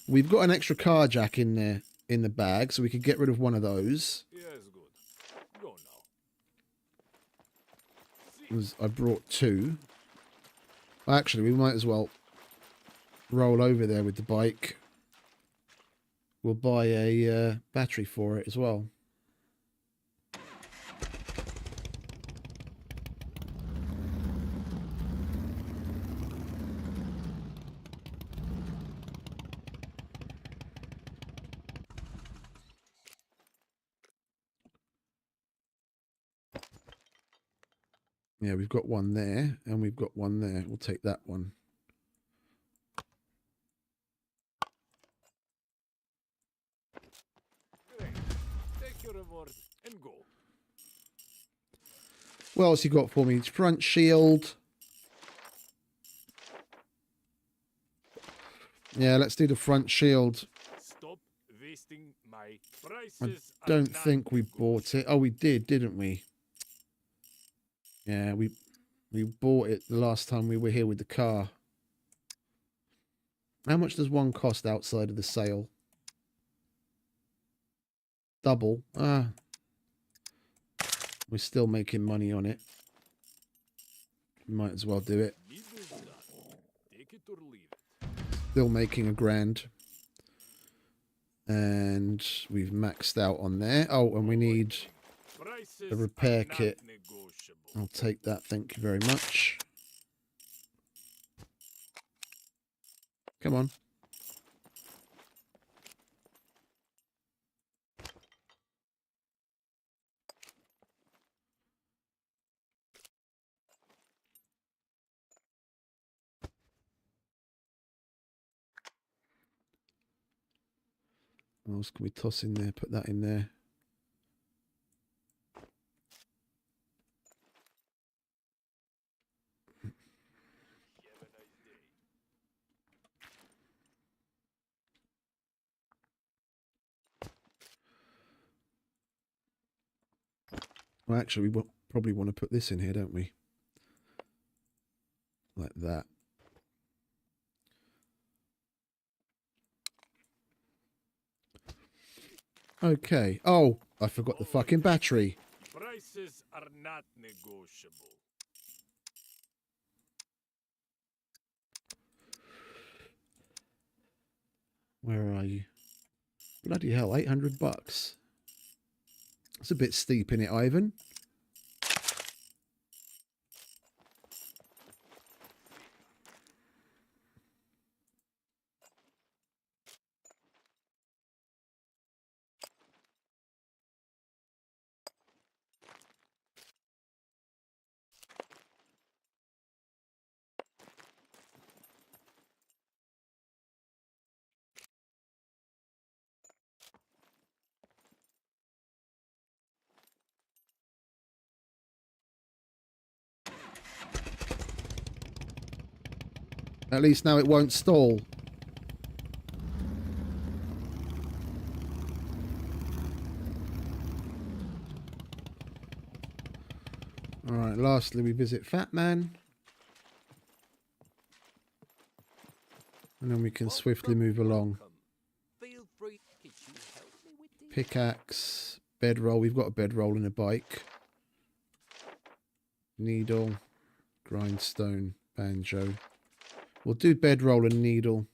We've got an extra car jack in there in the bag, so we could get rid of one of those.
Yes, good. Go now.
I brought 2. Actually, we might as well roll over there with the bike. We'll buy a battery for it as well. Yeah, we've got one there, and we've got one there. We'll take that one.
Great. Take your reward and go.
What else you got for me? Front shield. Yeah, let's do the front shield.
Stop wasting my prices.
I don't think we bought it. Oh, we did, didn't we? Yeah, we bought it the last time we were here with the car. How much does one cost outside of the sale? Double. Ah. We're still making money on it. Might as well do it.
Business done. Take it or leave it.
Still making $1,000. And we've maxed out on there. Oh, and we need
Prices
a repair
are not
kit.
negotiable.
I'll take that, thank you very much. Come on. What else can we toss in there? Put that in there. Well, actually, we probably want to put this in here, don't we? Like that. Okay. Oh, I forgot the fucking battery.
Prices are not negotiable.
Where are you? Bloody hell, 800 bucks. It's a bit steep in it, Ivan. At least now it won't stall. Alright, lastly we visit Fat Man. And then we can swiftly move along.
Feel free. Could you help me with this?
Pickaxe, bedroll. We've got a bedroll and a bike. Needle, grindstone, banjo. We'll do bedroll and needle.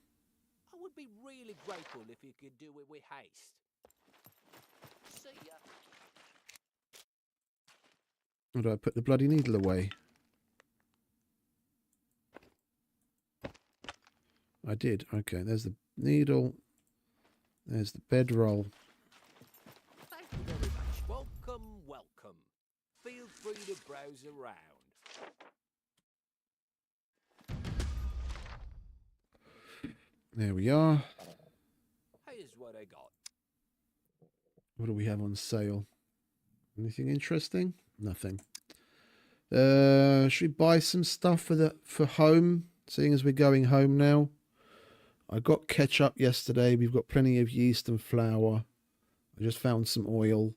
I would be really grateful if you could do it with haste. See ya.
Or do I put the bloody needle away? I did. Okay, there's the needle. There's the bedroll.
Thank you very much. Welcome, welcome. Feel free to browse around.
There we are.
Here's what I got.
What do we have on sale? Anything interesting? Nothing. Should we buy some stuff for home? Seeing as we're going home now. I got ketchup yesterday. We've got plenty of yeast and flour. I just found some oil.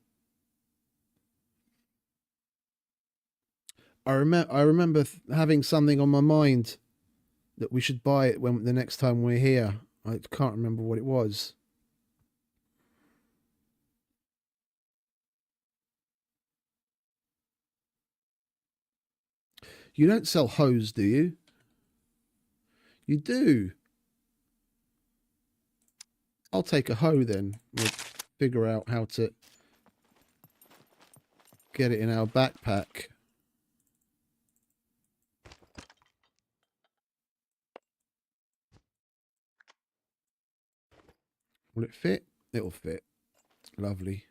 I remember having something on my mind that we should buy it when the next time we're here. I can't remember what it was. You don't sell hose, do you? You do. I'll take a hoe then. We'll figure out how to get it in our backpack. Will it fit? It'll fit. Lovely.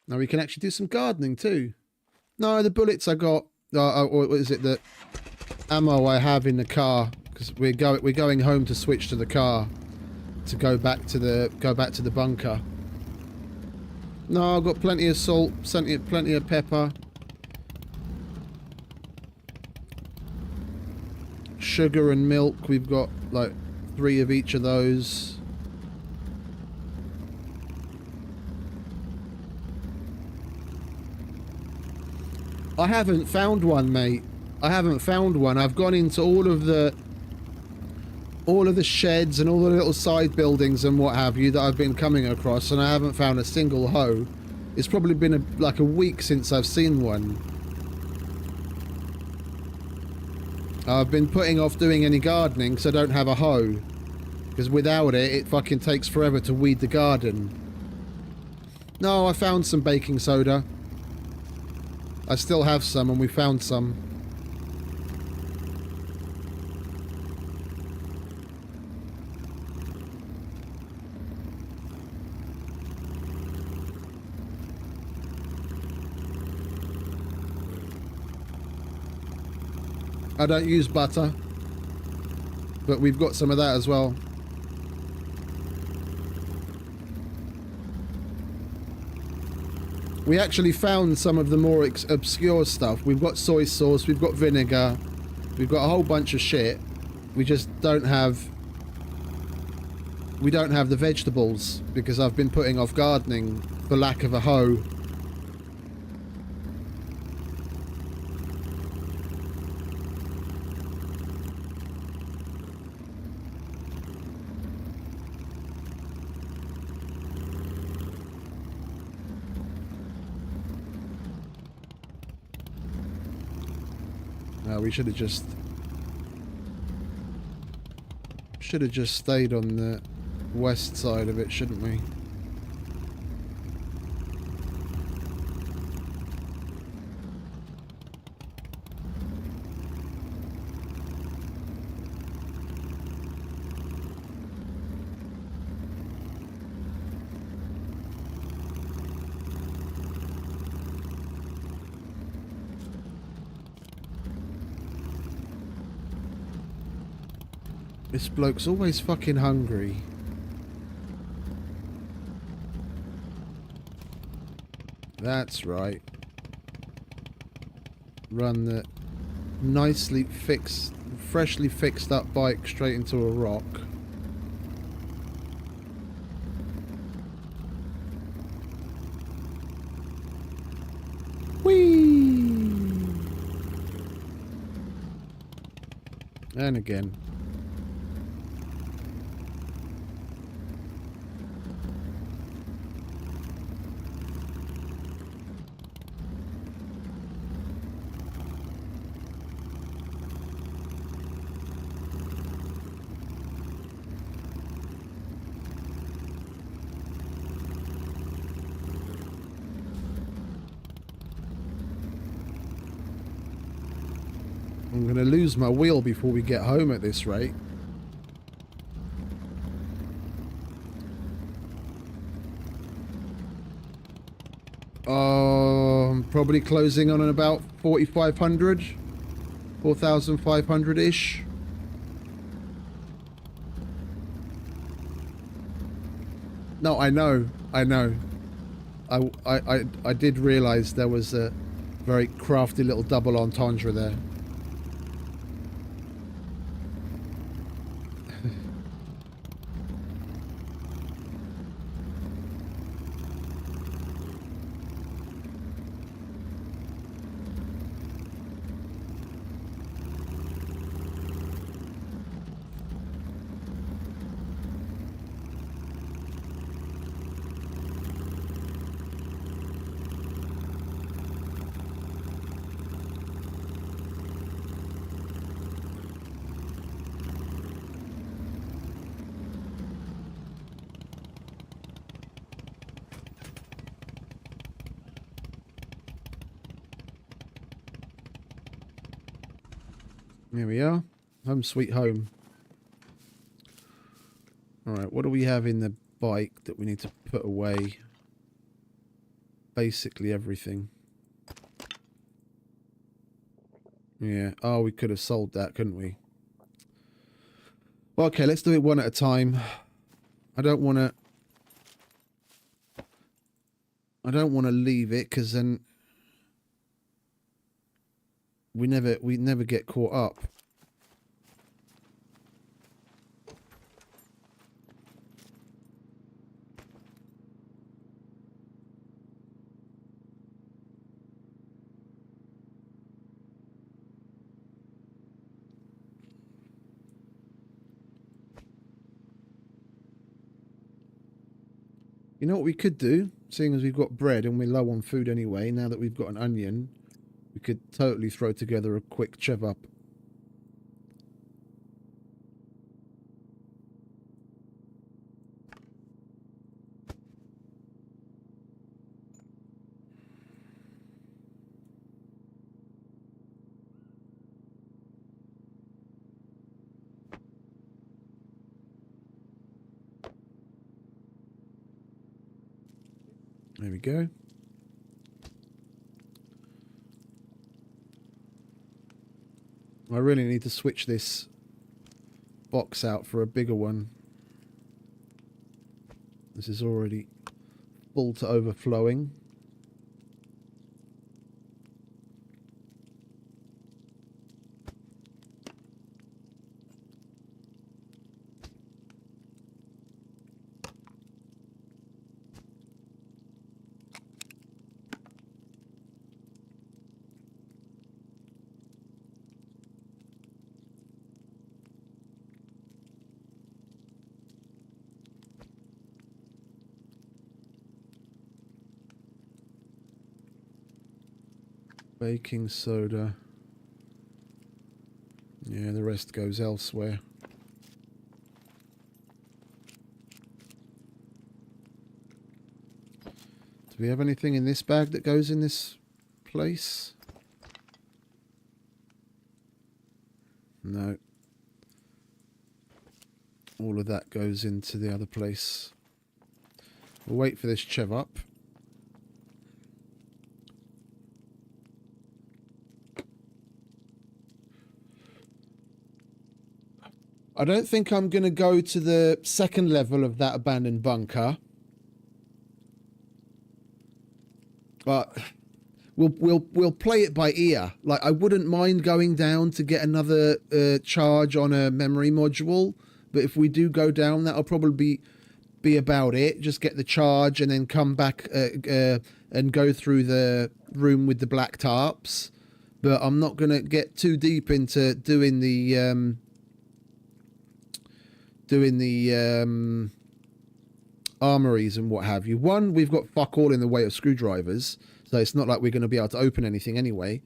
Now we can actually do some gardening too. No, the bullets I got, or is it the ammo I have in the car? Because we're going home to switch to the car to go back to the bunker. No, I've got plenty of salt, plenty of pepper, sugar and milk. We've got like 3 of each of those. I haven't found one, mate. I haven't found one. I've gone into all of the sheds and all the little side buildings and what have you that I've been coming across, and I haven't found a single hoe. It's probably been like a week since I've seen one. I've been putting off doing any gardening because I don't have a hoe. Because without it, it fucking takes forever to weed the garden. No, I found some baking soda. I still have some, and we found some. I don't use butter, but we've got some of that as well. We actually found some of the more obscure stuff. We've got soy sauce, we've got vinegar, we've got a whole bunch of shit. We just don't have... We don't have the vegetables because I've been putting off gardening for lack of a hoe. We should have just stayed on the west side of it, shouldn't we? This bloke's always fucking hungry. That's right. Run the nicely fixed freshly fixed up bike straight into a rock. Whee! And again. I'm going to lose my wheel before we get home at this rate. I'm probably closing on about 4,500, 4,500-ish. No, I know. I did realise there was a very crafty little double entendre there. Here we are. Home sweet home. Alright, what do we have in the bike that we need to put away? Basically everything. Yeah. Oh, we could have sold that, couldn't we? Well, okay, let's do it one at a time. I don't want to leave it because then we never get caught up. You know what we could do, seeing as we've got bread and we're low on food anyway, now that we've got an onion, we could totally throw together a quick chev up. There we go. I really need to switch this box out for a bigger one. This is already full to overflowing. Baking soda. Yeah, the rest goes elsewhere. Do we have anything in this bag that goes in this place? No. All of that goes into the other place. We'll wait for this chev up. I don't think I'm going to go to the second level of that abandoned bunker. But we'll play it by ear. Like, I wouldn't mind going down to get another charge on a memory module, but if we do go down, that'll probably be about it. Just get the charge and then come back and go through the room with the black tarps. But I'm not gonna get too deep into doing the armories and what have you. One, we've got fuck all in the way of screwdrivers, so it's not like we're going to be able to open anything anyway.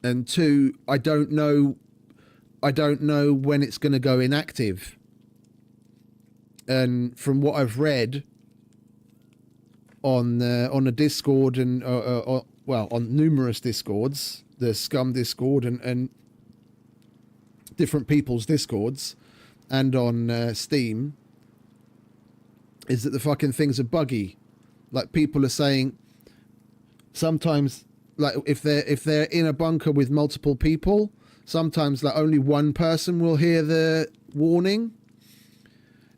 And two, I don't know when it's going to go inactive. And from what I've read on the Discord and well, on numerous Discords, the SCUM Discord and different people's Discords, and on Steam, is that the fucking things are buggy. Like, people are saying sometimes, like, if they're in a bunker with multiple people, sometimes like only one person will hear the warning,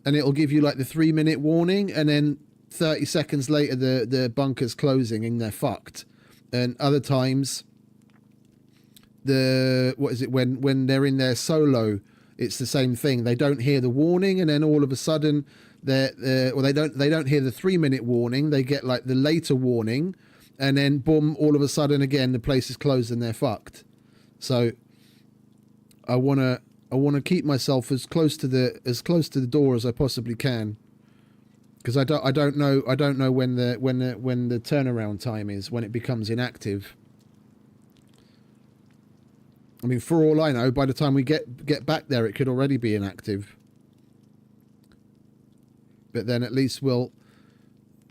and it'll give you like the 3-minute warning, and then 30 seconds later the bunker's closing and they're fucked. And other times, when they're in their solo, it's the same thing. They don't hear the warning, and then all of a sudden they don't hear the 3-minute warning. They get like the later warning, and then boom, all of a sudden again the place is closed and they're fucked. So I wanna keep myself as close to the door as I possibly can, because I don't know when the turnaround time is, when it becomes inactive. I mean, for all I know, by the time we get back there, it could already be inactive. But then at least we'll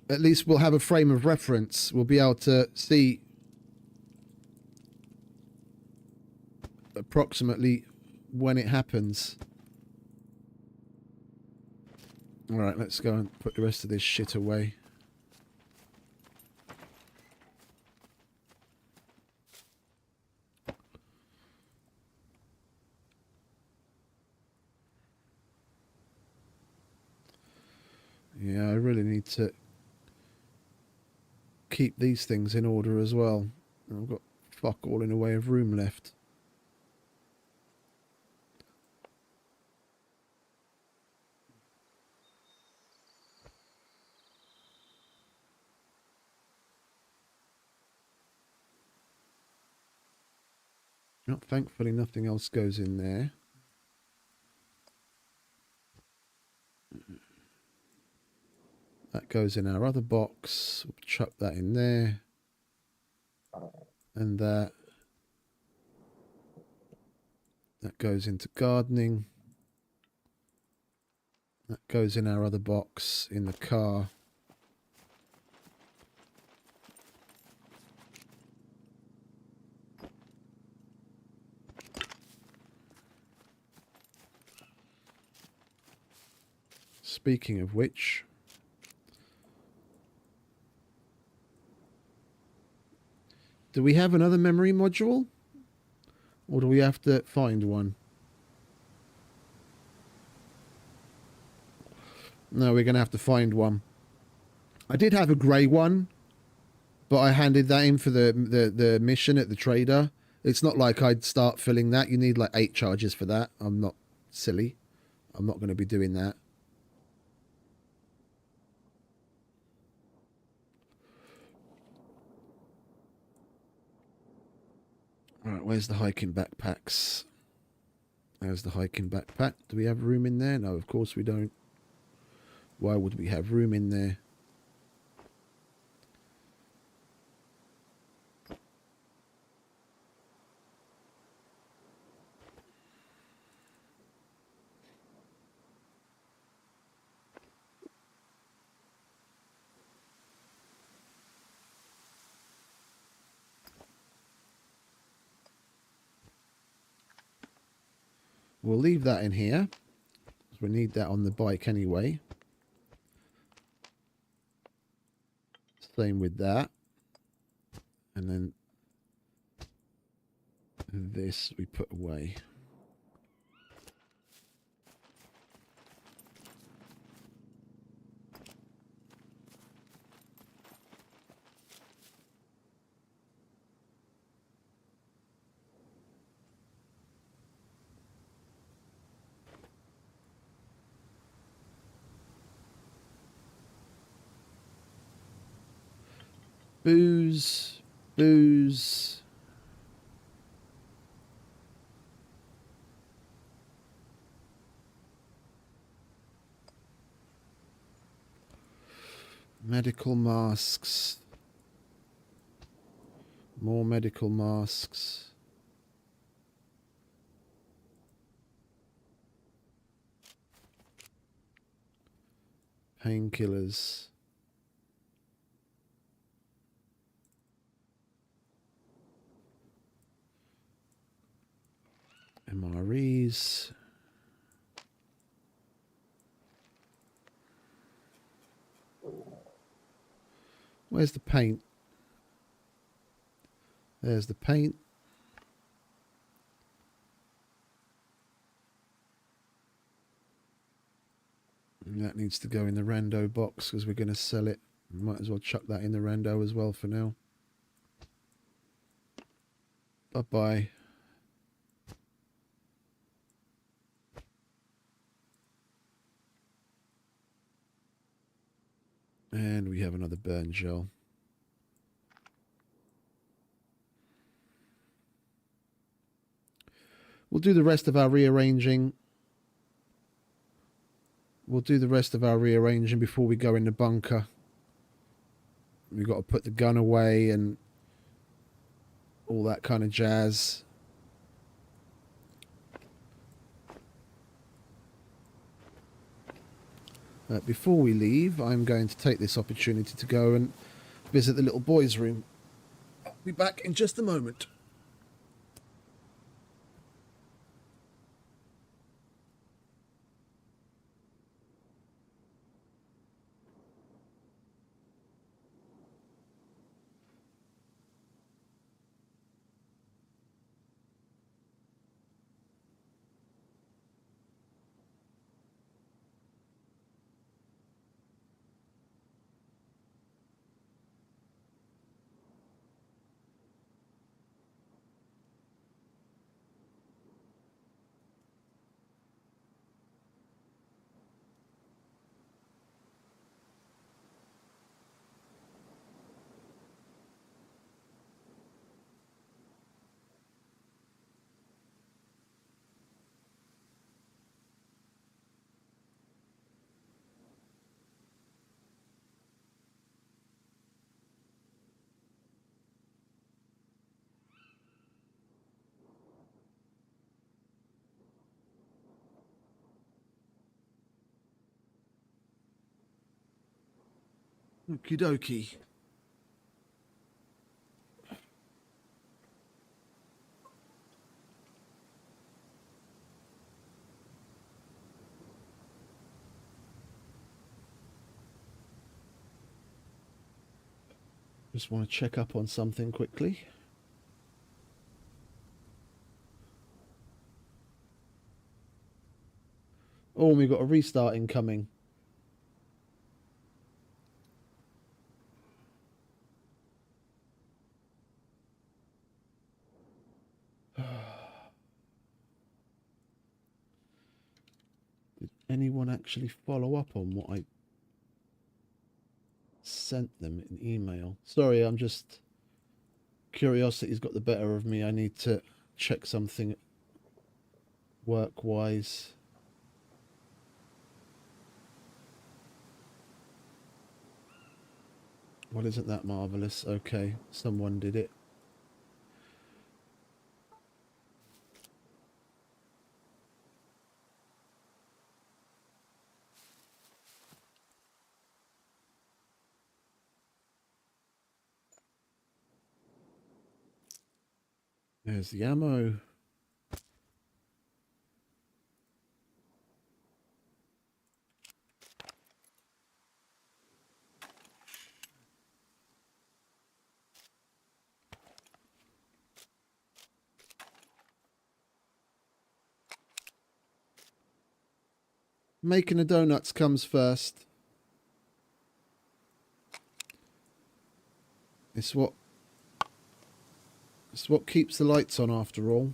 have a frame of reference. We'll be able to see approximately when it happens. All right, let's go and put the rest of this shit away. Yeah, I really need to keep these things in order as well. I've got fuck all in the way of room left. Oh, thankfully nothing else goes in there. That goes in our other box. We'll chuck that in there. And that goes into gardening. That goes in our other box in the car. Speaking of which, do we have another memory module? Or do we have to find one? No, we're going to have to find one. I did have a grey one, but I handed that in for the mission at the trader. It's not like I'd start filling that. You need like 8 charges for that. I'm not silly. I'm not going to be doing that. Alright, where's the hiking backpacks? There's the hiking backpack. Do we have room in there? No, of course we don't. Why would we have room in there? We'll leave that in here, because we need that on the bike anyway. Same with that. And then this we put away. Booze. Booze. Medical masks. More medical masks. Painkillers. MREs. Where's the paint? There's the paint. And that needs to go in the rando box because we're going to sell it. Might as well chuck that in the rando as well for now. Bye-bye. And we have another burn gel. We'll do the rest of our rearranging. We'll do the rest of our rearranging before we go in the bunker. We've got to put the gun away and all that kind of jazz. Before we leave, I'm going to take this opportunity to go and visit the little boys' room. I'll be back in just a moment. Okie dokie. Just want to check up on something quickly. Oh, and we've got a restart incoming. Did anyone actually follow up on what I sent them in email? Sorry, I'm just... Curiosity's got the better of me. I need to check something work-wise. Well, isn't that marvellous? Okay, someone did it. There's the ammo. Making the donuts comes first. It's what keeps the lights on after all.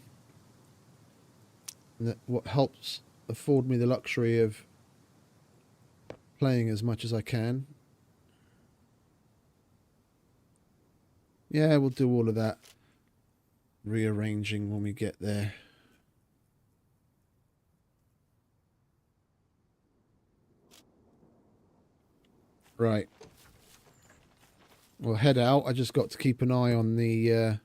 And what helps afford me the luxury of playing as much as I can. Yeah, we'll do all of that rearranging when we get there. Right. We'll head out. I just got to keep an eye on the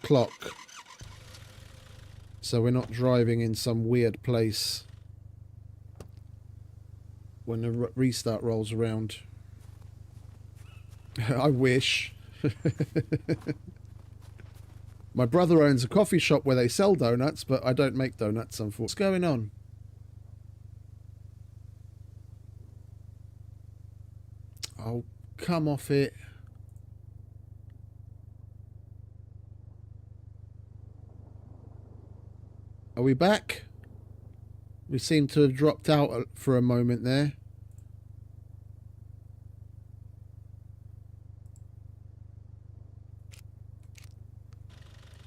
clock, so we're not driving in some weird place when the restart rolls around. I wish. My brother owns a coffee shop where they sell donuts, but I don't make donuts, unfortunately. What's going on? Oh, come off it. Are we back? We seem to have dropped out for a moment there.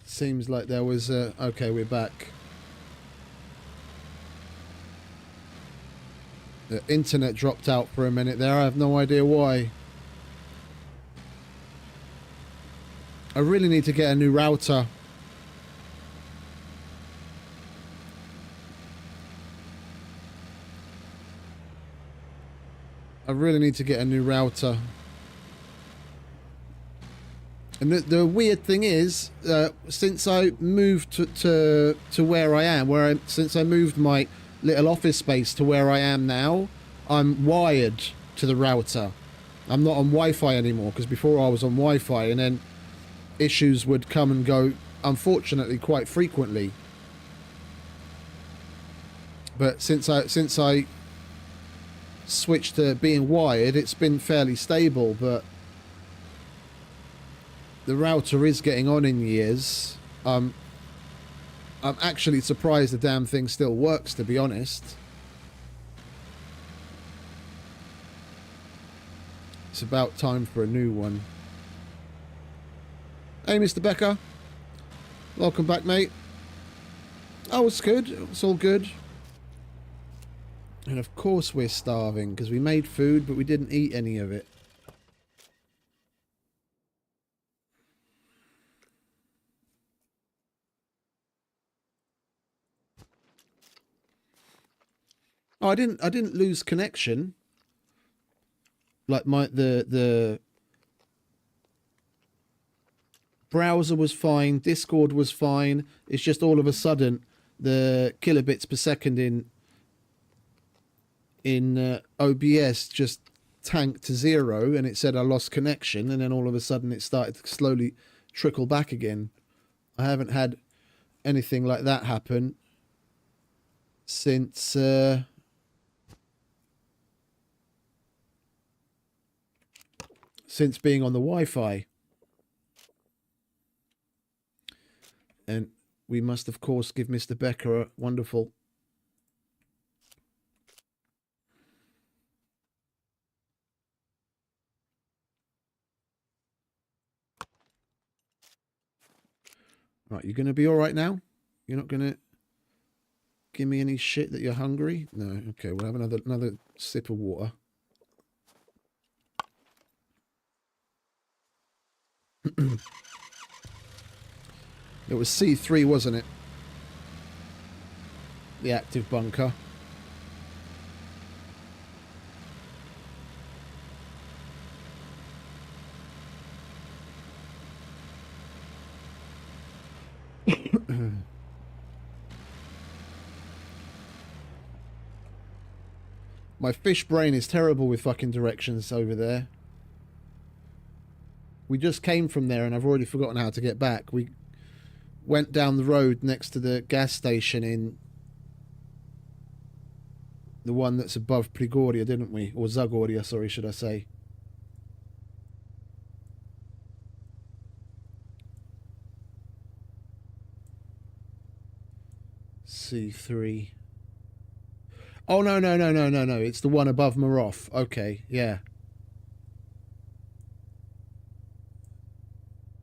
Seems like there was a... Okay, we're back. The internet dropped out for a minute there. I have no idea why. I really need to get a new router. I really need to get a new router. And the weird thing is, since I moved to where I am, since I moved my little office space to where I am now, I'm wired to the router. I'm not on Wi-Fi anymore, because before I was on Wi-Fi, and then issues would come and go, unfortunately, quite frequently. But since I switched to being wired, it's been fairly stable, but the router is getting on in years. I'm actually surprised the damn thing still works, to be honest. It's about time for a new one. Hey, Mr. Becker. Welcome back, mate. Oh, it's good. It's all good. And of course we're starving, because we made food, but we didn't eat any of it. Oh, I didn't lose connection. Like the browser was fine, Discord was fine. It's just all of a sudden the kilobits per second in OBS just tanked to 0, and it said I lost connection, and then all of a sudden it started to slowly trickle back again. I haven't had anything like that happen since being on the Wi-Fi. And we must, of course, give Mr. Becker a wonderful... Right, you going to be all right now? You're not going to give me any shit that you're hungry? No, okay, we'll have another sip of water. It was C3, wasn't it? The active bunker. My fish brain is terrible with fucking directions over there. We just came from there and I've already forgotten how to get back. We went down the road next to the gas station in the one that's above Prigorja, didn't we? Or Zagorja, sorry, should I say. C3. Oh, no. It's the one above Marov. Okay, yeah.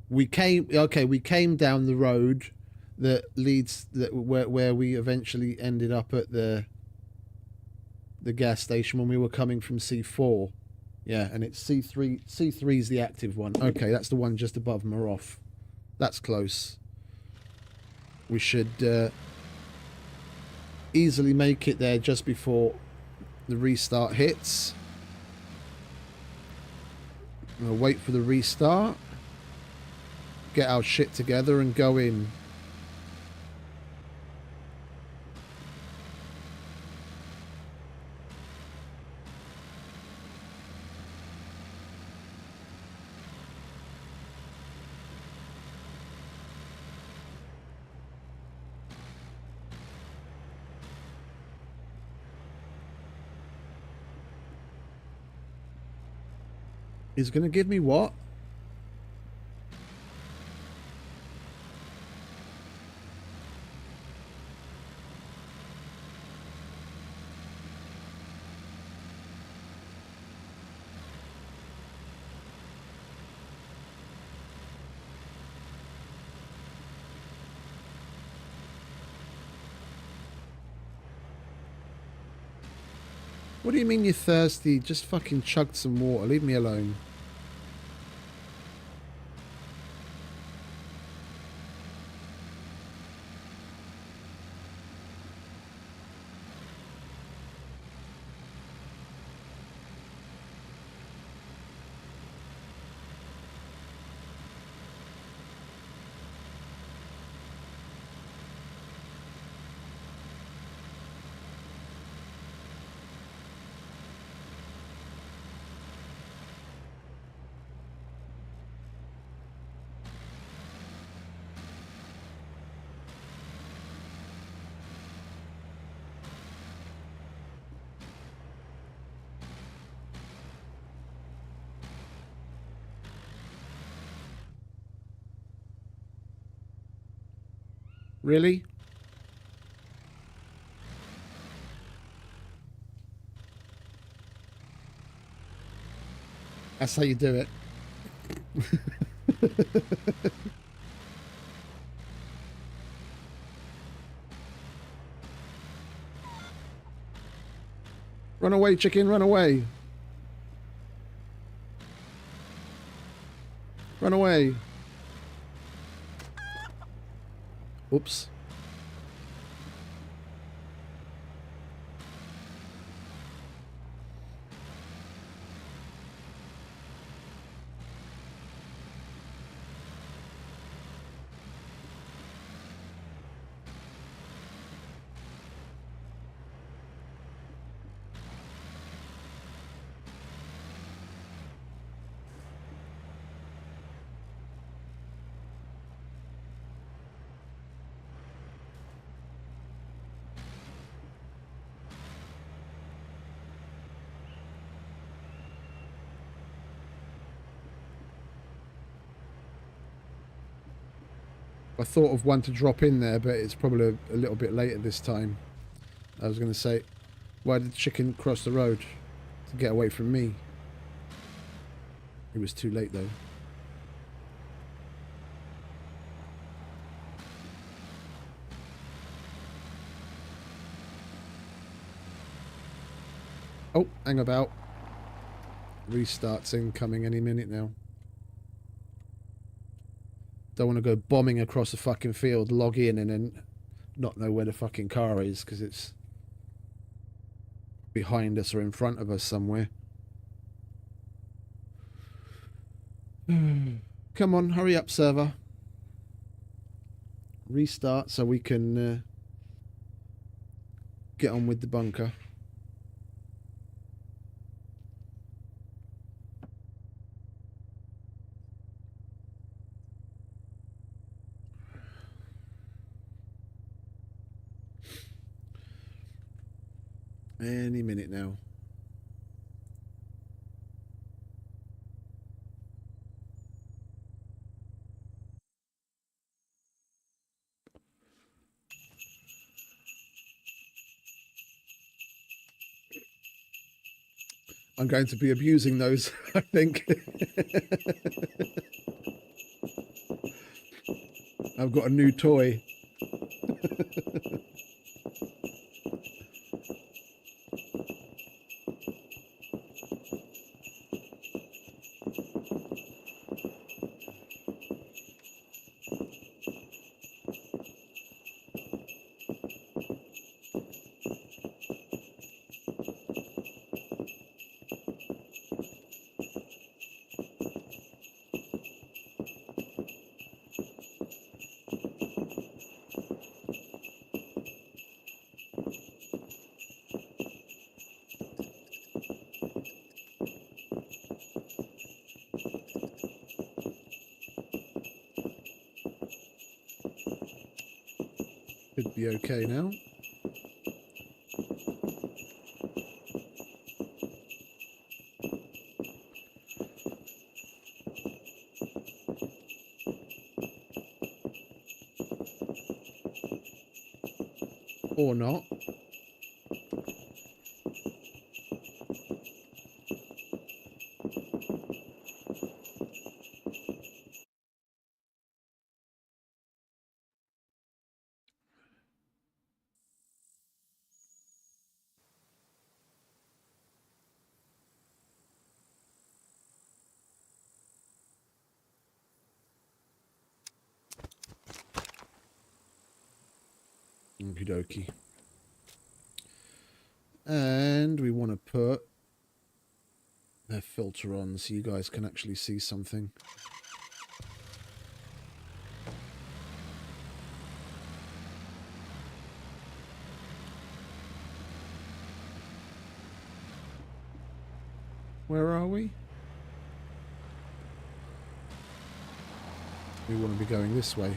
We came down the road that leads where we eventually ended up at the gas station when we were coming from C4. Yeah, and it's C3. C3 is the active one. Okay, that's the one just above Maroff. That's close. We should easily make it there just before the restart hits. We'll wait for the restart. Get our shit together and go in. He's going to give me what? What do you mean you're thirsty? Just fucking chugged some water. Leave me alone. Really? That's how you do it. Run away, chicken, run away. Run away. Oops. I thought of one to drop in there, but it's probably a little bit later this time. I was going to say, why did the chicken cross the road? To get away from me. It was too late though. Oh, hang about. Restart's incoming any minute now. Don't want to go bombing across the fucking field, log in, and then not know where the fucking car is because it's behind us or in front of us somewhere. Come on, hurry up, server. Restart so we can get on with the bunker. Any minute now. I'm going to be abusing those, I think. I've got a new toy. be okay now. Or not. Okie dokie. And we want to put a filter on so you guys can actually see something. Where are we? We want to be going this way.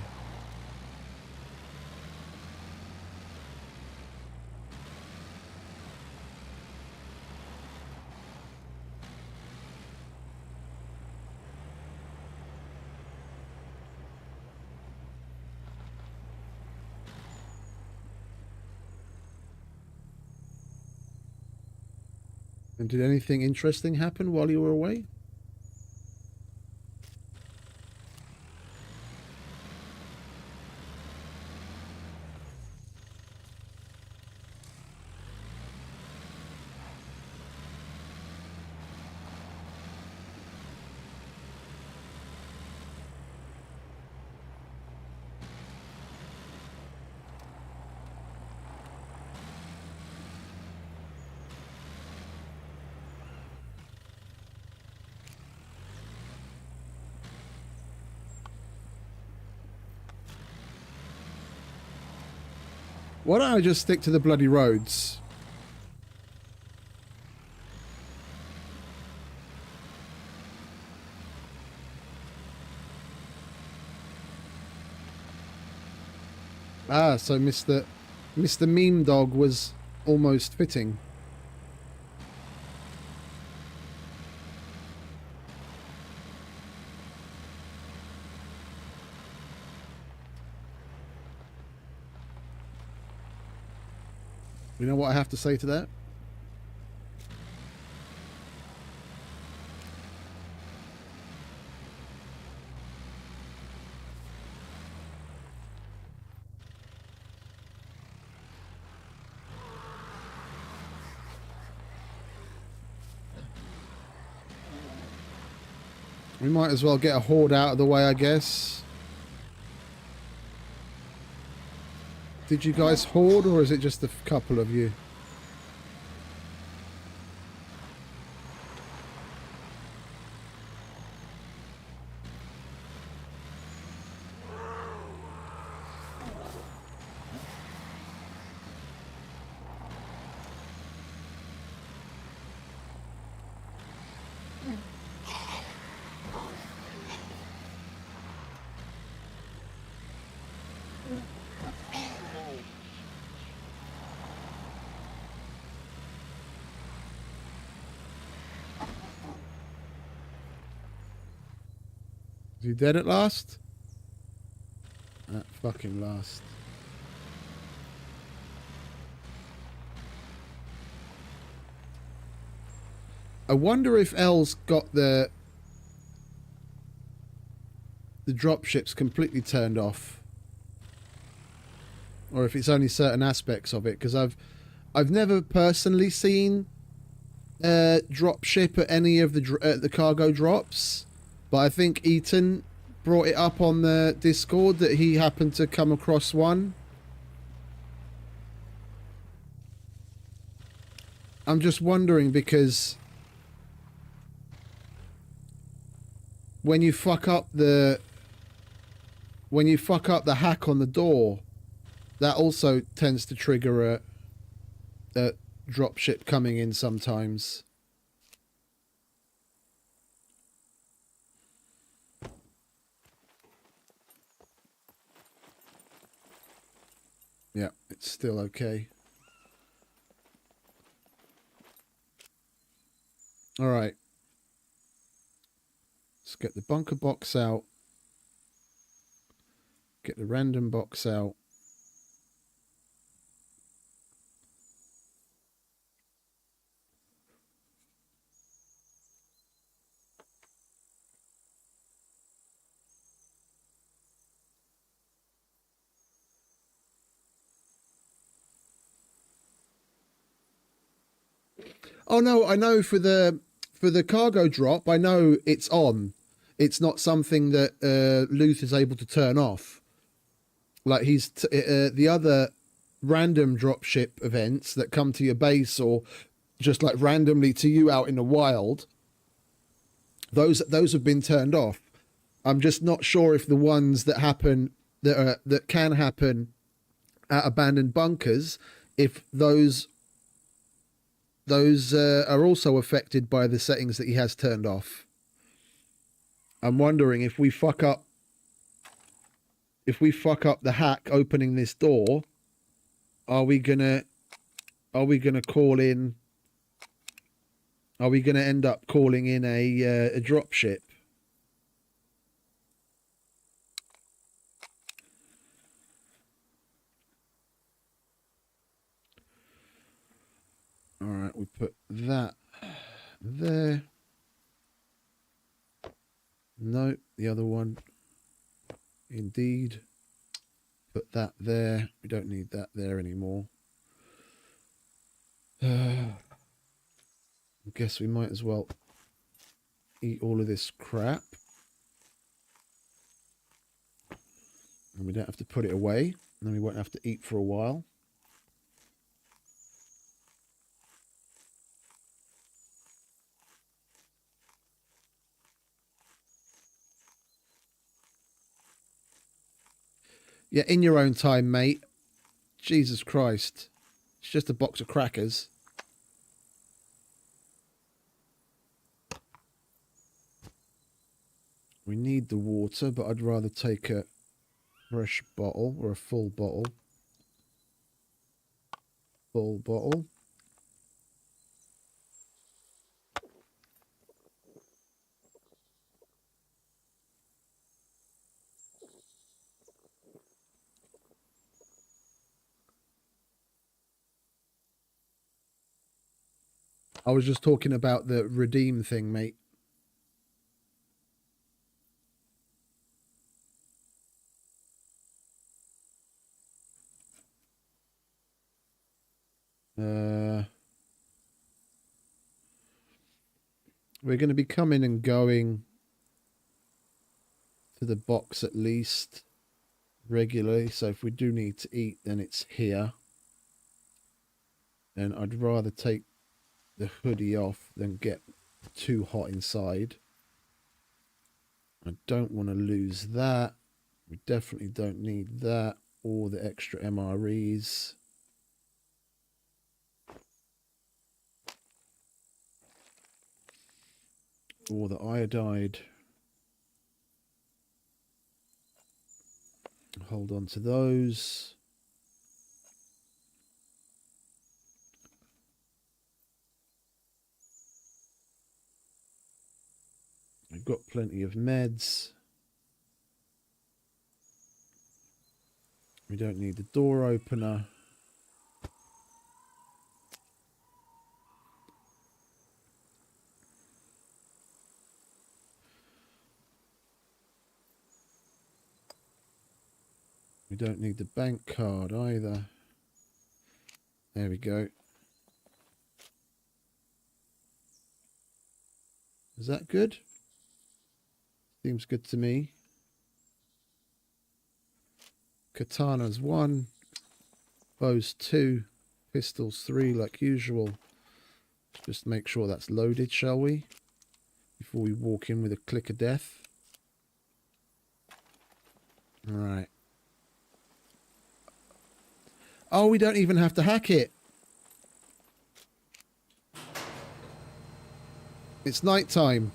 And did anything interesting happen while you were away? Why don't I just stick to the bloody roads? Ah, so Mr. Meme Dog was almost fitting. You know what I have to say to that? We might as well get a horde out of the way, I guess. Did you guys horde, or is it just a couple of you? Is he dead at last? At fucking last. I wonder if L's got the dropships completely turned off, or if it's only certain aspects of it. Because I've never personally seen dropship at any of the cargo drops, but I think Eaton brought it up on the Discord that he happened to come across one. I'm just wondering, because when you fuck up the hack on the door, that also tends to trigger a dropship coming in sometimes. Yeah, it's still okay. All right. Let's get the bunker box out. Get the random box out. Oh no, I know for the cargo drop, I know it's on. It's not something that Luth is able to turn off. Like the other random dropship events that come to your base or just like randomly to you out in the wild, those have been turned off. I'm just not sure if the ones that happen that can happen at abandoned bunkers, if those are also affected by the settings that he has turned off. I'm wondering if we fuck up the hack opening this door, are we gonna call in? Are we gonna end up calling in a dropship? All right, we put that there. No, the other one. Indeed. Put that there. We don't need that there anymore. I guess we might as well eat all of this crap. And we don't have to put it away. And then we won't have to eat for a while. Yeah, in your own time, mate. Jesus Christ. It's just a box of crackers. We need the water, but I'd rather take a fresh bottle or a full bottle. Full bottle. I was just talking about the redeem thing, mate. We're going to be coming and going to the box at least regularly. So if we do need to eat, then it's here. And I'd rather take the hoodie off than get too hot inside. I don't want to lose that. We definitely don't need that or the extra MREs. Or the iodide. Hold on to those. We've got plenty of meds. We don't need the door opener. We don't need the bank card either. There we go. Is that good? Seems good to me. Katanas 1, bows 2, pistols 3 like usual. Just make sure that's loaded, shall we? Before we walk in with a click of death. Alright. Oh, we don't even have to hack it. It's night time.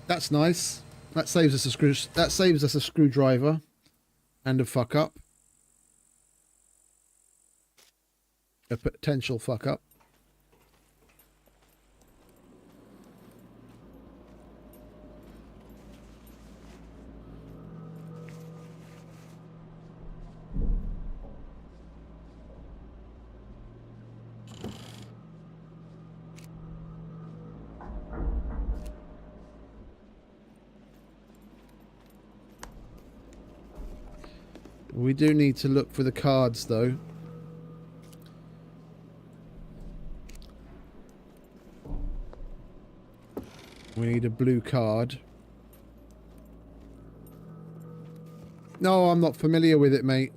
That's nice. That saves us a screw. That saves us a screwdriver, and a fuck up. A potential fuck up. We do need to look for the cards, though. We need a blue card. No, I'm not familiar with it, mate.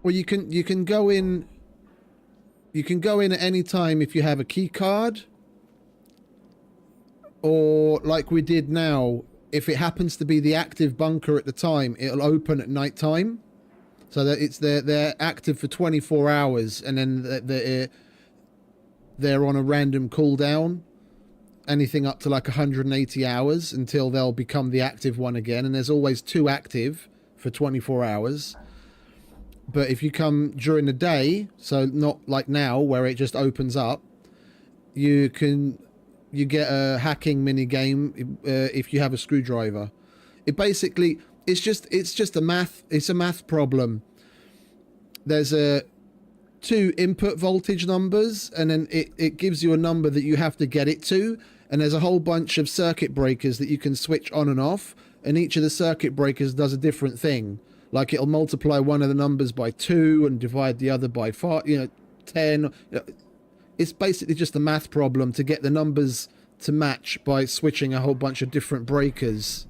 Well, you can go in. You can go in at any time if you have a key card, or like we did now, if it happens to be the active bunker at the time, it'll open at night time, so that it's they're active for 24 hours, and then they're on a random cooldown, anything up to like 180 hours until they'll become the active one again, and there's always 2 active for 24 hours. But if you come during the day, so not like now where it just opens up, you get a hacking mini game if you have a screwdriver. It basically it's just a math problem. There's 2 input voltage numbers, and then it gives you a number that you have to get it to, and there's a whole bunch of circuit breakers that you can switch on and off, and each of the circuit breakers does a different thing. Like it'll multiply one of the numbers by 2 and divide the other by 5, 10. It's basically just a math problem to get the numbers to match by switching a whole bunch of different breakers.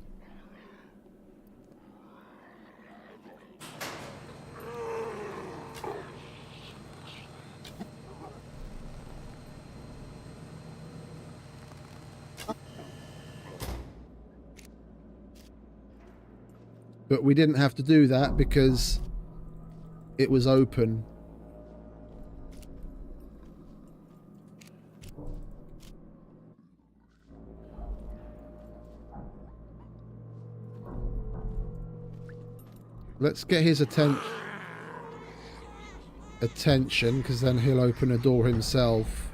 But we didn't have to do that because it was open. Let's get his attention, because then he'll open a door himself.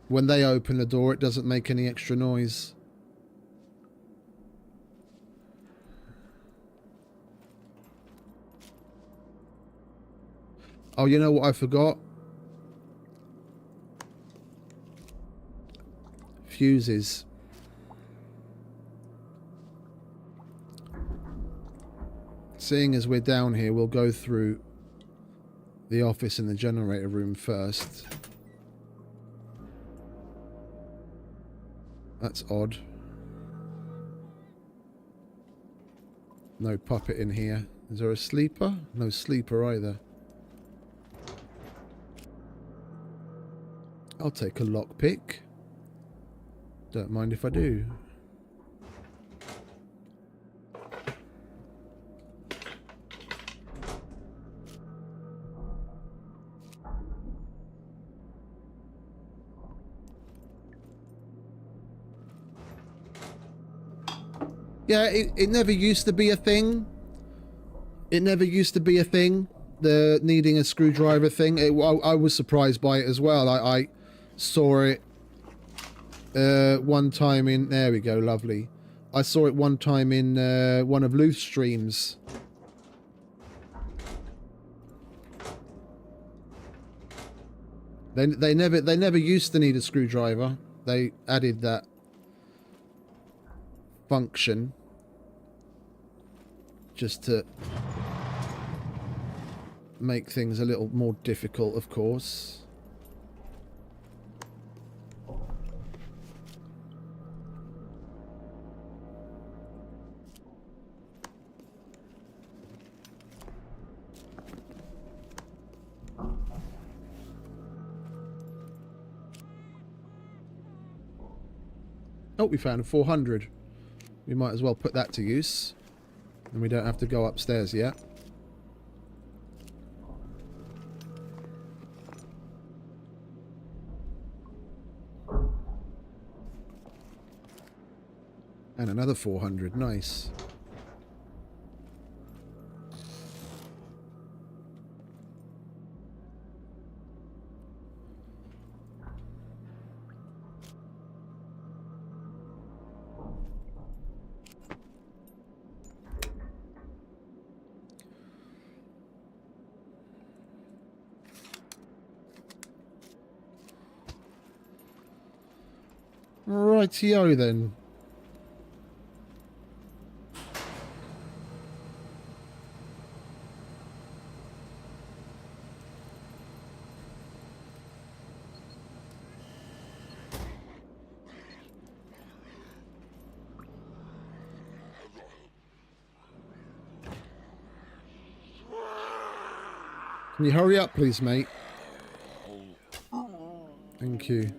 When they open the door, it doesn't make any extra noise. Oh, you know what I forgot? Fuses. Seeing as we're down here, we'll go through the office and the generator room first. That's odd. No puppet in here. Is there a sleeper? No sleeper either. I'll take a lockpick. Don't mind if I do. Yeah, it never used to be a thing. It never used to be a thing. The needing a screwdriver thing. I was surprised by it as well. I saw it one time in... There we go, lovely. I saw it one time in one of Luth's streams. They never used to need a screwdriver. They added that function just to make things a little more difficult, of course. Oh, we found a 400. We might as well put that to use. And we don't have to go upstairs yet. And another 400. Nice. Rightio then. Can you hurry up, please, mate? Thank you.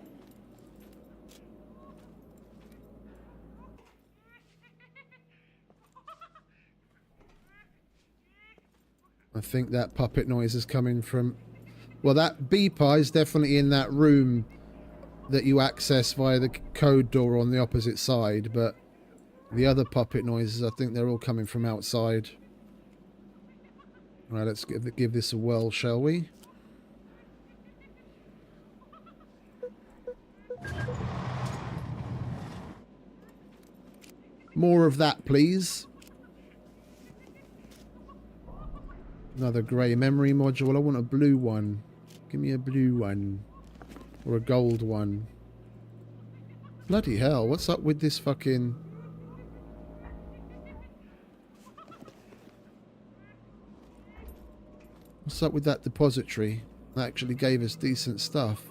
I think that puppet noise is coming from... Well, that beeper is definitely in that room that you access via the code door on the opposite side, but the other puppet noises, I think they're all coming from outside. Right, let's give this a whirl, shall we? More of that, please. Another grey memory module. I want a blue one. Give me a blue one. Or a gold one. Bloody hell, what's up with this fucking... What's up with that depository? That actually gave us decent stuff.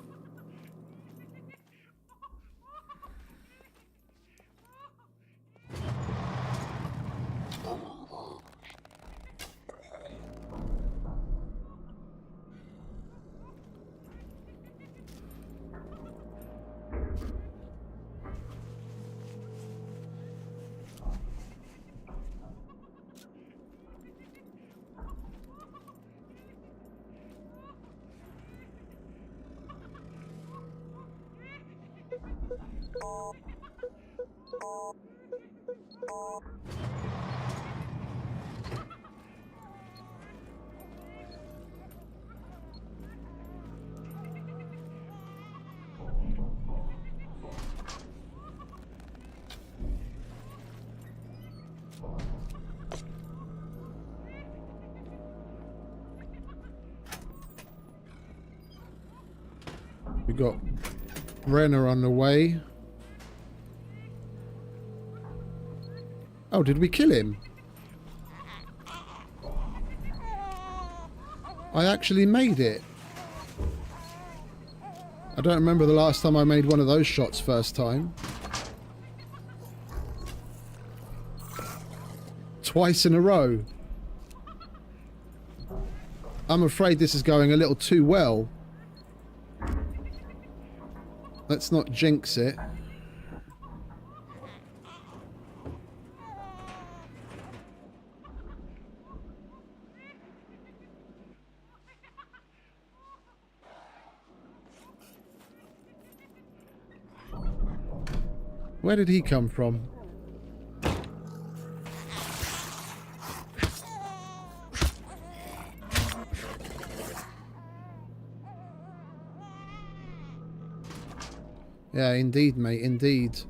We got Renner on the way. Oh, did we kill him? I actually made it. I don't remember the last time I made one of those shots first time. Twice in a row. I'm afraid this is going a little too well. Let's not jinx it. Where did he come from? Yeah, indeed, mate, indeed.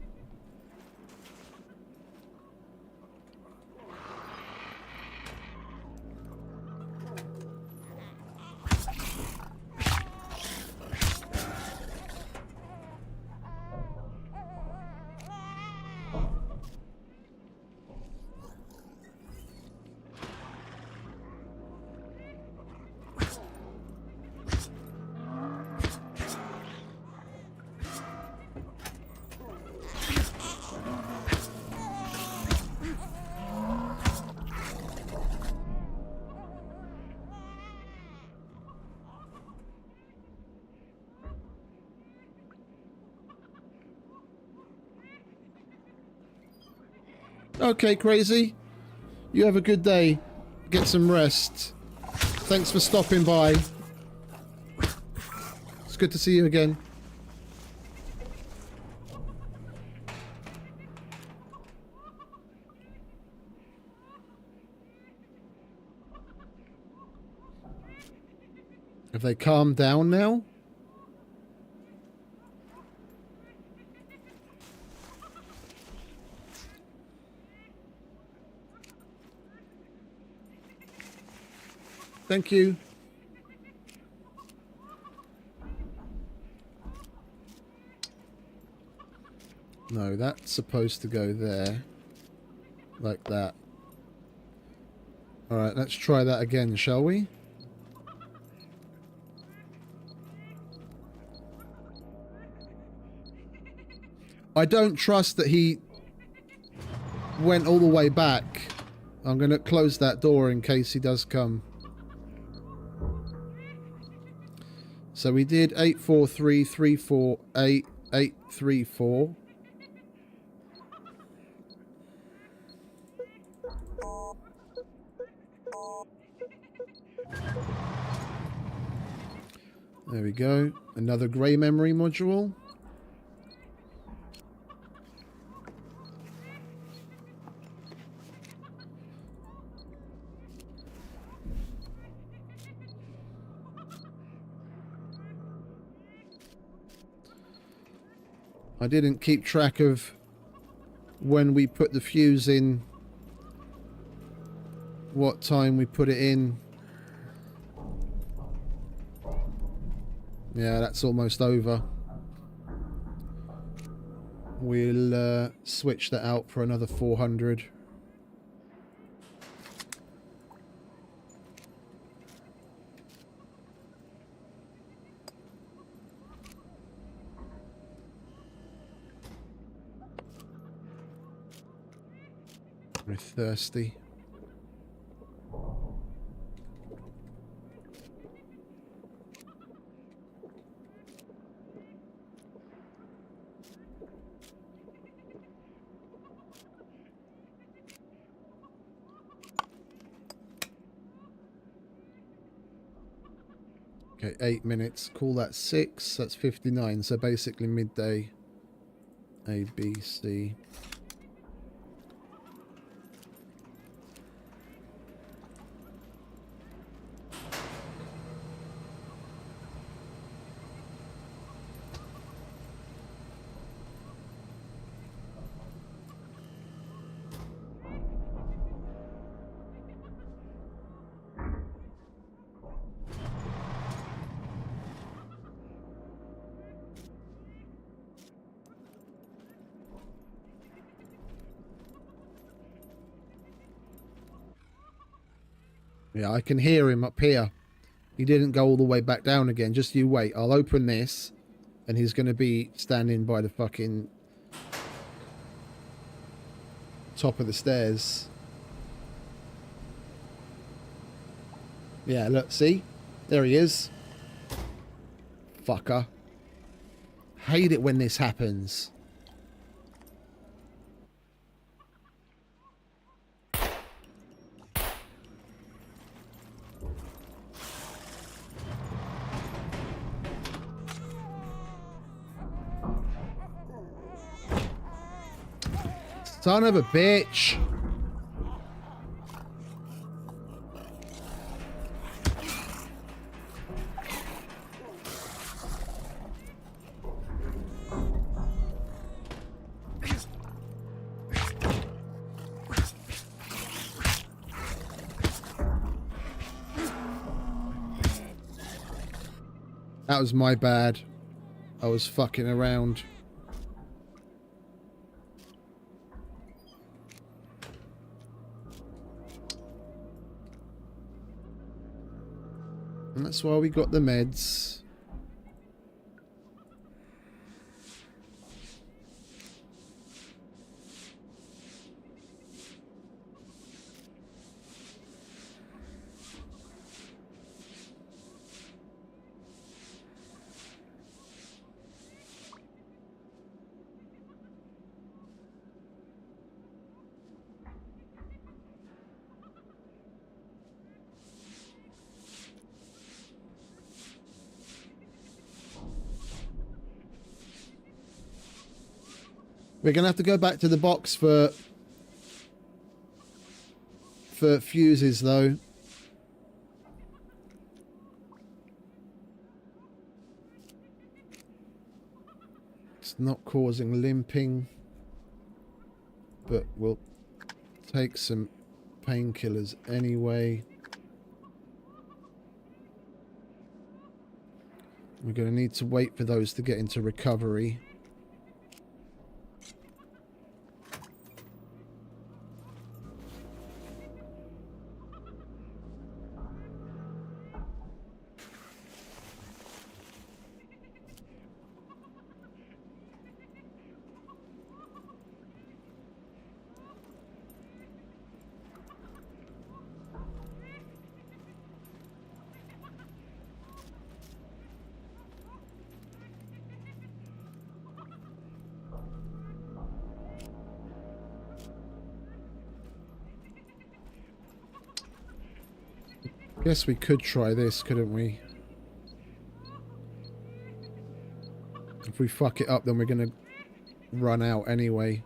Okay, crazy. You have a good day. Get some rest. Thanks for stopping by. It's good to see you again. Have they calmed down now? Thank you. No, that's supposed to go there. Like that. Alright, let's try that again, shall we? I don't trust that he went all the way back. I'm going to close that door in case he does come. So we did 843 348 834. There we go. Another grey memory module. I didn't keep track of when we put the fuse in, what time we put it in. Yeah, that's almost over. We'll switch that out for another 400. We're thirsty. Okay, 8 minutes. Call that 6. That's 59. So basically midday. A, B, C. Yeah, I can hear him up here. He didn't go all the way back down again. Just you wait. I'll open this, and he's going to be standing by the fucking top of the stairs. Yeah, look, see? There he is. Fucker. Hate it when this happens. Son of a bitch. That was my bad. I was fucking around. And that's why we got the meds. We're going to have to go back to the box for fuses, though. It's not causing limping, but we'll take some painkillers anyway. We're going to need to wait for those to get into recovery. Guess we could try this, couldn't we? If we fuck it up, then we're going to run out anyway.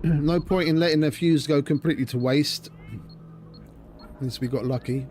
No point in letting the fuse go completely to waste. At least we got lucky.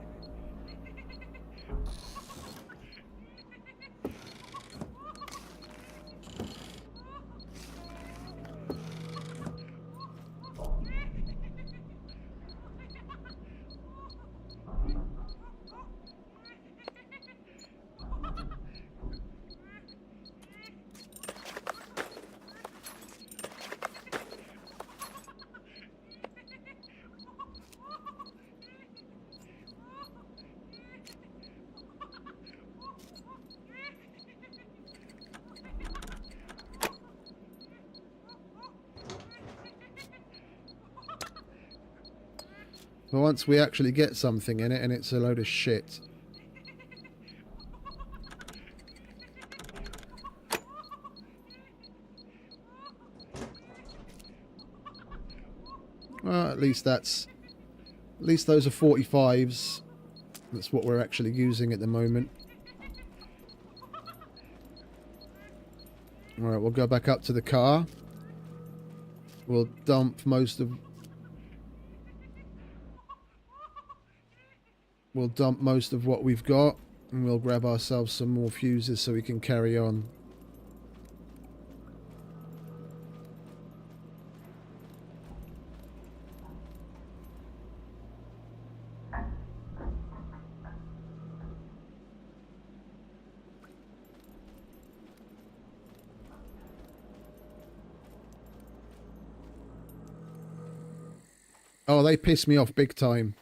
But once we actually get something in it and it's a load of shit. Well, at least those are 45s. That's what we're actually using at the moment. Alright, we'll go back up to the car. We'll dump most of what we've got, and we'll grab ourselves some more fuses so we can carry on. Oh, they piss me off big time.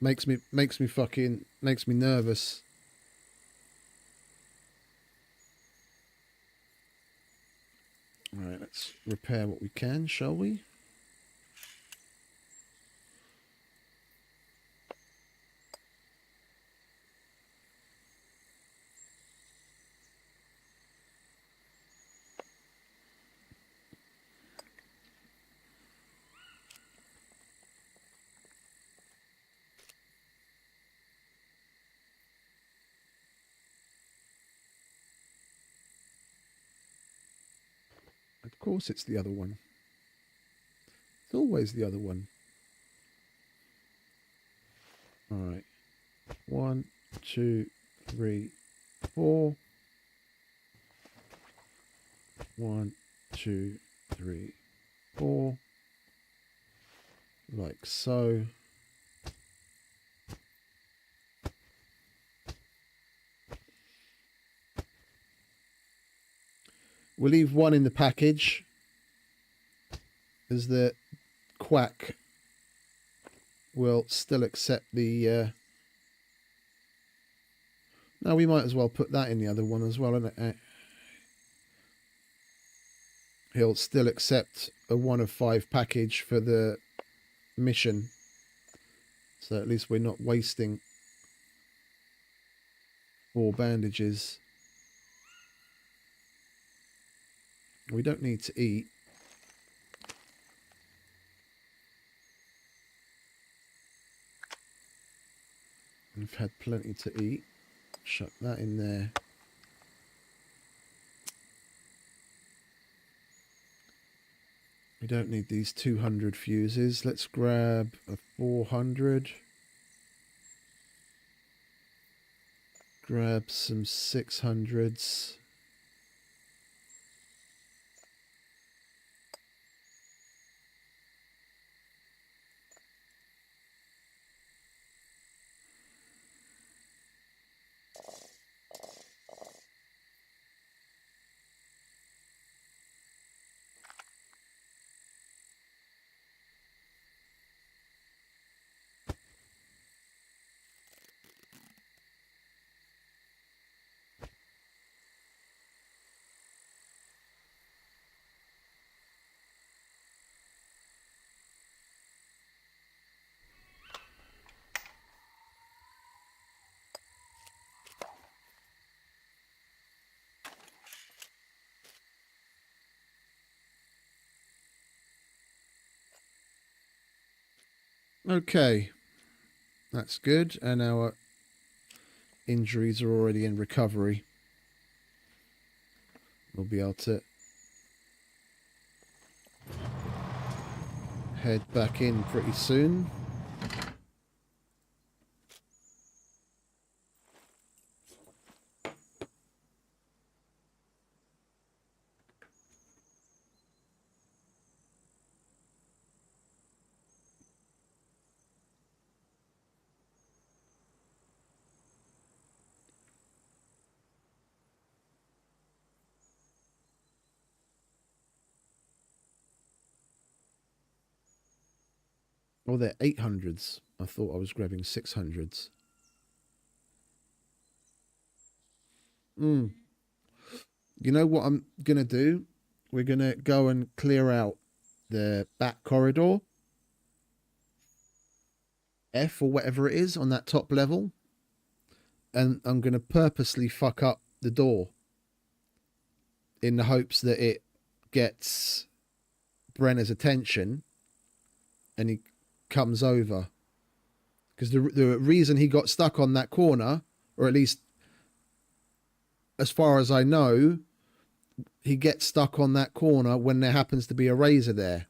Makes me nervous. All right, let's repair what we can, shall we? Of course it's the other one. It's always the other one. Alright. 1, 2, 3, 4. 1, 2, 3, 4. Like so. We'll leave one in the package, as the quack will still accept the... No, we might as well put that in the other one as well, innit? He'll still accept a 1 of 5 package for the mission. So at least we're not wasting 4 bandages. We don't need to eat. We've had plenty to eat. Chuck that in there. We don't need these 200 fuses. Let's grab a 400. Grab some 600s. Okay, that's good. And our injuries are already in recovery. We'll be able to head back in pretty soon. Oh, they're 800s. I thought I was grabbing 600s. You know what I'm going to do? We're going to go and clear out the back corridor. F or whatever it is on that top level. And I'm going to purposely fuck up the door. In the hopes that it gets Brenner's attention. And he comes over. Because the reason he got stuck on that corner, or at least as far as I know, he gets stuck on that corner when there happens to be a razor there.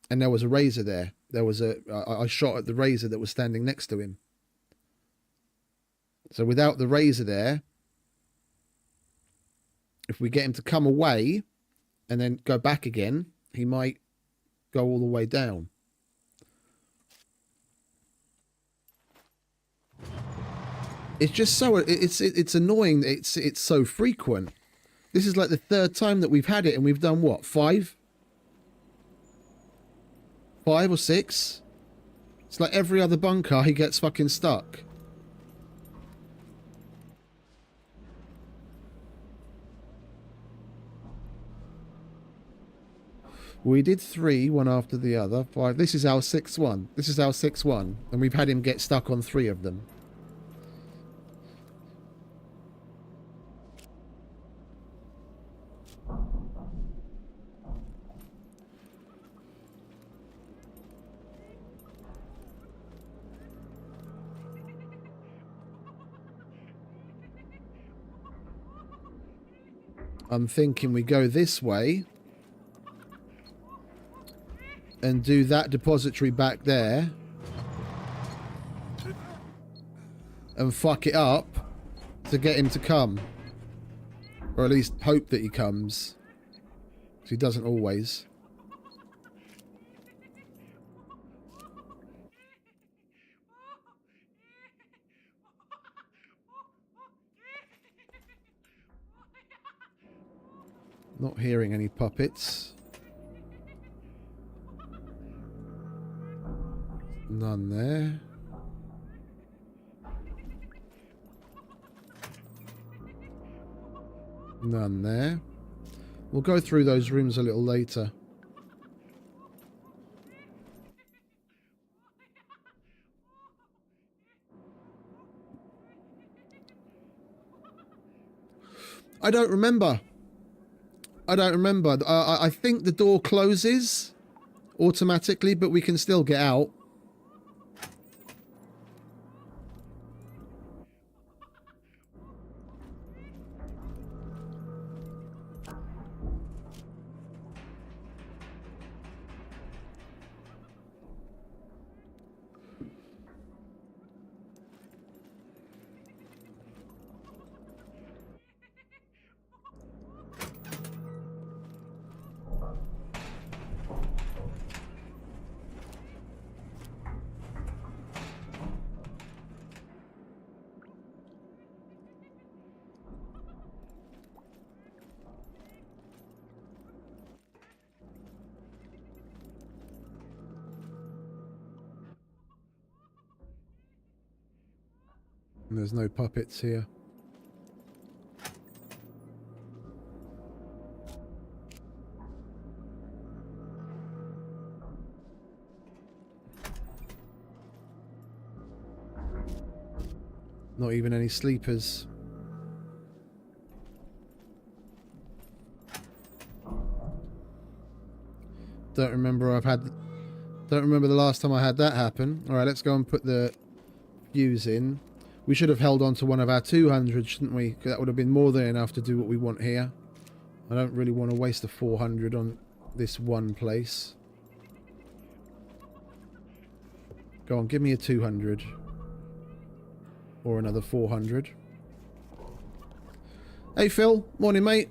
And there was a razor there. There was I shot at the razor that was standing next to him. So without the razor there, if we get him to come away and then go back again, he might go all the way down. It's just so it's annoying that it's so frequent. This is like the 3rd time that we've had it, and we've done what, 5 or 6? It's like every other bunker he gets fucking stuck. We did 3, one after the other. 5. This is our 6th one. This is our 6th one, and we've had him get stuck on 3 of them. I'm thinking we go this way and do that depository back there and fuck it up to get him to come, or at least hope that he comes, because he doesn't always. Not hearing any puppets. None there. None there. We'll go through those rooms a little later. I don't remember. I don't remember. I think the door closes automatically, but we can still get out. And there's no puppets here. Not even any sleepers. Don't remember the last time I had that happen. Alright, let's go and put the fuse in. We should have held on to one of our 200, shouldn't we? 'Cause that would have been more than enough to do what we want here. I don't really want to waste a 400 on this one place. Go on, give me a 200. Or another 400. Hey Phil, morning mate.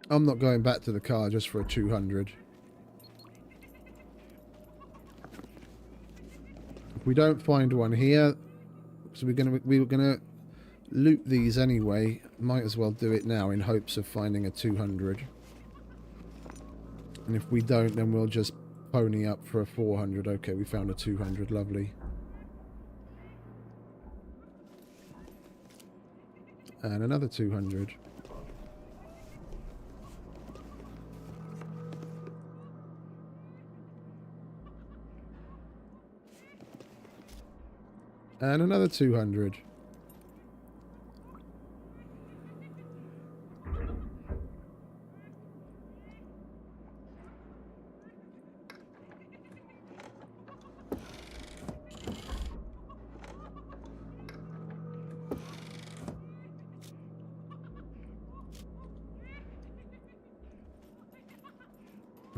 I'm not going back to the car just for a 200. If we don't find one here, so we were gonna loot these anyway. Might as well do it now in hopes of finding a 200. And if we don't, then we'll just pony up for a 400. Okay, we found a 200. Lovely. And another 200. And another 200.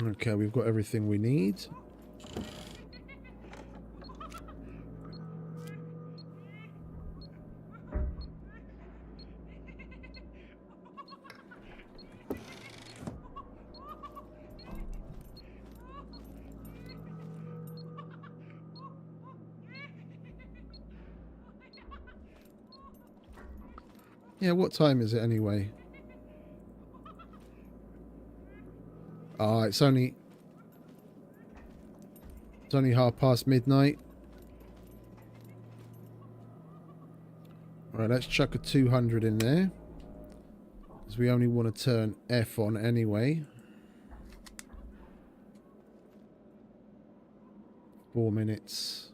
Okay, we've got everything we need. Yeah, what time is it anyway? Ah, it's only midnight. Alright, let's chuck a 200 in there. Because we only want to turn F on anyway. 4 minutes.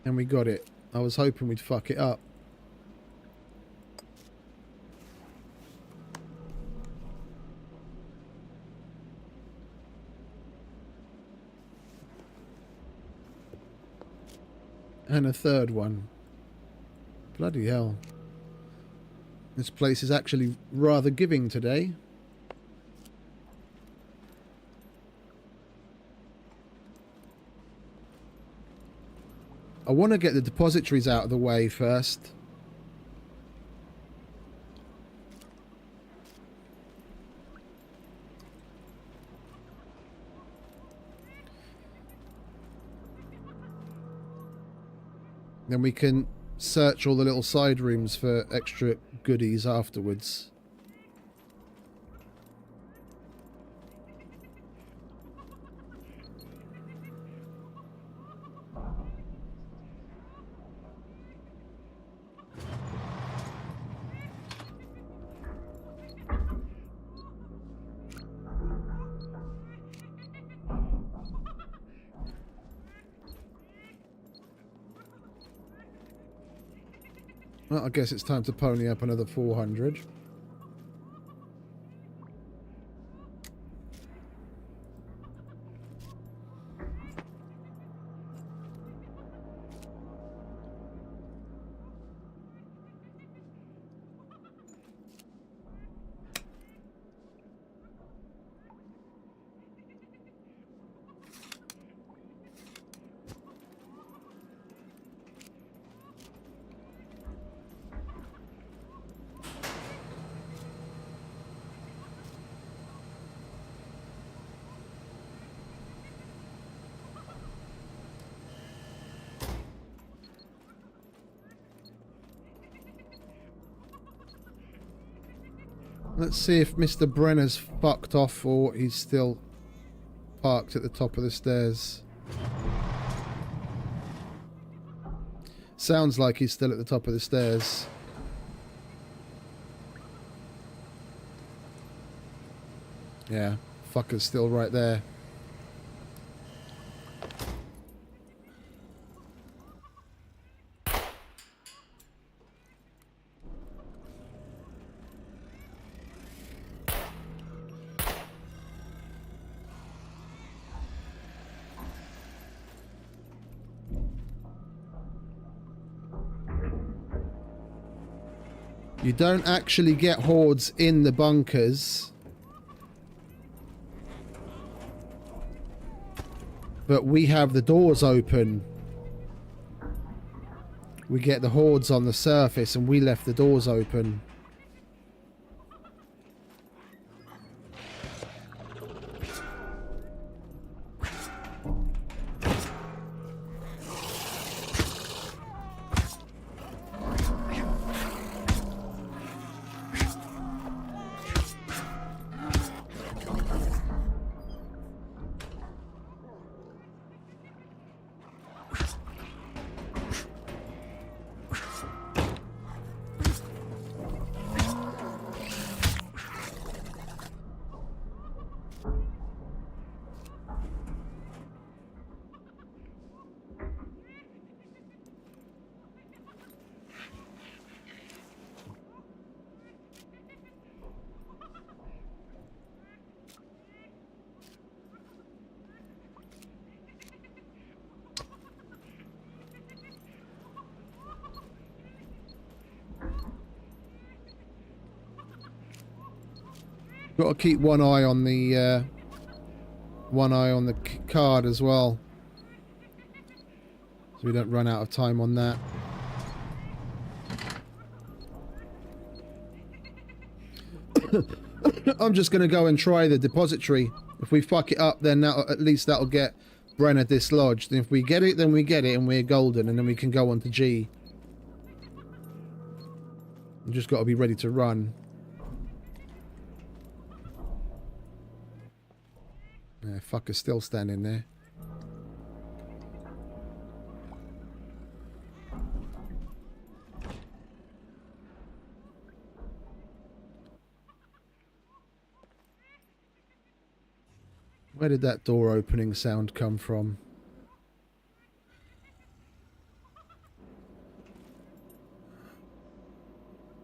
And we got it. I was hoping we'd fuck it up. And a third one. Bloody hell. This place is actually rather giving today. I want to get the depositories out of the way first. Then we can search all the little side rooms for extra goodies afterwards. Well, I guess it's time to pony up another 400. Let's see if Mr. Brenner's fucked off or he's still parked at the top of the stairs. Sounds like he's still at the top of the stairs. Yeah, fucker's still right there. You don't actually get hordes in the bunkers. But we have the doors open. We get the hordes on the surface and we left the doors open. Got to keep one eye on the card as well, so we don't run out of time on that. I'm just going to go and try the depository. If we fuck it up, then at least that'll get Brenner dislodged. And if we get it, then we get it and we're golden, and then we can go on to G. We've just got to be ready to run. Yeah, fucker's still standing there. Where did that door opening sound come from?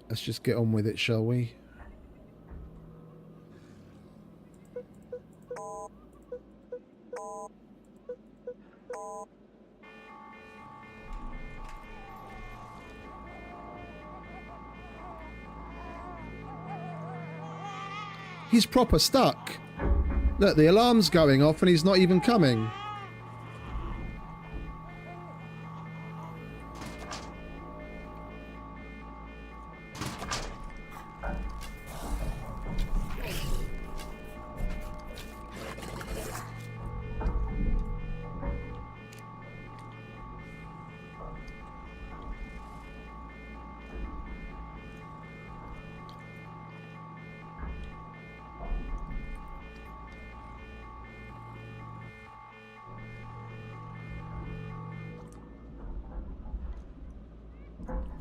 Let's just get on with it, shall we? He's proper stuck. Look, the alarm's going off and he's not even coming.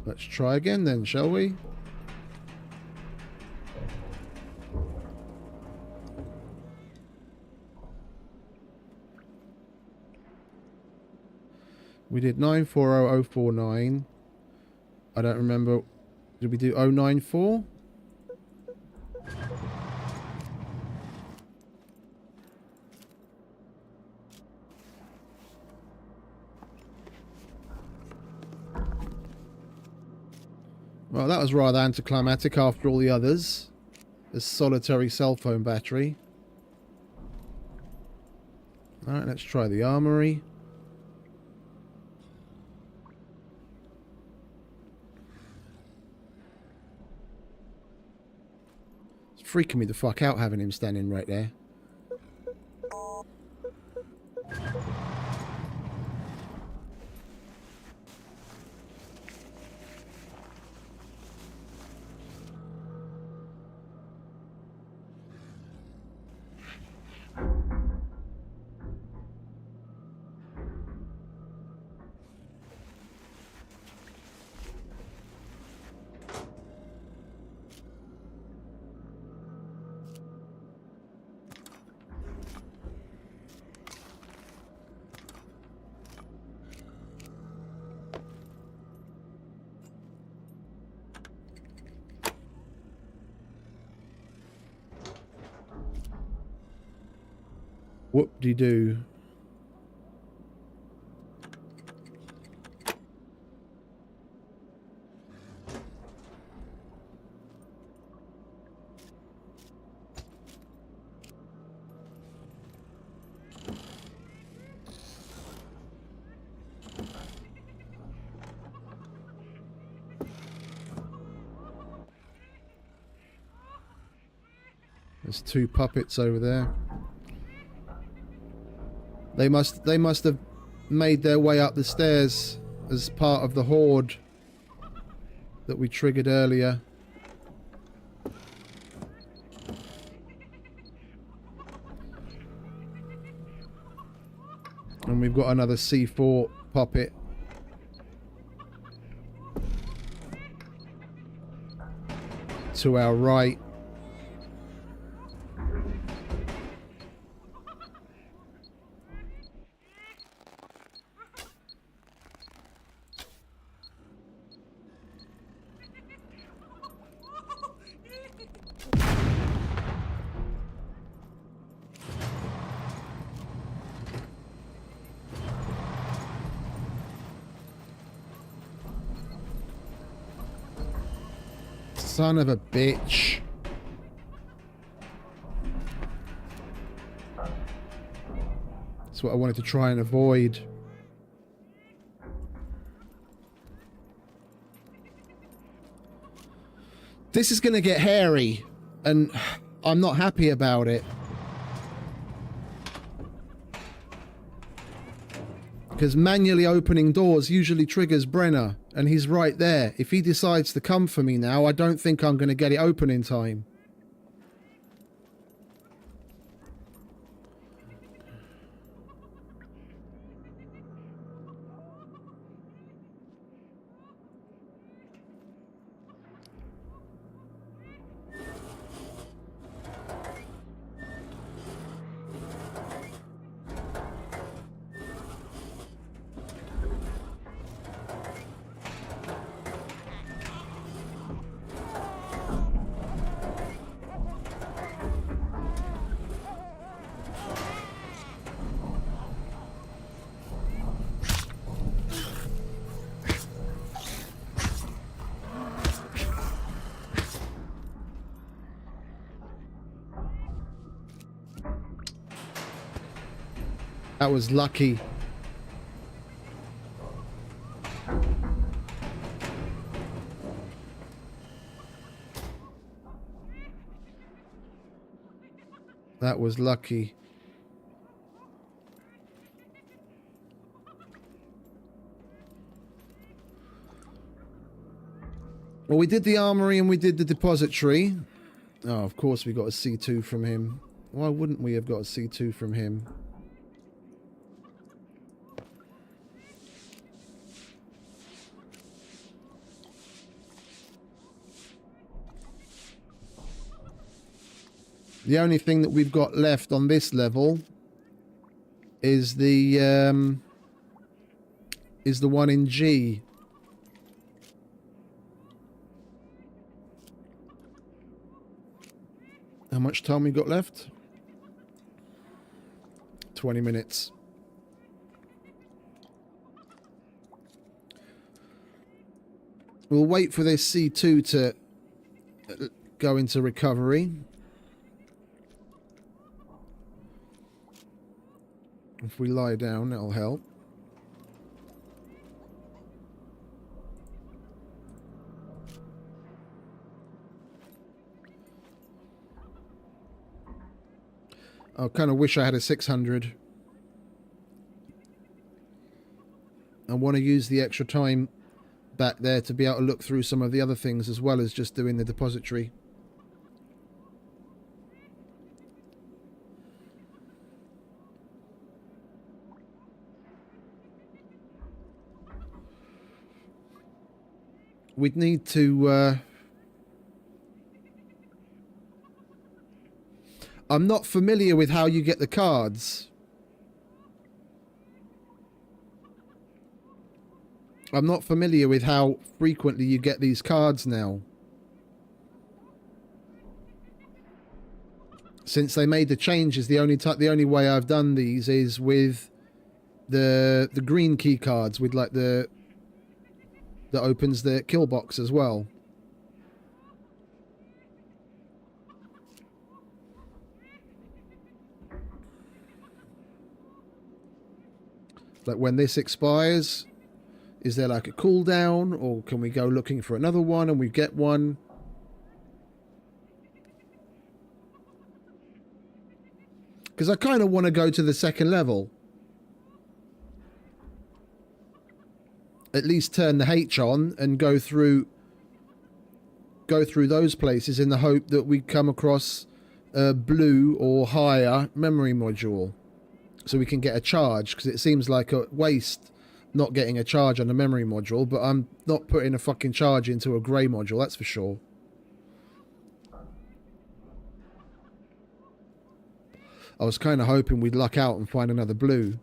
Let's try again then, shall we? We did 940049. I don't remember. Did we do 094? Well, that was rather anticlimactic after all the others. This solitary cell phone battery. Alright, let's try the armory. It's freaking me the fuck out having him standing right there. Whoop-de-doo. There's two puppets over there. They must have made their way up the stairs as part of the horde that we triggered earlier. And we've got another C4 puppet. To our right. Son of a bitch. That's what I wanted to try and avoid. This is going to get hairy, and I'm not happy about it. Because manually opening doors usually triggers Brenner, and he's right there. If he decides to come for me now, I don't think I'm going to get it open in time. That was lucky. That was lucky. Well, we did the armory and we did the depository. Oh, of course we got a C2 from him. Why wouldn't we have got a C2 from him? The only thing that we've got left on this level is the one in G. How much time we got left? 20 minutes. We'll wait for this C2 to go into recovery. If we lie down, that'll help. I kind of wish I had a 600. I want to use the extra time back there to be able to look through some of the other things as well as just doing the depository. We'd need to... I'm not familiar with how you get the cards. I'm not familiar with how frequently you get these cards now. Since they made the changes, the only way I've done these is with the green key cards, with like that opens the kill box as well. Like when this expires, is there like a cooldown, or can we go looking for another one and we get one? Because I kind of want to go to the second level. At least turn the H on and go through those places in the hope that we come across a blue or higher memory module. So we can get a charge, because it seems like a waste not getting a charge on the memory module, but I'm not putting a fucking charge into a grey module, that's for sure. I was kind of hoping we'd luck out and find another blue.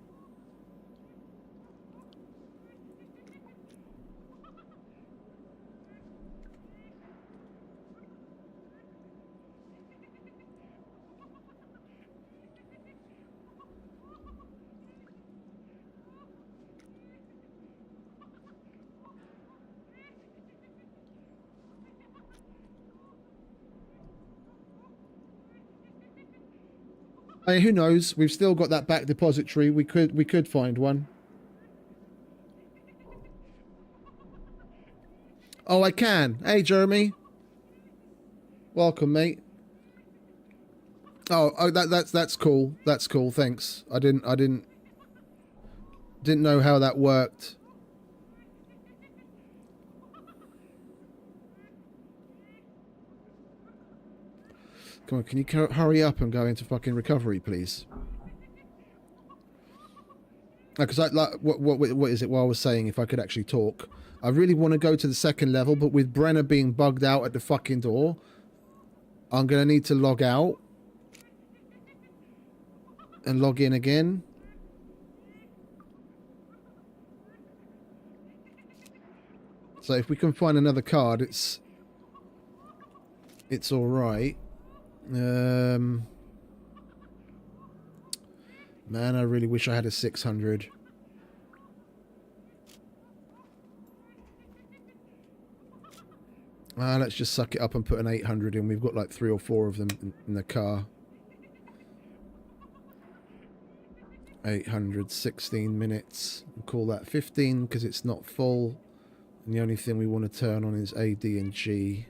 Hey, who knows? We've still got that back depository. We could find one. Oh, I can. Hey, Jeremy. Welcome, mate. Oh, that's cool. That's cool. Thanks. I didn't know how that worked. Come on, can you hurry up and go into fucking recovery, please? Because what is it? What I was saying, if I could actually talk, I really want to go to the second level, but with Brenner being bugged out at the fucking door, I'm gonna need to log out and log in again. So if we can find another card, it's all right. Man, I really wish I had a 600. Let's just suck it up and put an 800 in. We've got like 3 or 4 of them in the car. 816 minutes. We'll call that 15 because it's not full. And the only thing we want to turn on is A, D, and G.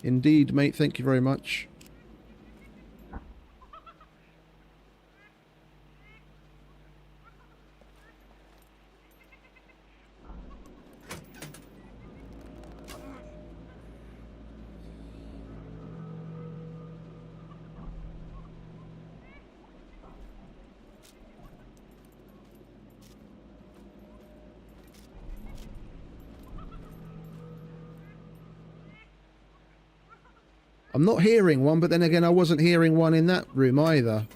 Indeed, mate. Thank you very much. I'm not hearing one, but then again, I wasn't hearing one in that room either.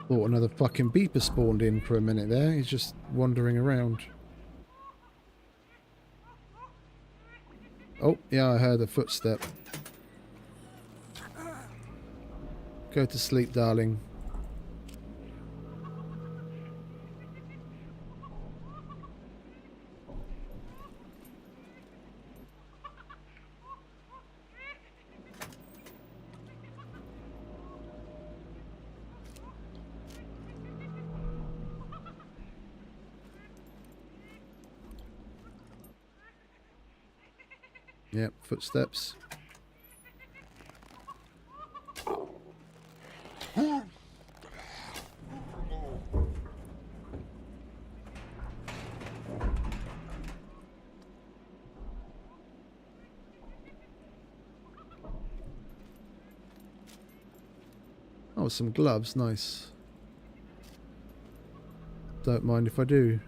Thought another fucking beeper spawned in for a minute there. He's just wandering around. Oh, yeah, I heard a footstep. Go to sleep, darling. Yep, footsteps. Oh, some gloves, nice. Don't mind if I do.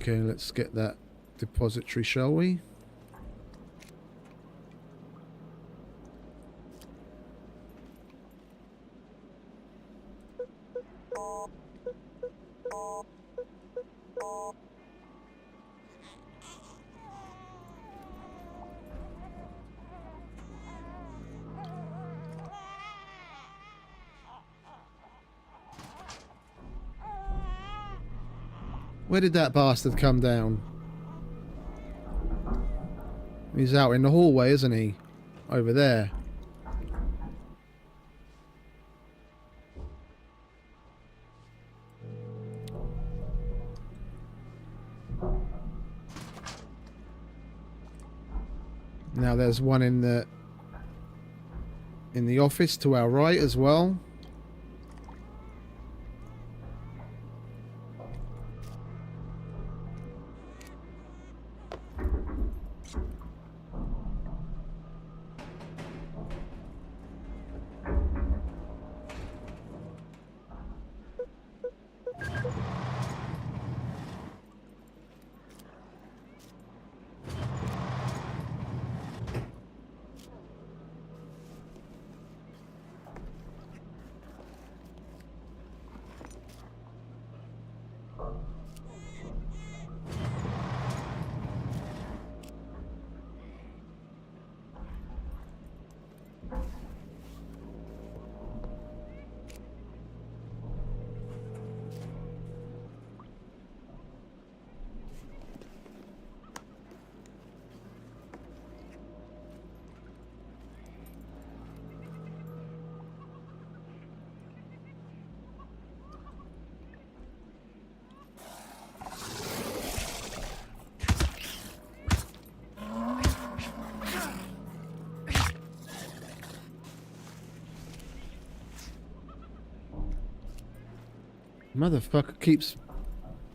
Okay, let's get that depository, shall we? Where did that bastard come down? He's out in the hallway, isn't he? Over there. Now there's one in the office to our right as well. Motherfucker keeps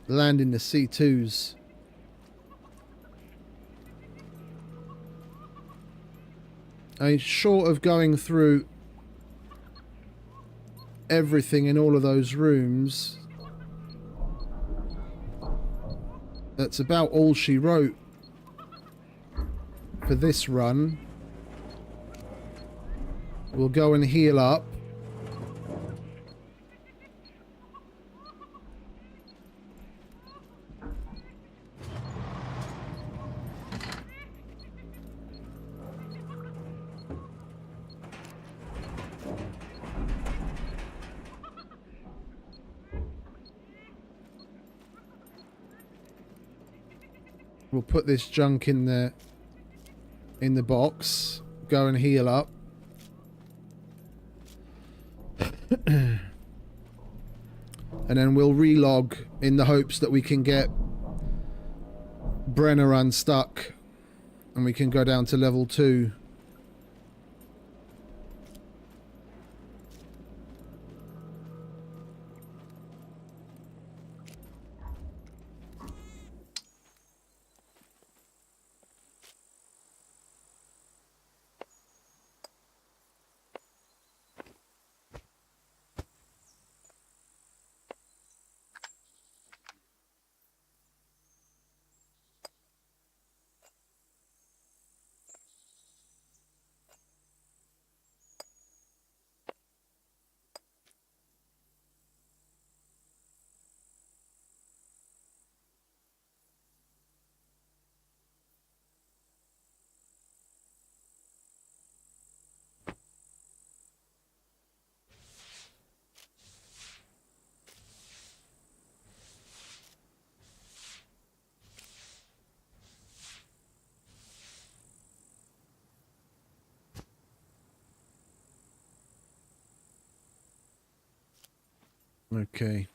landing the C2s. I mean, short of going through everything in all of those rooms, that's about all she wrote for this run. We'll go and heal up. We'll put this junk in the box. Go and heal up. And then we'll relog in the hopes that we can get Brenner unstuck and we can go down to level 2. Okay.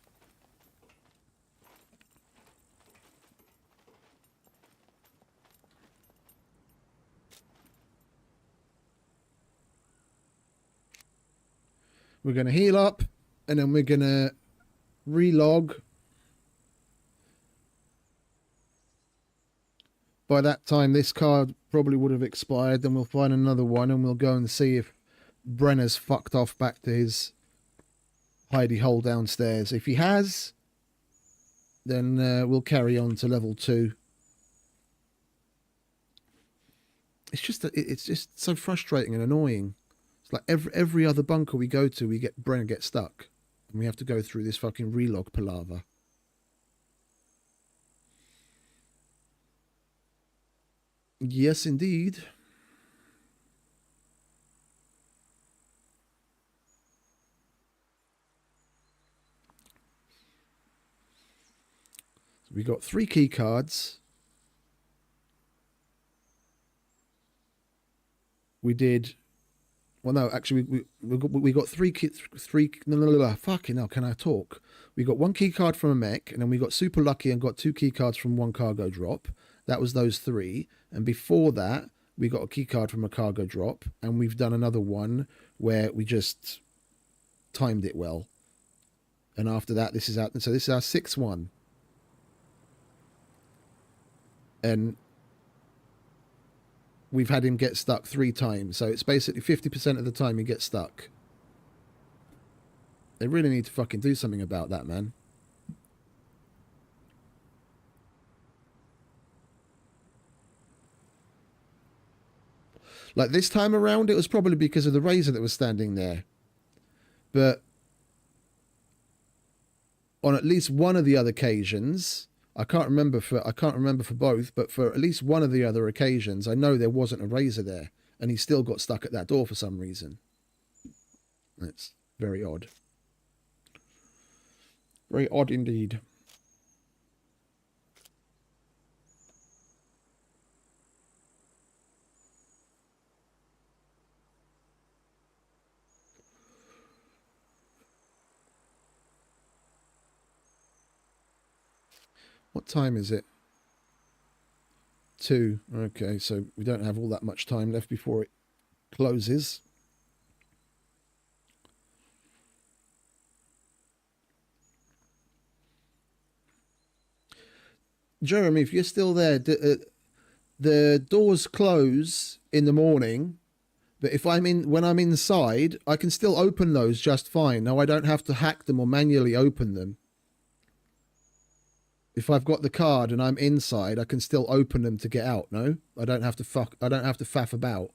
We're going to heal up and then we're going to relog. By that time, this card probably would have expired. Then we'll find another one and we'll go and see if Brenner's fucked off back to his hidey hole downstairs. If he has, then we'll carry on to level 2. It's just so frustrating and annoying. It's like every other bunker we go to, Brenner gets stuck, and we have to go through this fucking relog palaver. Yes, indeed. So we got 3 key cards. We did. Well, no, actually, we got 3 no, fucking hell, can I talk? We got 1 key card from a mech, and then we got super lucky and got 2 key cards from 1 cargo drop. That was those 3. And before that, we got a key card from a cargo drop, and we've done another one where we just timed it well. And after that, this is our 6th one. And we've had him get stuck 3 times. So it's basically 50% of the time he gets stuck. They really need to fucking do something about that, man. Like this time around, it was probably because of the razor that was standing there. But on at least one of the other occasions, I can't remember for both, but for at least one of the other occasions, I know there wasn't a razor there, and he still got stuck at that door for some reason. That's very odd. Very odd indeed. What time is it? 2. Okay, so we don't have all that much time left before it closes. Jeremy, if you're still there, the doors close in the morning, but if when I'm inside, I can still open those just fine. No, I don't have to hack them or manually open them. If I've got the card and I'm inside, I can still open them to get out. No, I don't have to faff about.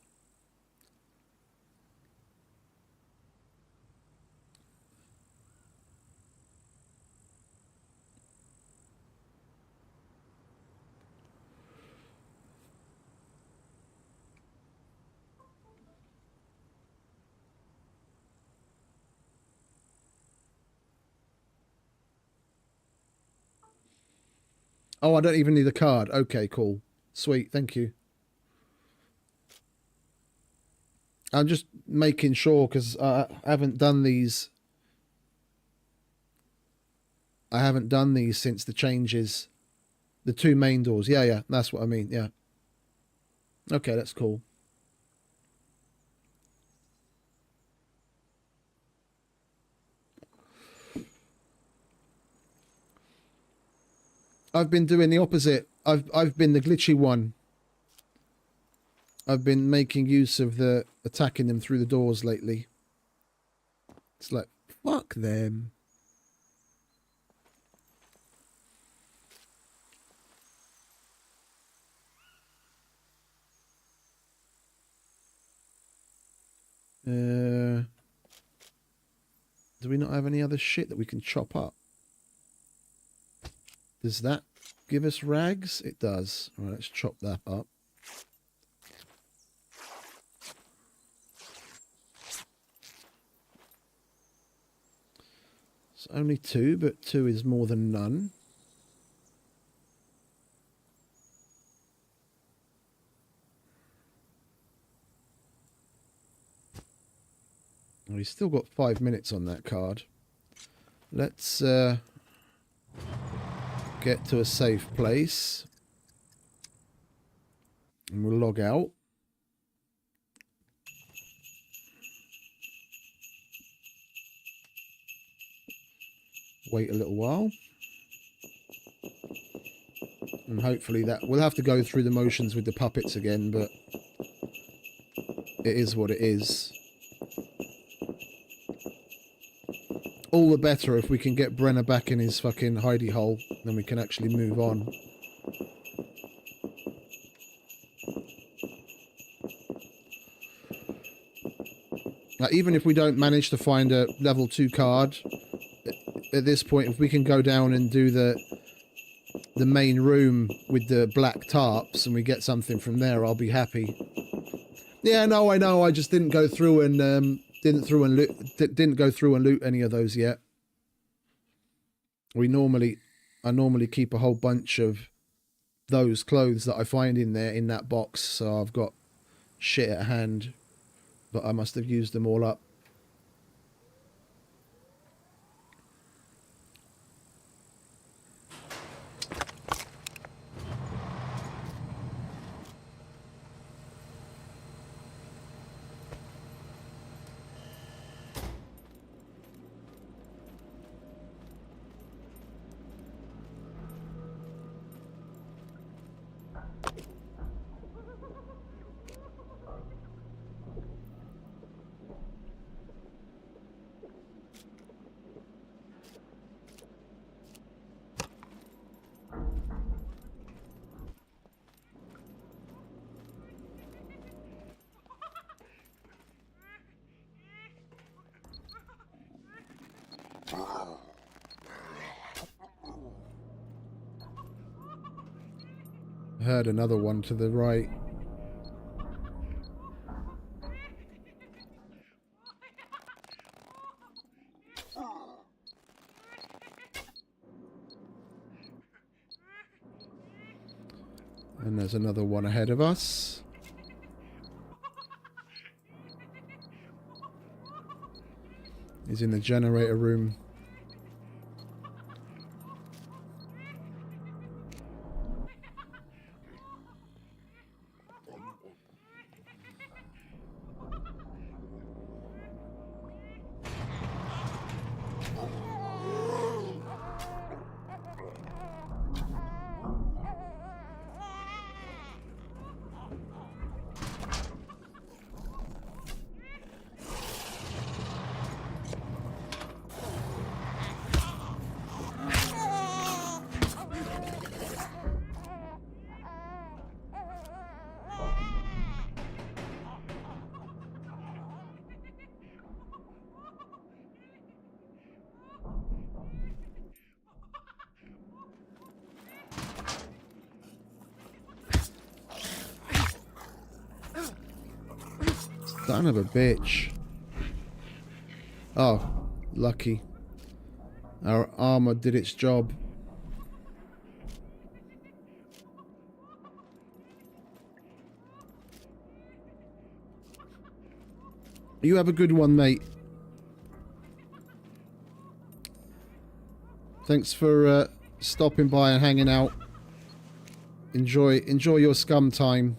Oh, I don't even need a card. Okay, cool. Sweet, thank you. I'm just making sure because I haven't done these. I haven't done these since the changes. The two main doors. Yeah, that's what I mean. Yeah. Okay, that's cool. I've been doing the opposite. I've been the glitchy one. I've been making use of the attacking them through the doors lately. It's like, fuck them. Do we not have any other shit that we can chop up? Does that give us rags? It does. All right, let's chop that up. It's only 2, but 2 is more than none. Well, he's still got 5 minutes on that card. Let's get to a safe place. And we'll log out. Wait a little while. And hopefully that... We'll have to go through the motions with the puppets again, but... It is what it is. All the better if we can get Brenner back in his fucking hidey hole, then we can actually move on. Now, even if we don't manage to find a level 2 card, at this point, if we can go down and do the main room with the black tarps and we get something from there, I'll be happy. Yeah, no, I know. I just didn't go through and didn't go through and loot any of those yet. I normally keep a whole bunch of those clothes that I find in there in that box, so I've got shit at hand, but I must have used them all up. I heard another one to the right. And there's another one ahead of us. He's in the generator room. Son of a bitch. Oh, lucky. Our armor did its job. You have a good one, mate. Thanks for stopping by and hanging out. Enjoy your scum time.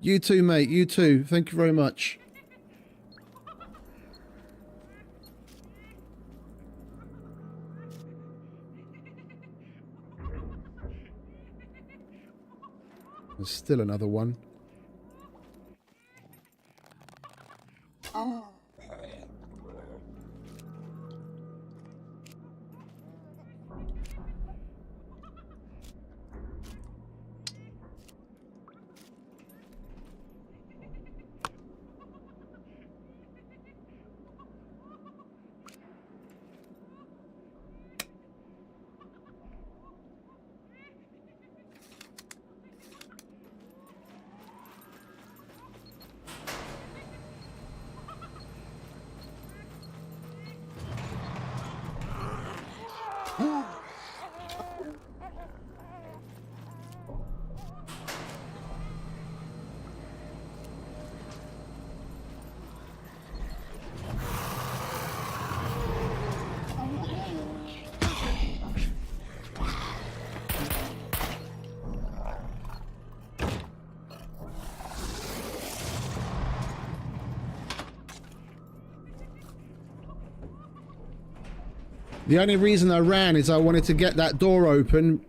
You too, mate. You too. Thank you very much. There's still another one. The only reason I ran is I wanted to get that door open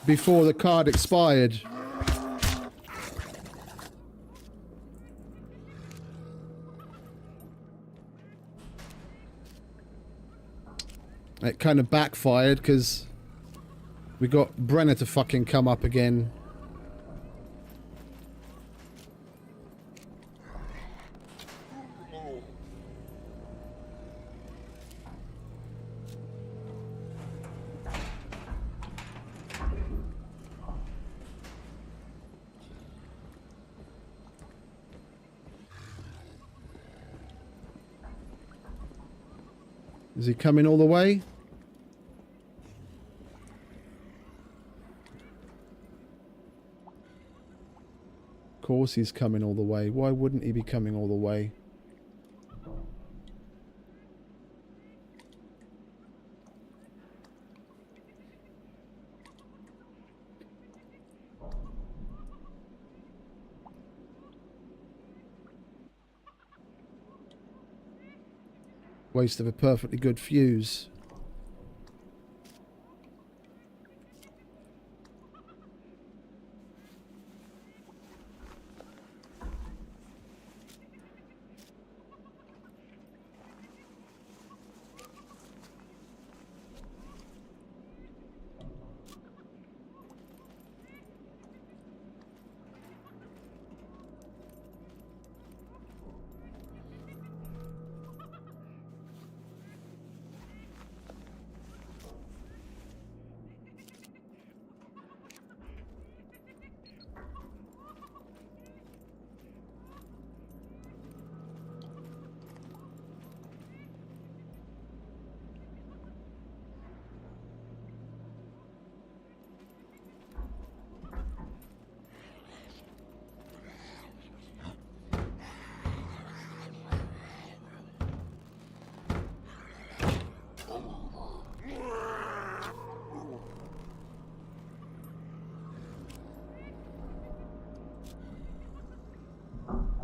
before the card expired. It kind of backfired because we got Brenner to fucking come up again. Is he coming all the way? Of course he's coming all the way. Why wouldn't he be coming all the way? Waste of a perfectly good fuse.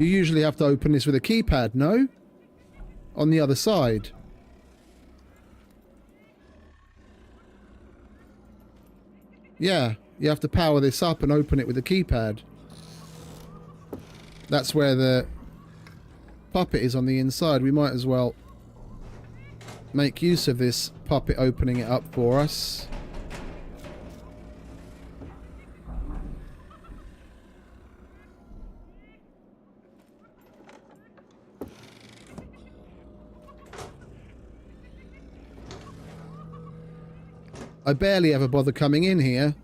You usually have to open this with a keypad, no? On the other side. Yeah, you have to power this up and open it with a keypad. That's where the puppet is on the inside. We might as well make use of this puppet opening it up for us. I barely ever bother coming in here.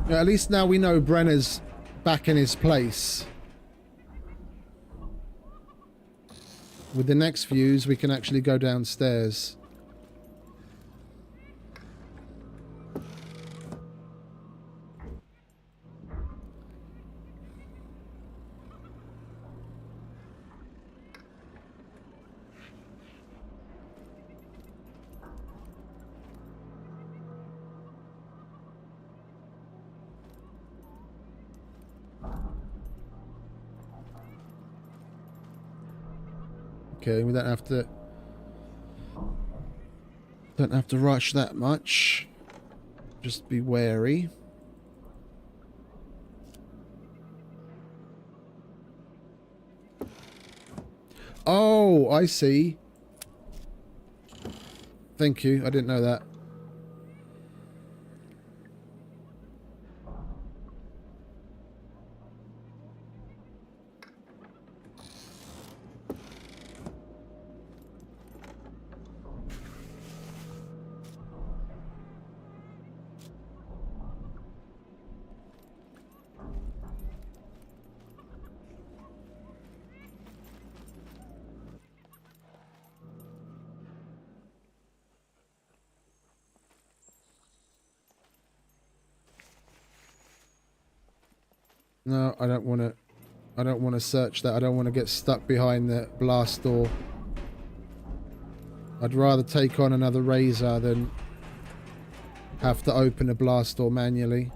Yeah, at least now we know Brenner's back in his place. With the next views, we can actually go downstairs. Okay, we don't have to rush that much. Just be wary. Oh, I see. Thank you. I didn't know that. No, I don't want to. I don't want to search that. I don't want to get stuck behind the blast door. I'd rather take on another razor than have to open a blast door manually.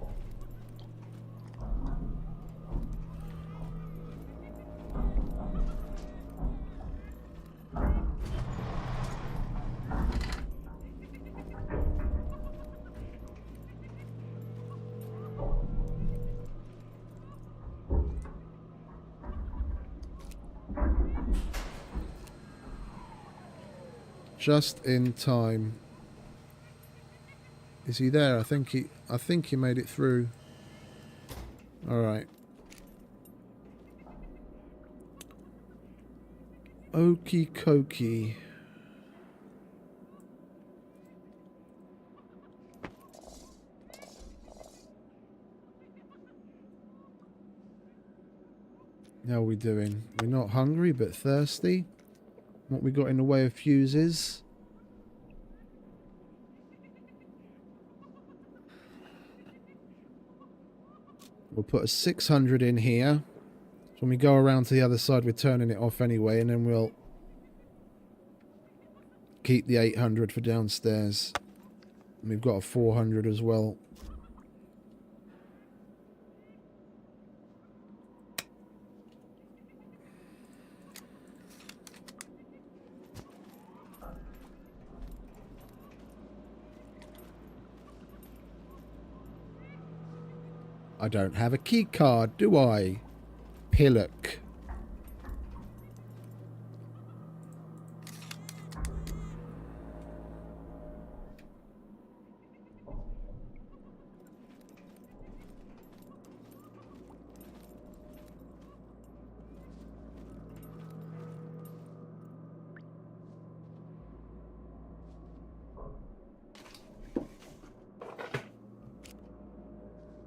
Just in time. Is he there? I think he made it through. All right. Okie dokie. How are we doing? We're not hungry but thirsty. What we got in the way of fuses? We'll put a 600 in here. So when we go around to the other side, we're turning it off anyway, and then we'll keep the 800 for downstairs. And we've got a 400 as well. I don't have a key card, do I? Pillock.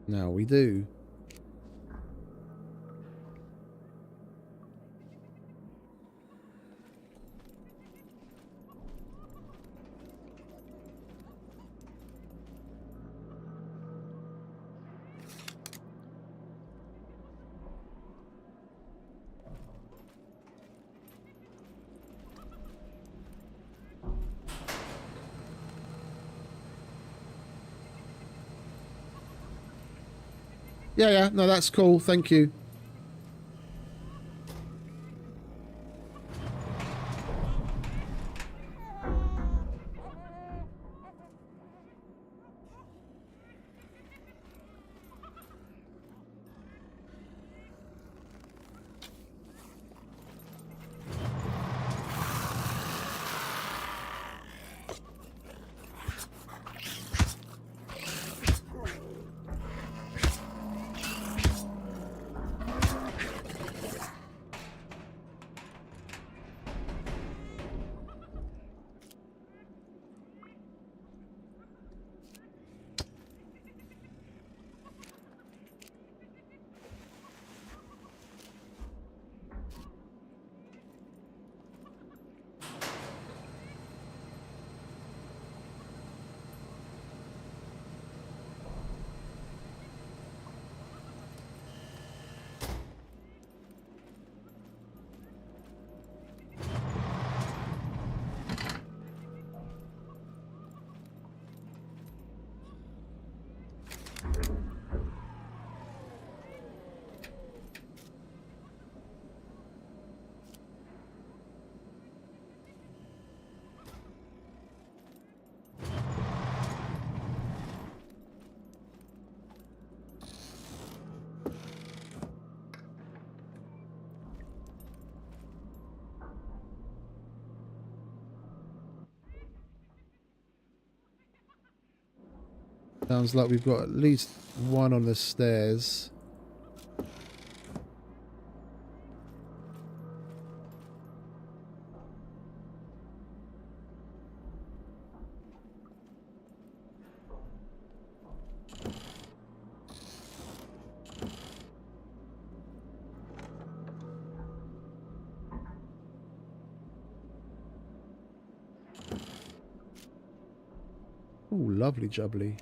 Now we do. Yeah, no, that's cool. Thank you. Sounds like we've got at least one on the stairs. Ooh, lovely jubbly.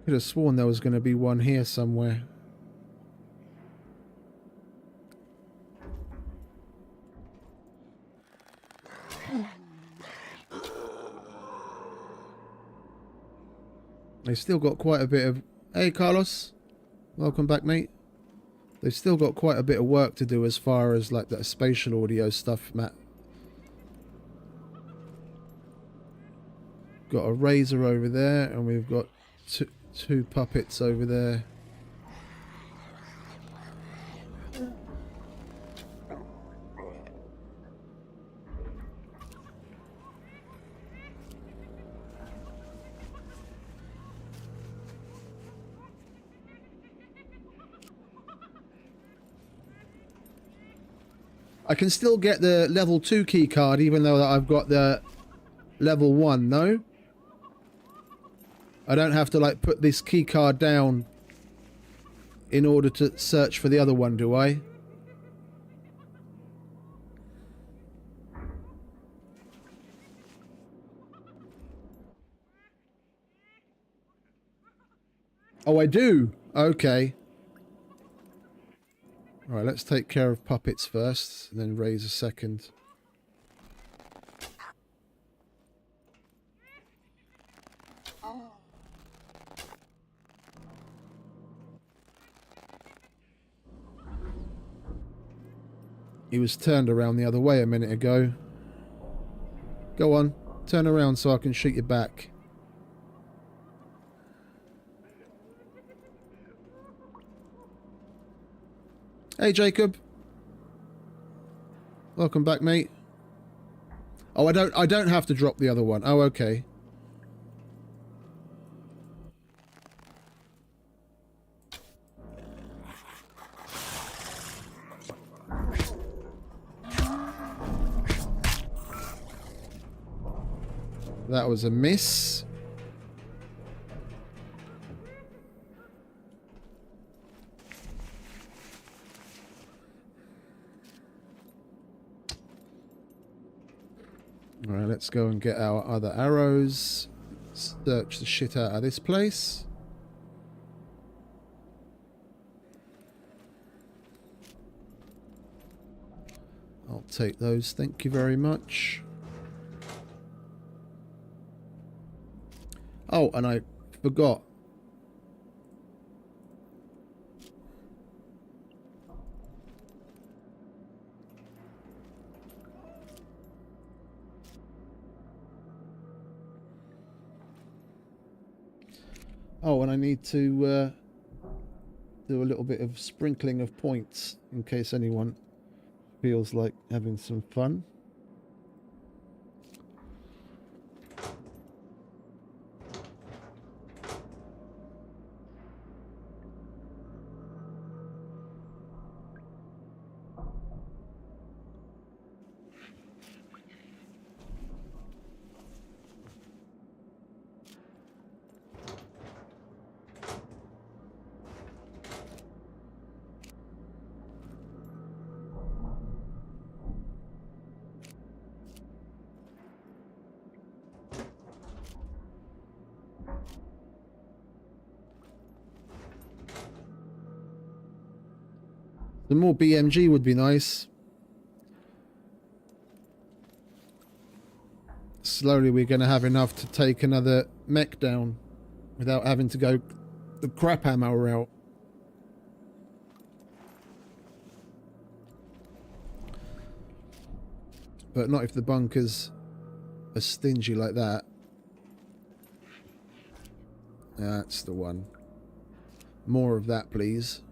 Could have sworn there was going to be one here somewhere. They've still got quite a bit of... Hey, Carlos. Welcome back, mate. They've still got quite a bit of work to do as far as, like, that spatial audio stuff, Matt. Got a razor over there, and we've got two puppets over there. I can still get the level 2 key card even though I've got the level 1, no? I don't have to like put this key card down in order to search for the other one, do I? Oh, I do. Okay. All right, let's take care of puppets first, and then raise a second. He was turned around the other way a minute ago. Go on, turn around so I can shoot you back. Hey, Jacob. Welcome back, mate. Oh, I don't have to drop the other one. Oh, okay. That was a miss. Alright, let's go and get our other arrows. Search the shit out of this place. I'll take those, thank you very much. Oh, and I forgot. Oh, and I need to do a little bit of sprinkling of points in case anyone feels like having some fun. Some more BMG would be nice. Slowly we're going to have enough to take another mech down without having to go the crap ammo route. But not if the bunkers are stingy like that. That's the one. More of that, please.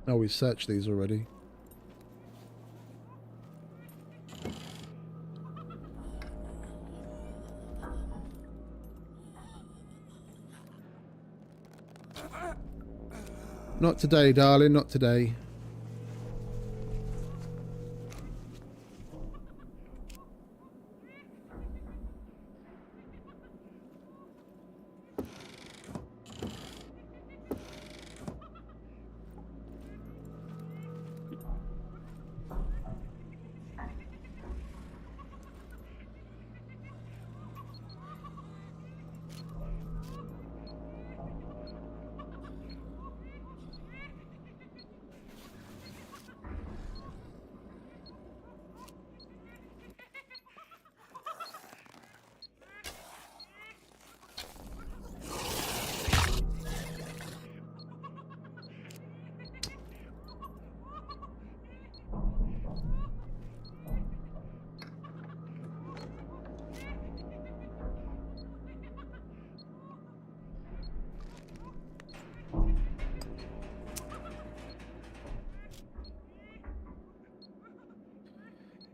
Oh, we searched these already. Not today, darling, not today.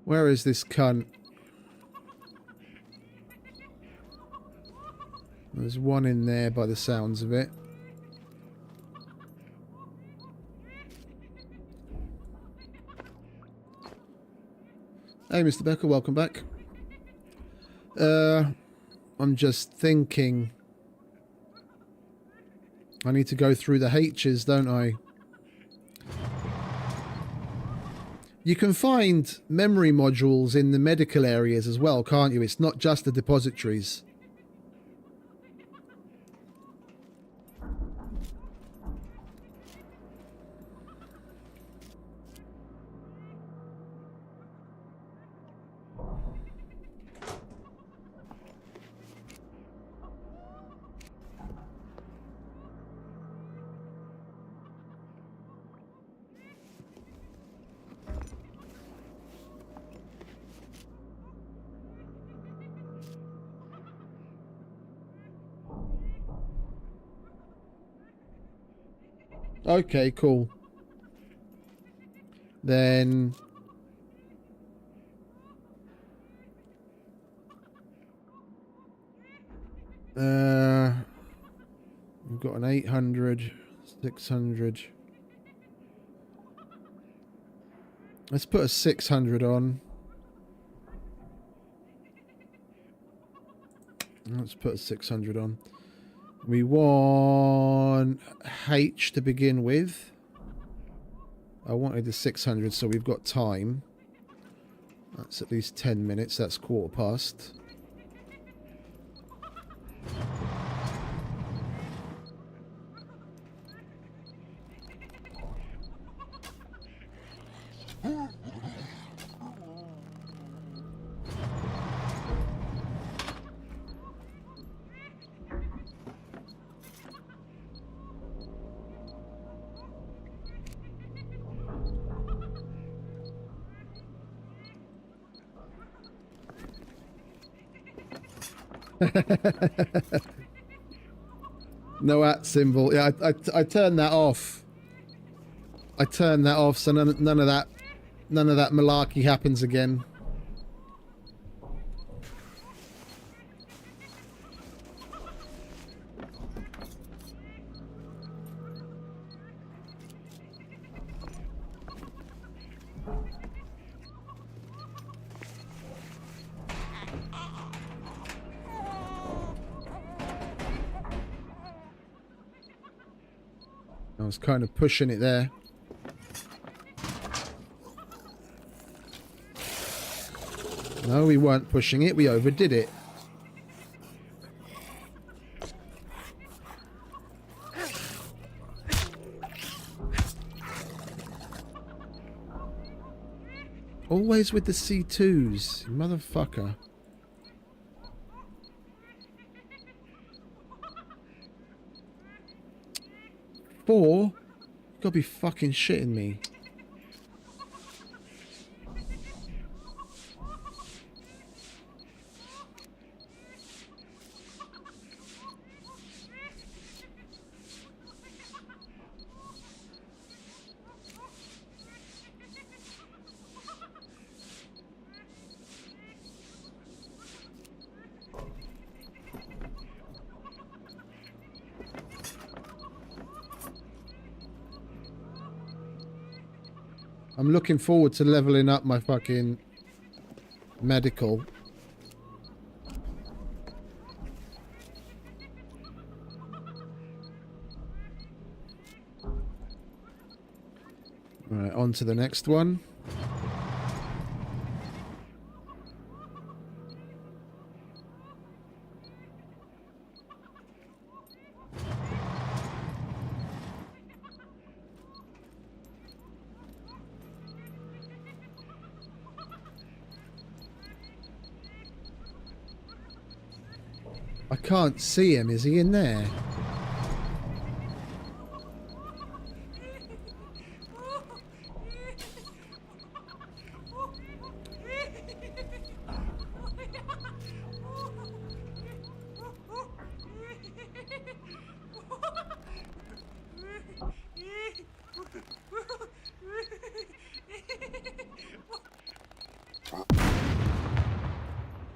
Where is this cunt? There's one in there by the sounds of it. Hey, Mr. Becker, welcome back. I'm just thinking. I need to go through the H's, don't I? You can find memory modules in the medical areas as well, can't you? It's not just the depositories. Okay, cool. Then we've got an 800, 600. Let's put a 600 on. Let's put a 600 on. We want H to begin with. I wanted the 600, so we've got time. That's at least 10 minutes. That's 1:15. No at symbol. Yeah, I turned that off. I turned that off, so none of that malarkey happens again. I was kind of pushing it there. No, we weren't pushing it. We overdid it. Always with the C2s, motherfucker. Four? You gotta be fucking shitting me. I'm looking forward to leveling up my fucking medical. Right, on to the next one. I can't see him. Is he in there?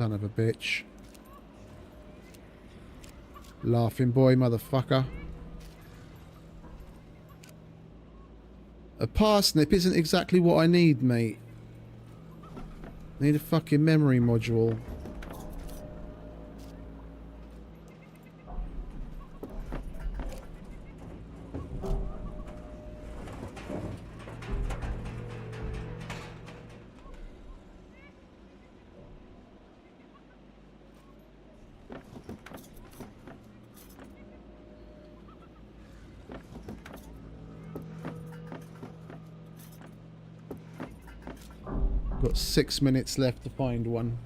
Son of a bitch. Laughing boy, motherfucker. A parsnip isn't exactly what I need, mate. I need a fucking memory module. Got 6 minutes left to find one.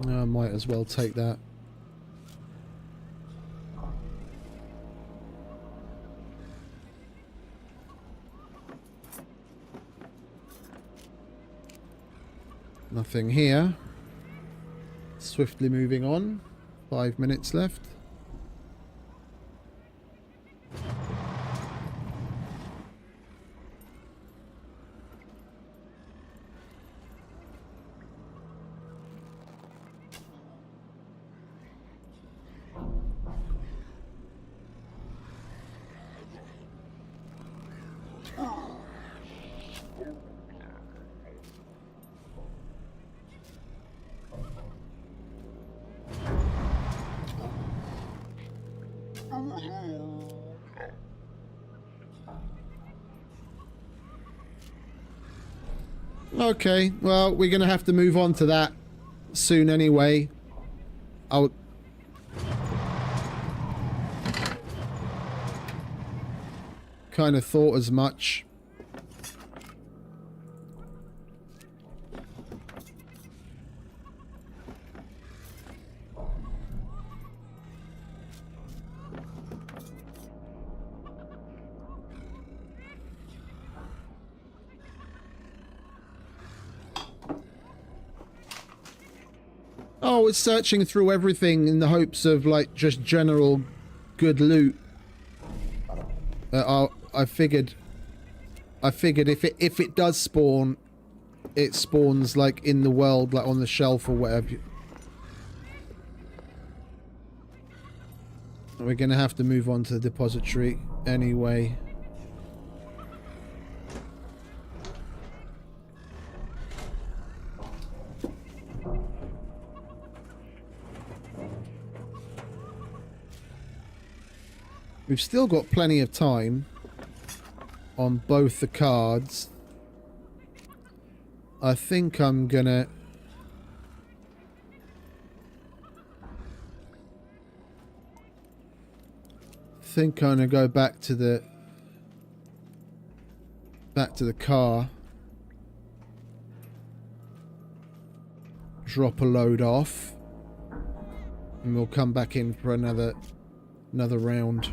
I might as well take that. Nothing here. Swiftly moving on. 5 minutes left. Okay, well, we're going to have to move on to that soon anyway. I'll... kind of thought as much. Oh, it's searching through everything in the hopes of, like, just general good loot. I figured if it does spawn, it spawns, like, in the world, like, on the shelf or whatever. We're gonna have to move on to the depository anyway. We've still got plenty of time on both the cards. I think I'm gonna... I'm gonna go back to the car. Drop a load off. And we'll come back in for another round.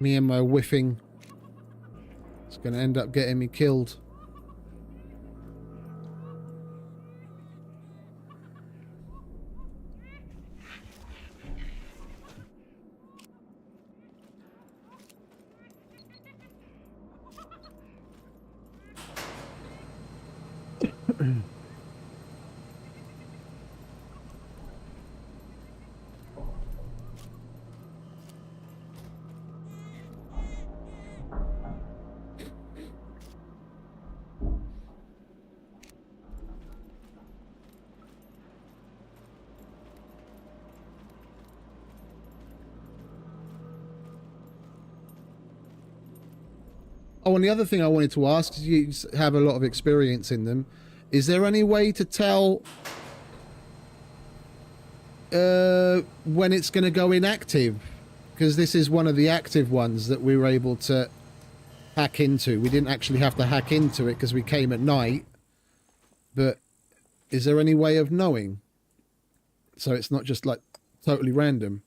Me and my whiffing. It's going to end up getting me killed. Oh, and the other thing I wanted to ask, 'cause you have a lot of experience in them, is there any way to tell when it's going to go inactive? Because this is one of the active ones that we were able to hack into. We didn't actually have to hack into it because we came at night. But is there any way of knowing? So it's not just like totally random.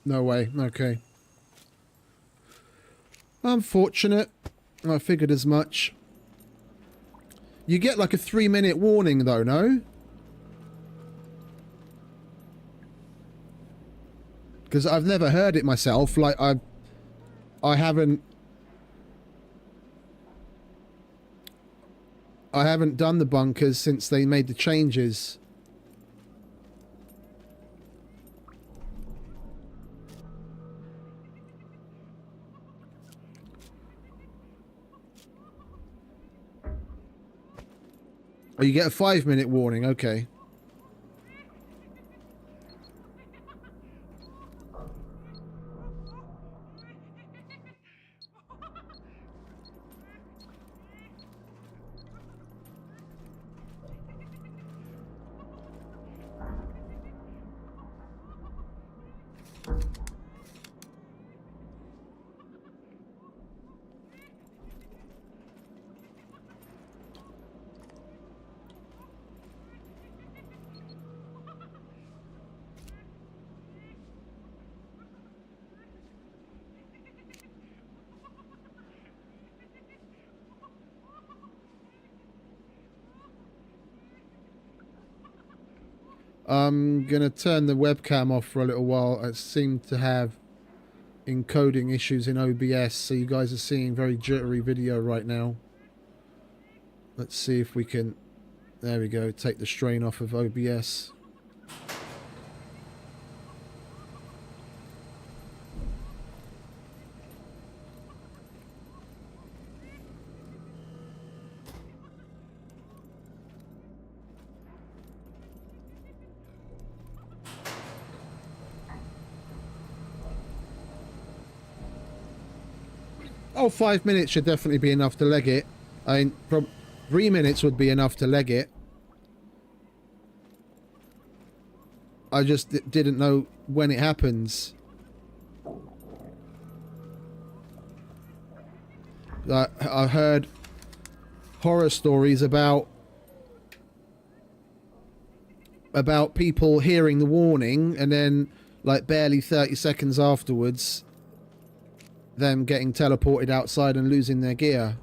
No way. Okay. Unfortunate. I figured as much. You get like a 3-minute warning though, no? Because I've never heard it myself. Like I haven't done the bunkers since they made the changes. Oh, you get a 5-minute warning, okay. I'm gonna turn the webcam off for a little while. I seem to have encoding issues in OBS, so you guys are seeing very jittery video right now. Let's see if we can, there we go, take the strain off of OBS. Oh, 5 minutes should definitely be enough to leg it. I mean, 3 minutes would be enough to leg it. I just didn't know when it happens. I heard horror stories about about people hearing the warning and then like barely 30 seconds afterwards them getting teleported outside and losing their gear.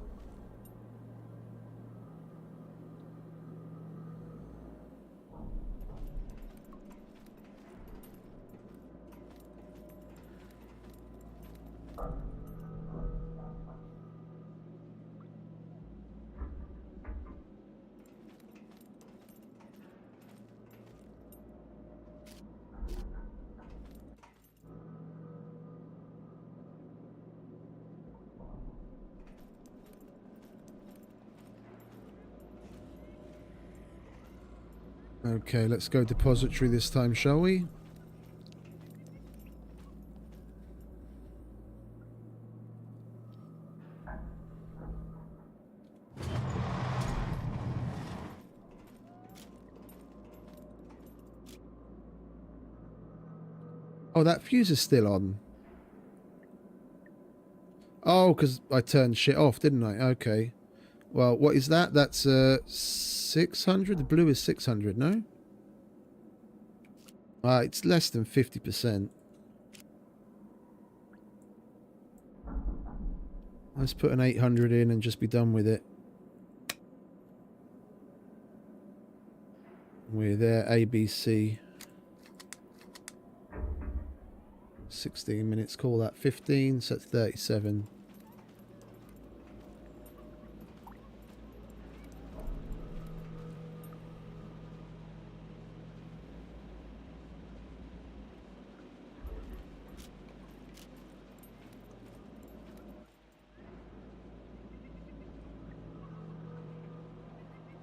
Okay, let's go depository this time, shall we? Oh, that fuse is still on. Oh, because I turned shit off, didn't I? Okay. Well, what is that? That's 600? The blue is 600, no? It's less than 50%. Let's put an 800 in and just be done with it. We're there, ABC. 16 minutes, call that 15, so that's 37.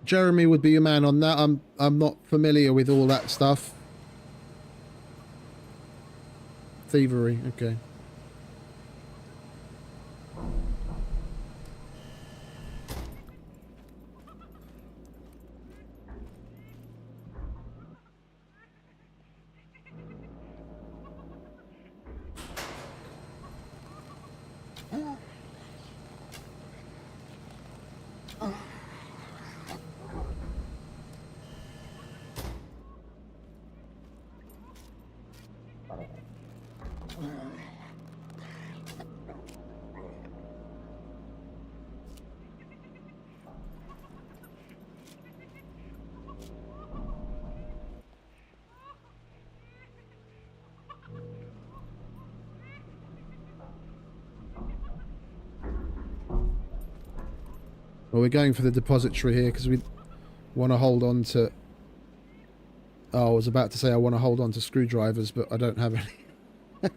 Jeremy would be your man on that. I'm not familiar with all that stuff. Thievery, okay. Well, we're going for the depository here because we want to hold on to... Oh, I was about to say I want to hold on to screwdrivers, but I don't have any.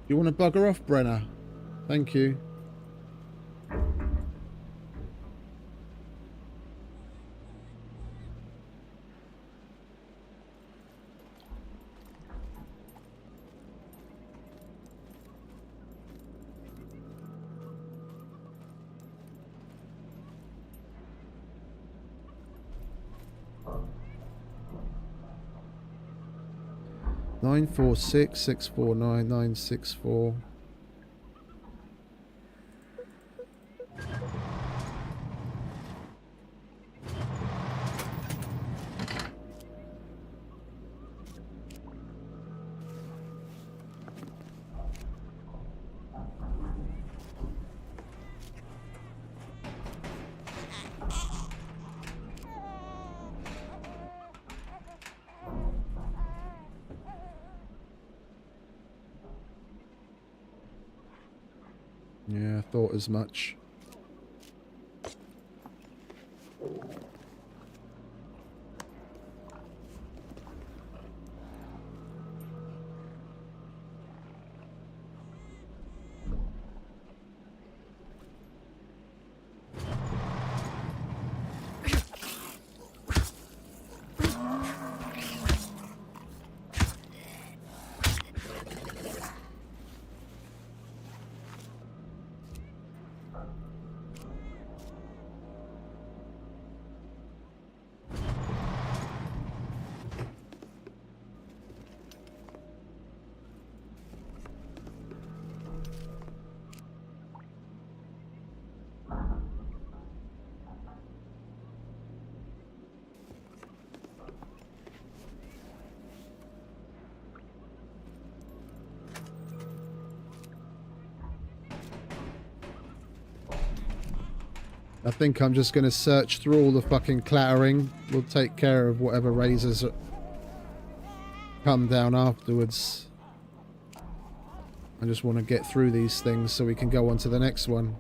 You want to bugger off, Brenner? Thank you. Nine four six 649 964. Yeah, I thought as much. I think I'm just going to search through all the fucking clattering. We'll take care of whatever razors come down afterwards. I just want to get through these things so we can go on to the next one.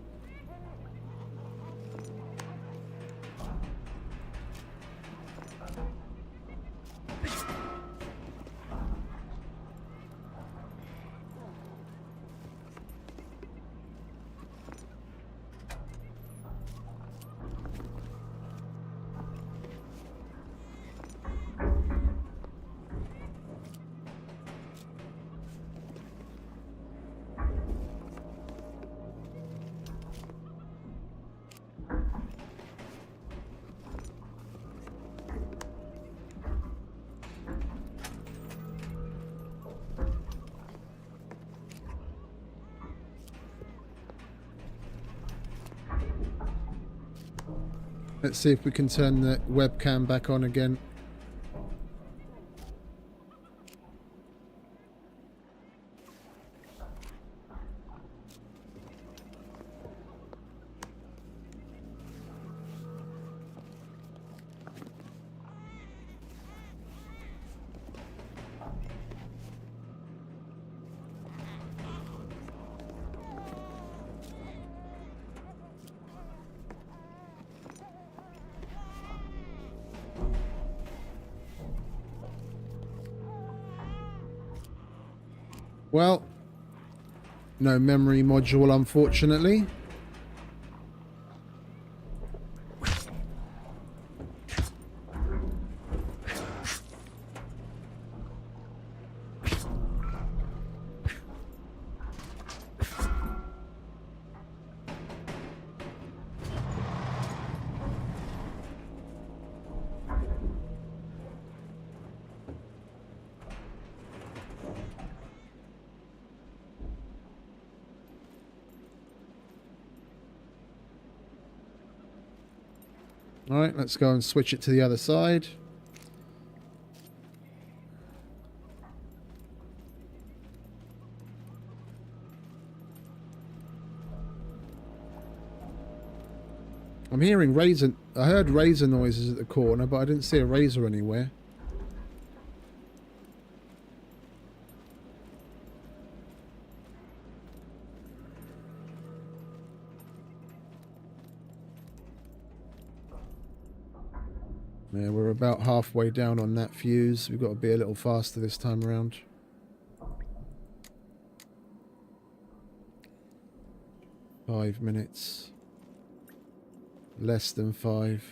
Let's see if we can turn the webcam back on again. Well, no memory module, unfortunately. Alright, let's go and switch it to the other side. I'm hearing razor... I heard razor noises at the corner, but I didn't see a razor anywhere. Yeah, we're about halfway down on that fuse. We've got to be a little faster this time around. Five minutes. Less than 5.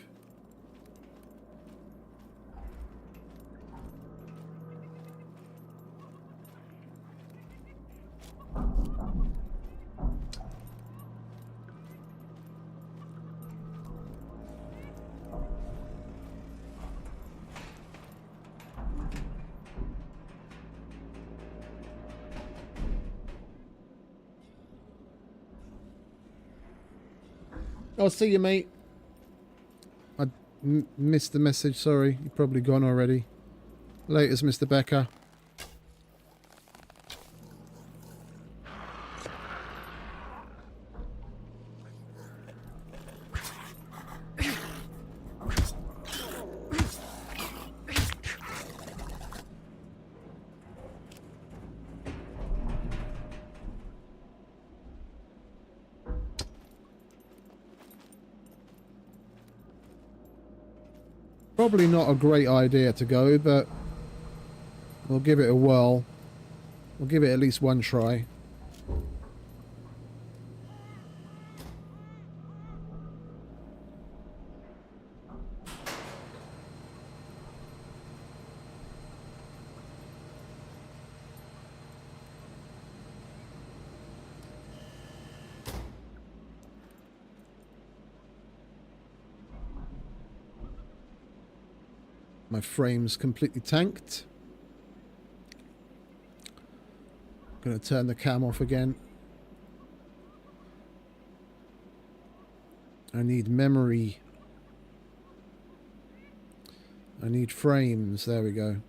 I'll see you, mate. I missed the message, sorry. You're probably gone already. Laters, Mr. Becker. Probably not a great idea to go, but we'll give it a whirl. We'll give it at least one try. My frame's completely tanked. Gonna turn the cam off again. I need memory. I need frames. There we go.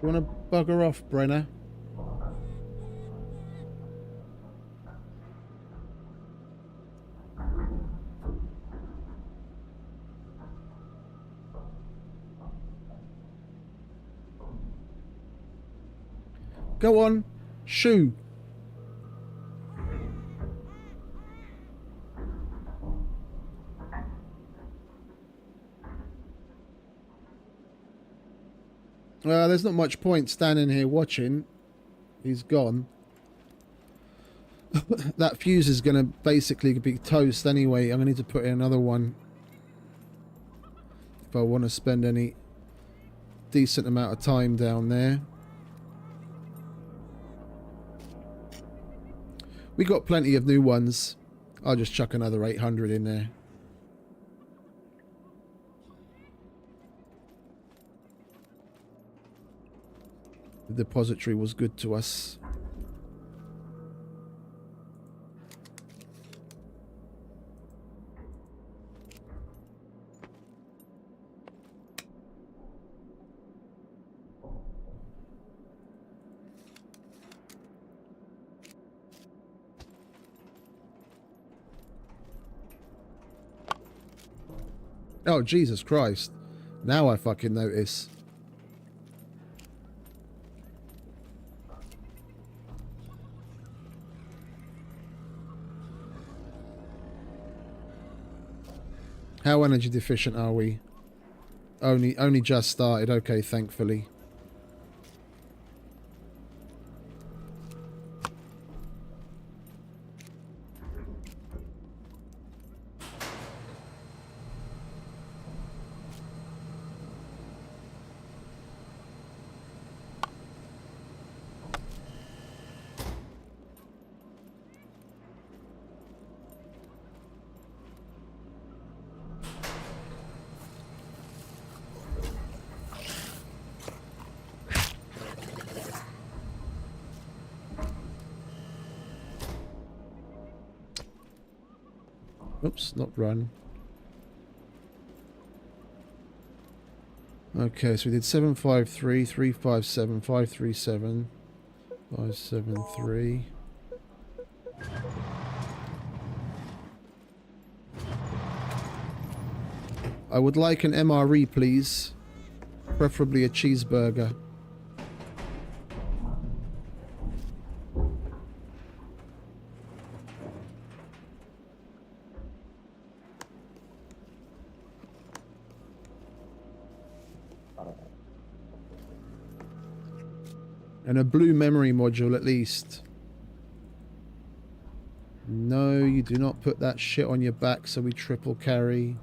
Do you want to bugger off, Brenner? Go on, shoo. Well, there's not much point standing here watching. He's gone. That fuse is going to basically be toast anyway. I'm going to need to put in another one if I want to spend any decent amount of time down there. We got plenty of new ones. I'll just chuck another 800 in there. The depository was good to us. Oh, Jesus Christ. Now I fucking notice. How energy deficient are we? Only just started. Okay, thankfully. Oops, not run. Okay, so we did 753, 357, 537, 573. I would like an MRE, please. Preferably a cheeseburger. And a blue memory module at least. No, you do not put that shit on your back so we triple carry.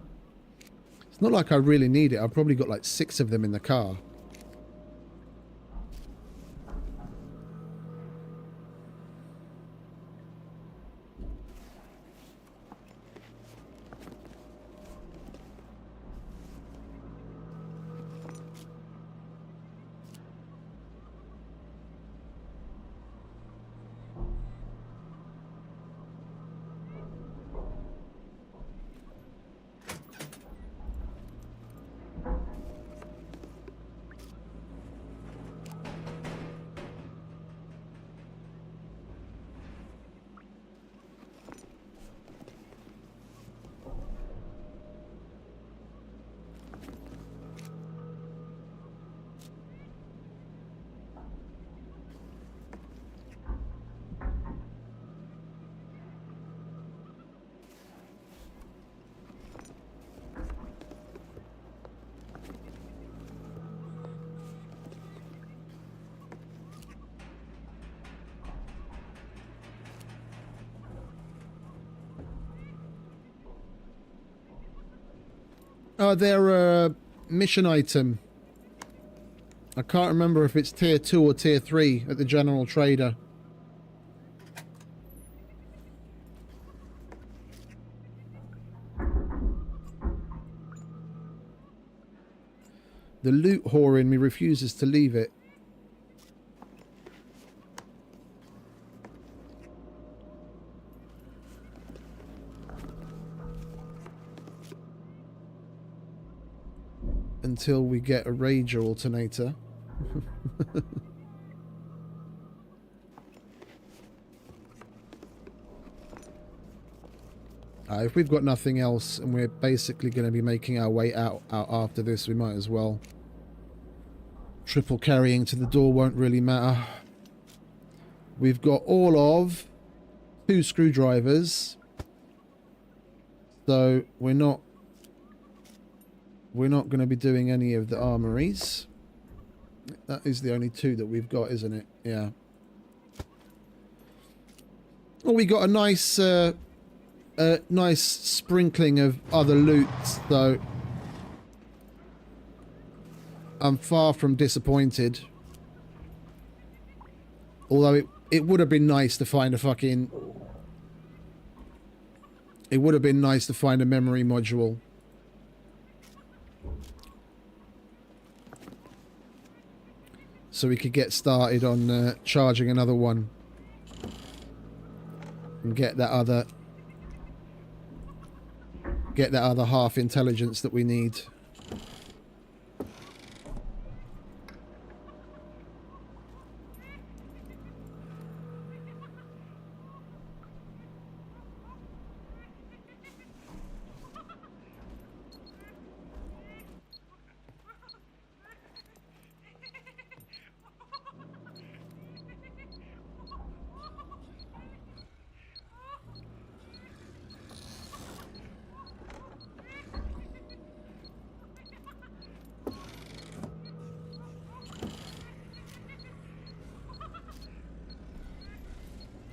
It's not like I really need it. I've probably got like 6 of them in the car. Oh, they're a mission item. I can't remember if it's tier 2 or tier 3 at the general trader. The loot whore in me refuses to leave it. Until we get a Rager alternator. If we've got nothing else and we're basically going to be making our way out after this, we might as well. Triple carrying to the door won't really matter. We've got all of 2 screwdrivers. So we're not going to be doing any of the armories. That is the only 2 that we've got, isn't it? Yeah. Well, we got a nice sprinkling of other loot, so I'm far from disappointed. Although it would have been nice to find a fucking... It would have been nice to find a memory module. So we could get started on charging another one. And get that other half intelligence that we need.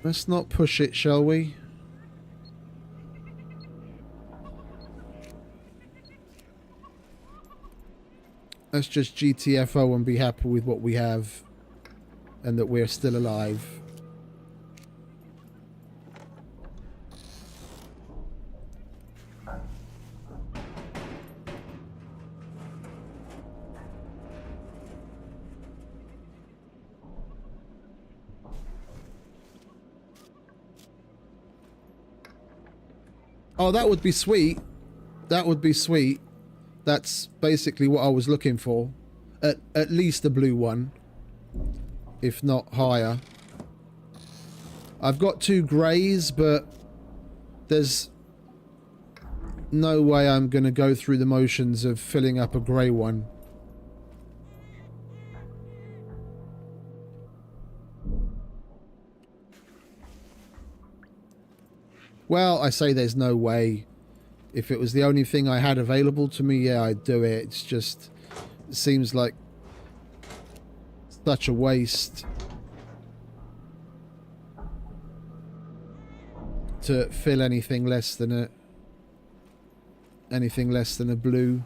Let's not push it, shall we? Let's just GTFO and be happy with what we have. And that we're still alive. Oh, that would be sweet. That would be sweet. That's basically what I was looking for. At least a blue one. If not higher. I've got 2 greys, but there's no way I'm going to go through the motions of filling up a grey one. Well, I say there's no way. If it was the only thing I had available to me, yeah, I'd do it. It's just... It seems like such a waste to fill anything less than a blue.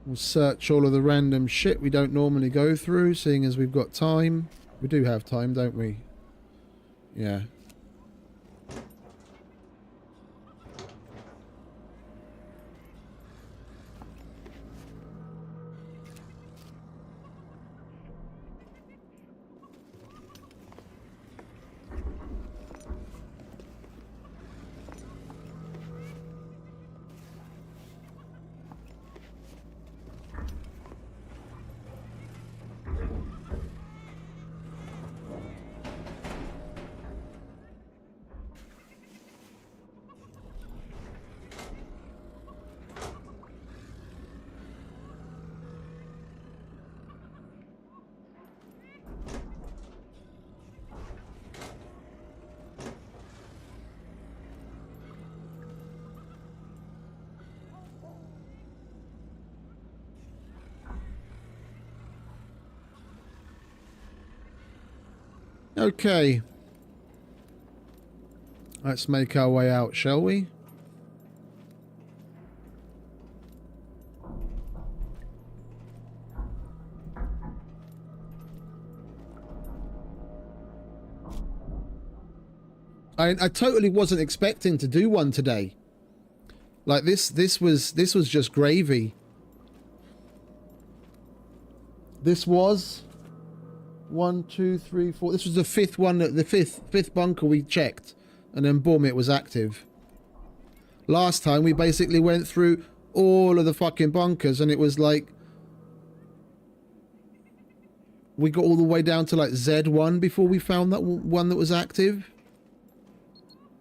We'll search all of the random shit we don't normally go through, seeing as we've got time. We do have time, don't we? Yeah. Okay. Let's make our way out, shall we? I totally wasn't expecting to do one today. Like this was just gravy. This was 1, 2, 3, 4. This was the fifth one, the fifth bunker we checked, and then boom, it was active. Last time we basically went through all of the fucking bunkers, and it was like we got all the way down to like Z1 before we found that one that was active.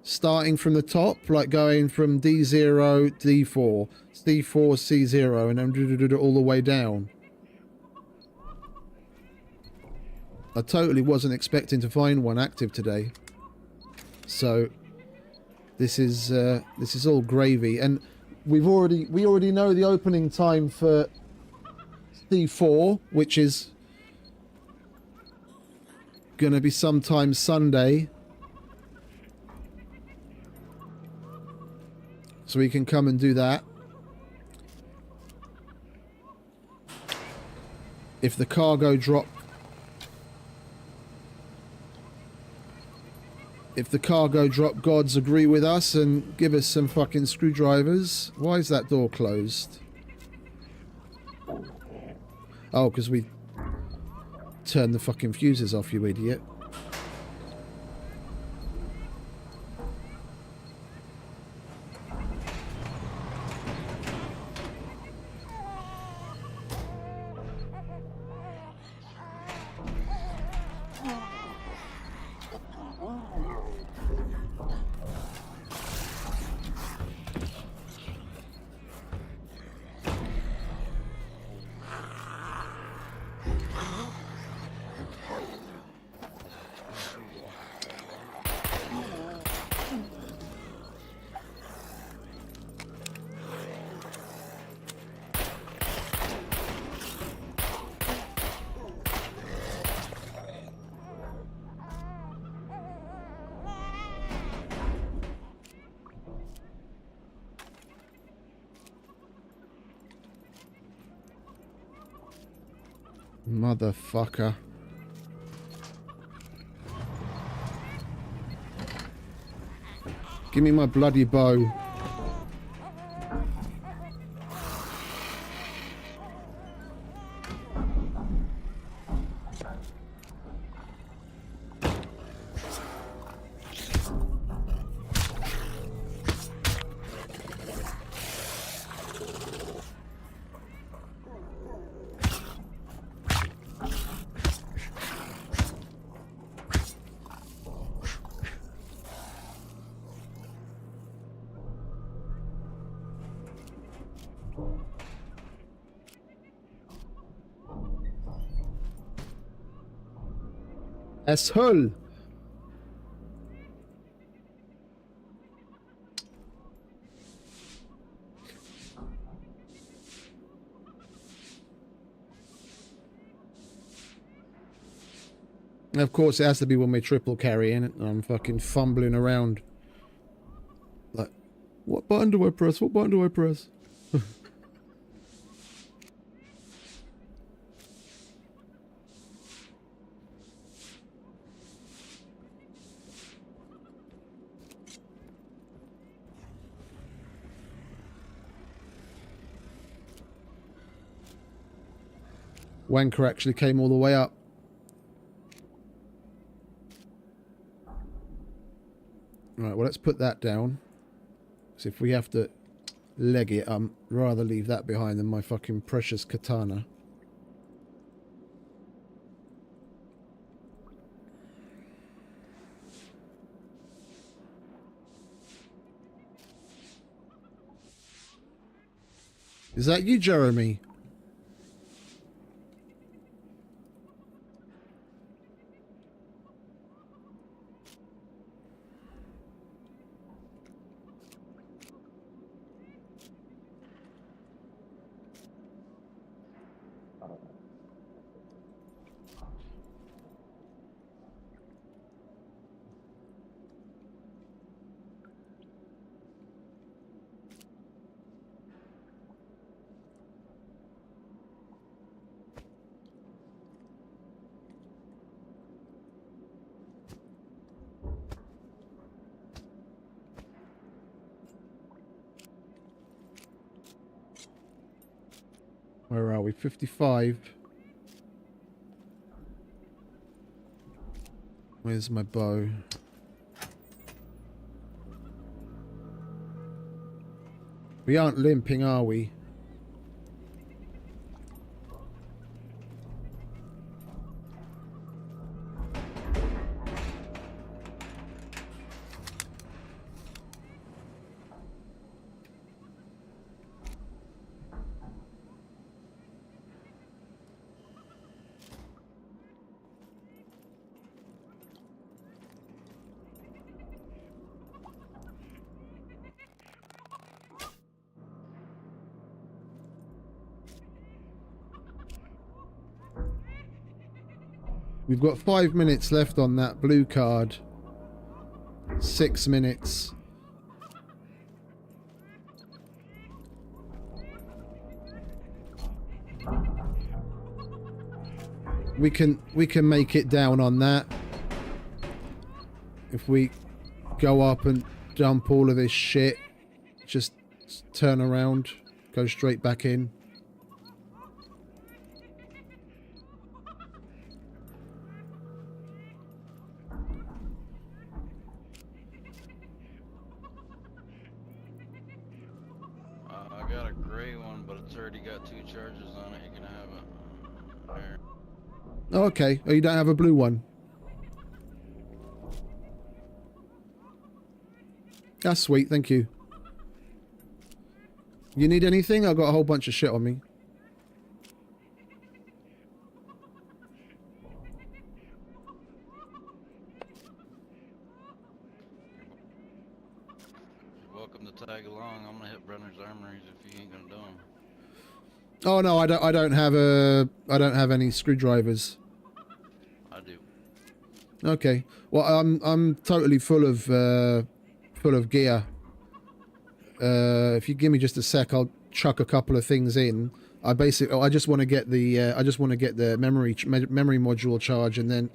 Starting from the top, like going from D0, D4, D4, C0, and then all the way down. I totally wasn't expecting to find one active today. So this is all gravy, and we already know the opening time for D4, which is gonna be sometime Sunday. So we can come and do that. If the cargo drop... If the cargo drop gods agree with us and give us some fucking screwdrivers. Why is that door closed? Oh, because we turned the fucking fuses off, you idiot. Motherfucker. Give me my bloody bow. Asshole. Of course, it has to be when we're triple carrying it, and I'm fucking fumbling around. Like, what button do I press? What button do I press? Wanker actually came all the way up. Right, well, let's put that down. So if we have to leg it, I'd rather leave that behind than my fucking precious katana. Is that you, Jeremy? Where are we? 55. Where's my bow? We aren't limping, are we? We've got 5 minutes left on that blue card. 6 minutes. We can make it down on that. If we go up and dump all of this shit, just turn around, go straight back in.
I got a gray one, but it's already got 2 charges on it. You can have it. There.
Oh, okay. Oh, you don't have a blue one? That's sweet, thank you. You need anything? I've got a whole bunch of shit on me.
You're welcome to tag along. I'm gonna hit Brenner's Armories if you ain't gonna do them.
Oh no, I don't have any screwdrivers.
I do.
Okay. Well, I'm totally full of gear. If you give me just a sec, I'll chuck a couple of things in. I just want to get the memory module charge and then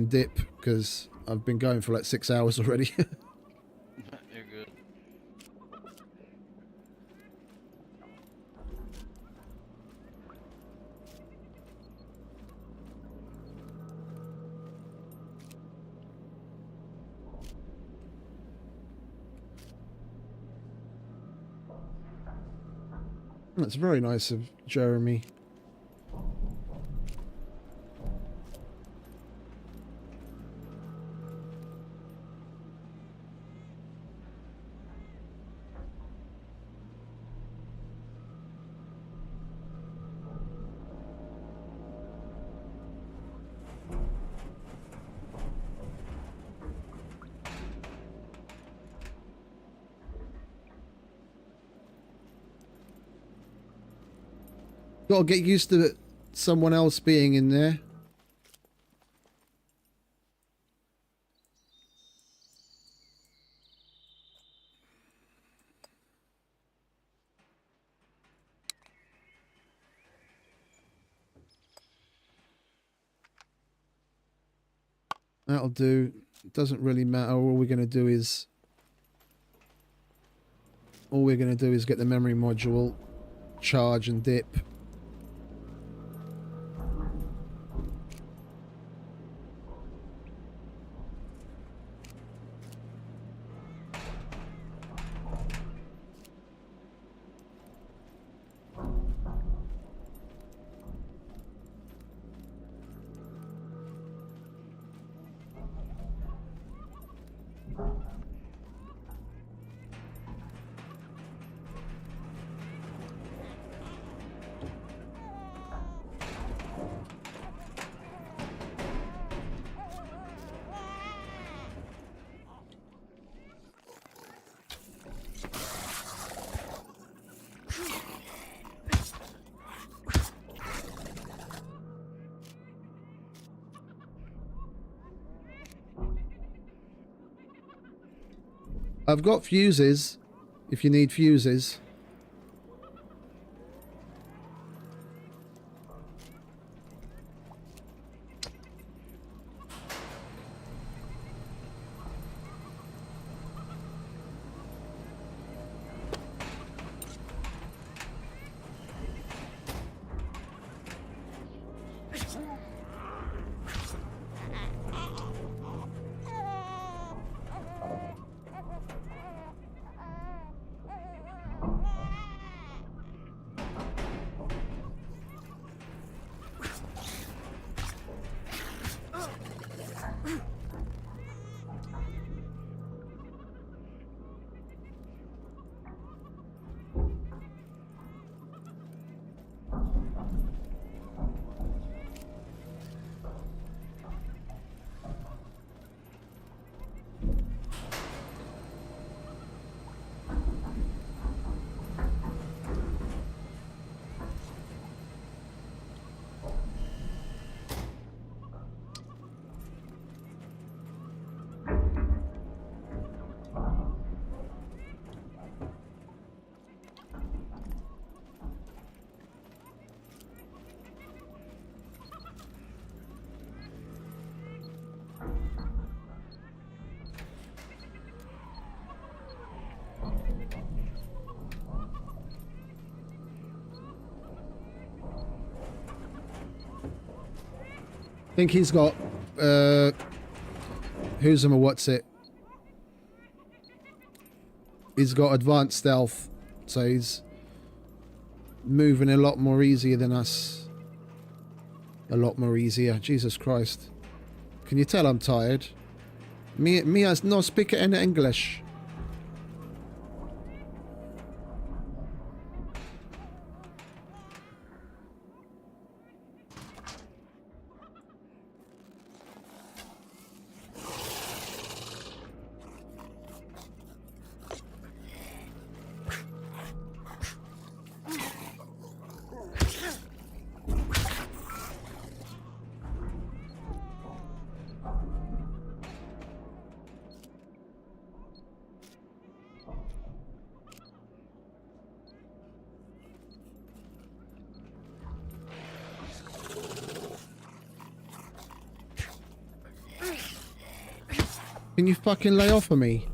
dip, because I've been going for like 6 hours already.
You're good.
That's very nice of Jeremy. Gotta get used to someone else being in there. That'll do. It doesn't really matter. All we're gonna do is get the memory module, charge and dip. I've got fuses, if you need fuses. think he's got who's him or what's it? He's got advanced stealth, so he's moving a lot more easier than us. A lot more easier. Jesus Christ. Can you tell I'm tired? Me has no speak any English. Can you fucking lay off of me?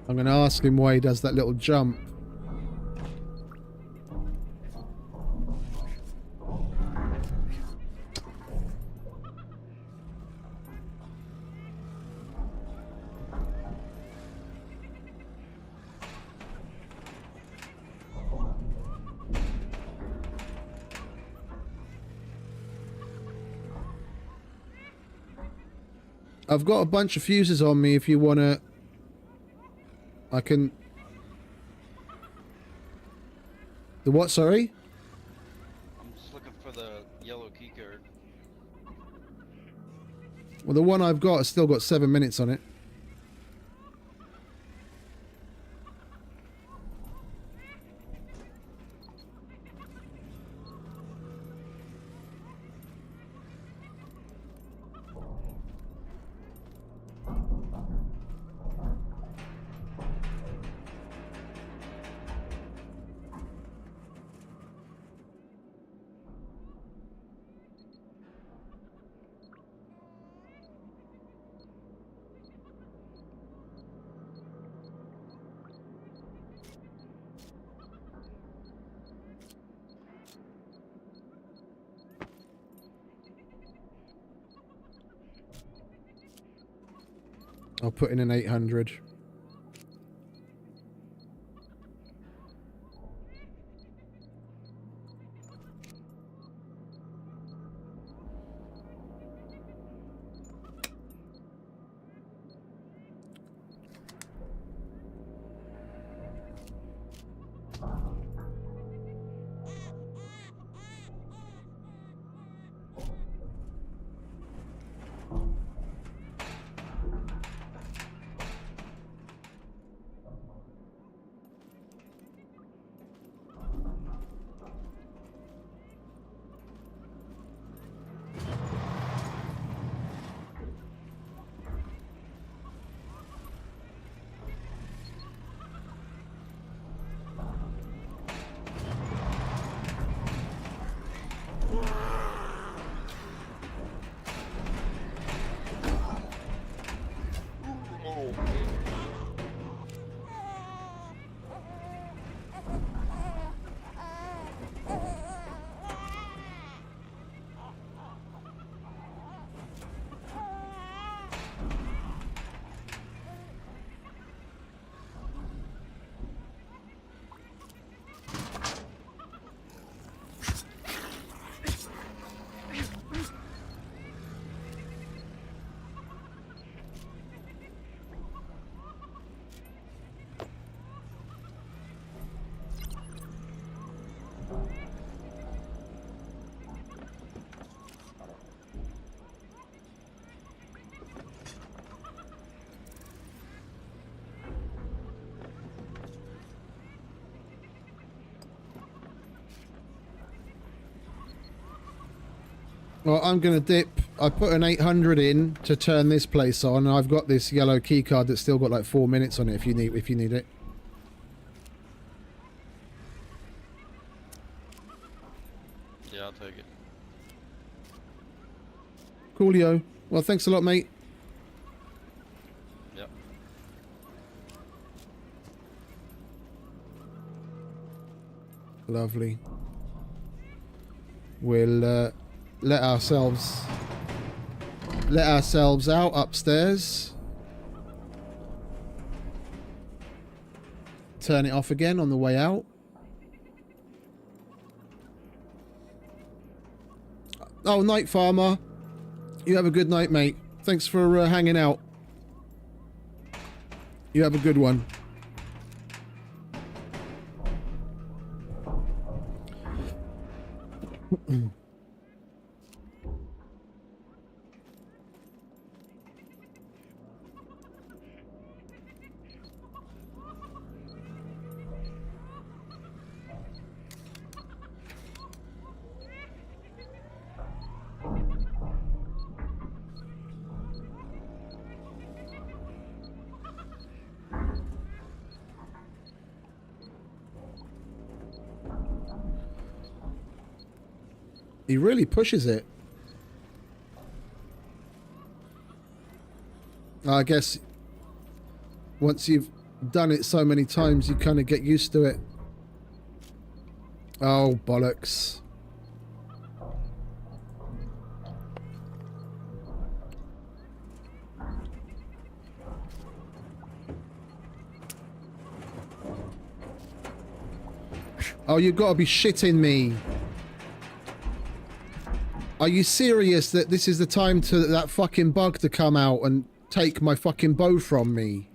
I'm going to ask him why he does that little jump. I've got a bunch of fuses on me if you want to... I can... The what, sorry?
I'm just looking for the yellow key card.
Well, the one I've got has still got 7 minutes on it. I'll put in an 800. Well, I'm going to dip. I put an 800 in to turn this place on. I've got this yellow key card that's still got like 4 minutes on it if you need it.
Yeah, I'll take it.
Coolio. Well, thanks a lot, mate.
Yep.
Lovely. We'll let ourselves out upstairs. Turn it off again on the way out. Oh, night farmer. You have a good night, mate. Thanks for hanging out. You have a good one. He really pushes it. I guess once you've done it so many times, you kind of get used to it. Oh, bollocks. Oh, you've got to be shitting me. Are you serious that this is the time to that fucking bug to come out and take my fucking bow from me?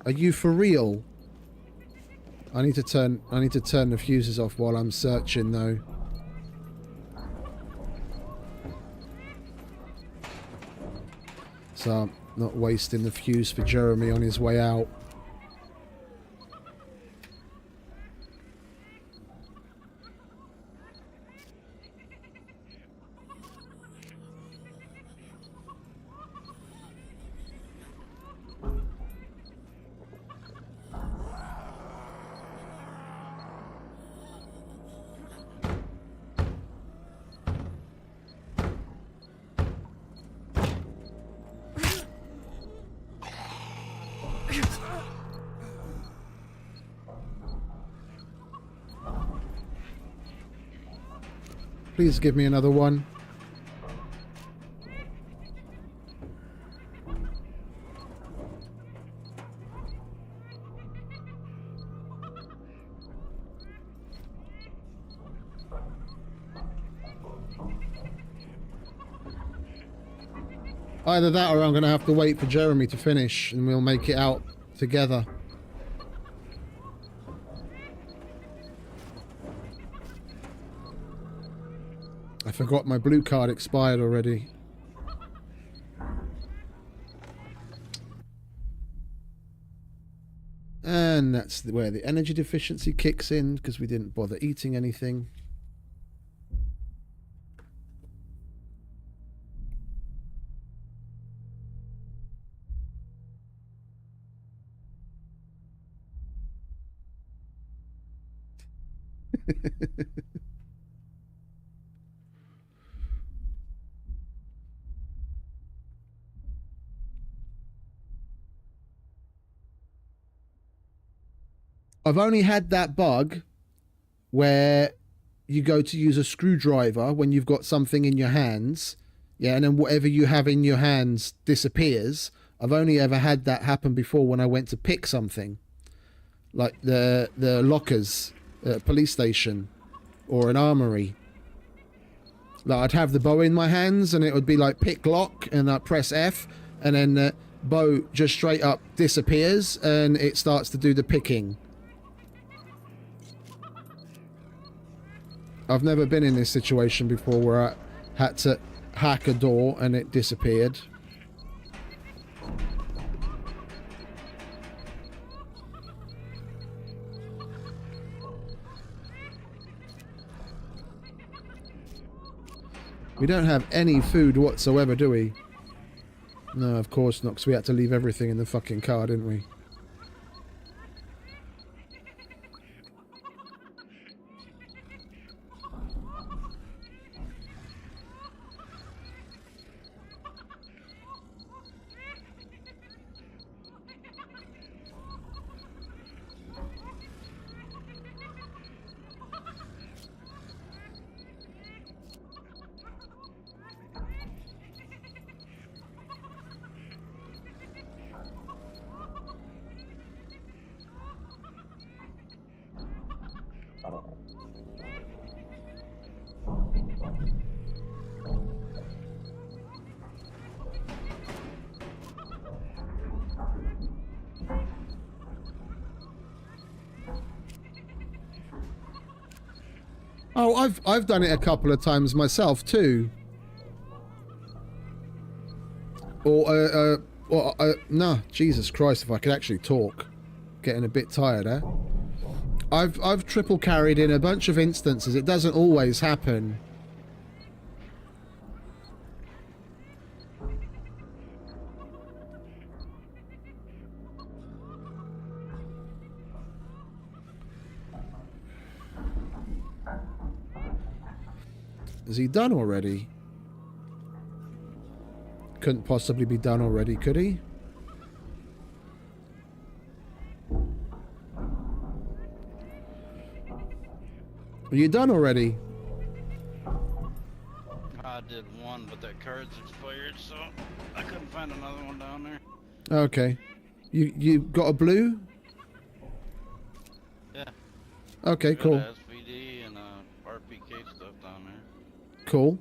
Are you for real? I need to turn the fuses off while I'm searching though. So I'm not wasting the fuse for Jeremy on his way out. Please give me another one. Either that or I'm going to have to wait for Jeremy to finish and we'll make it out together. I forgot my blue card expired already. And that's where the energy deficiency kicks in because we didn't bother eating anything. I've only had that bug where you go to use a screwdriver when you've got something in your hands, yeah, and then whatever you have in your hands disappears. I've only ever had that happen before when I went to pick something, like the lockers at a police station or an armory. Like I'd have the bow in my hands and it would be like pick lock and I'd press F and then the bow just straight up disappears and it starts to do the picking. I've never been in this situation before where I had to hack a door and it disappeared. We don't have any food whatsoever, do we? No, of course not, because we had to leave everything in the fucking car, didn't we? Oh, I've done it a couple of times myself too. No, Jesus Christ! If I could actually talk, getting a bit tired, eh? I've triple carried in a bunch of instances. It doesn't always happen. Is he done already? Couldn't possibly be done already, could he? Are you done already?
I did one, but that card's expired, so I couldn't find another one down there.
Okay. You got a blue?
Yeah.
Okay,
Got
cool.
a SVD and RPK stuff down there.
Cool.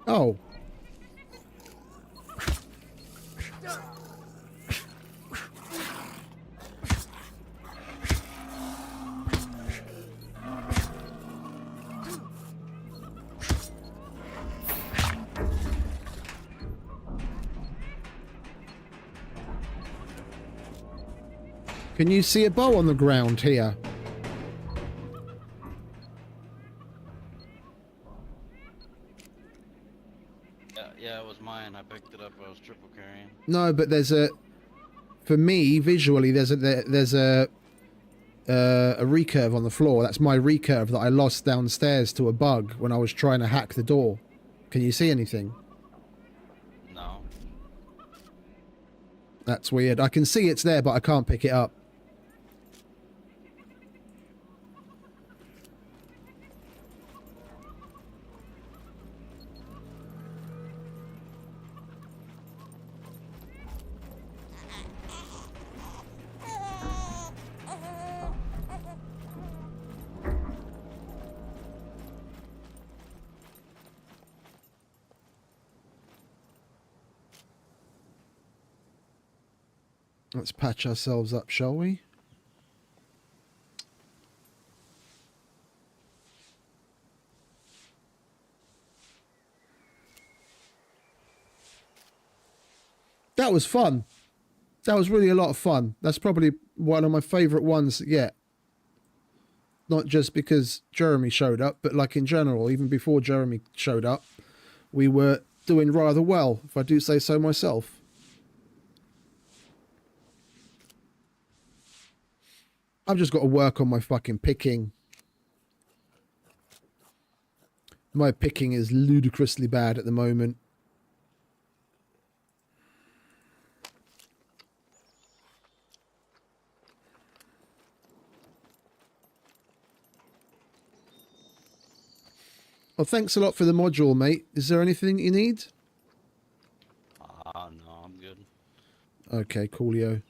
Oh. Can you see a bow on the ground here?
Yeah, it was mine. I picked it up. I was triple carrying.
No, but there's a. For me, visually, there's a recurve on the floor. That's my recurve that I lost downstairs to a bug when I was trying to hack the door. Can you see anything?
No.
That's weird. I can see it's there, but I can't pick it up. Let's patch ourselves up, shall we? That was fun. That was really a lot of fun. That's probably one of my favourite ones yet. Not just because Jeremy showed up, but like in general, even before Jeremy showed up, we were doing rather well, if I do say so myself. I've just got to work on my fucking picking. My picking is ludicrously bad at the moment. Well, thanks a lot for the module, mate. Is there anything you need?
No, I'm good.
Okay, coolio.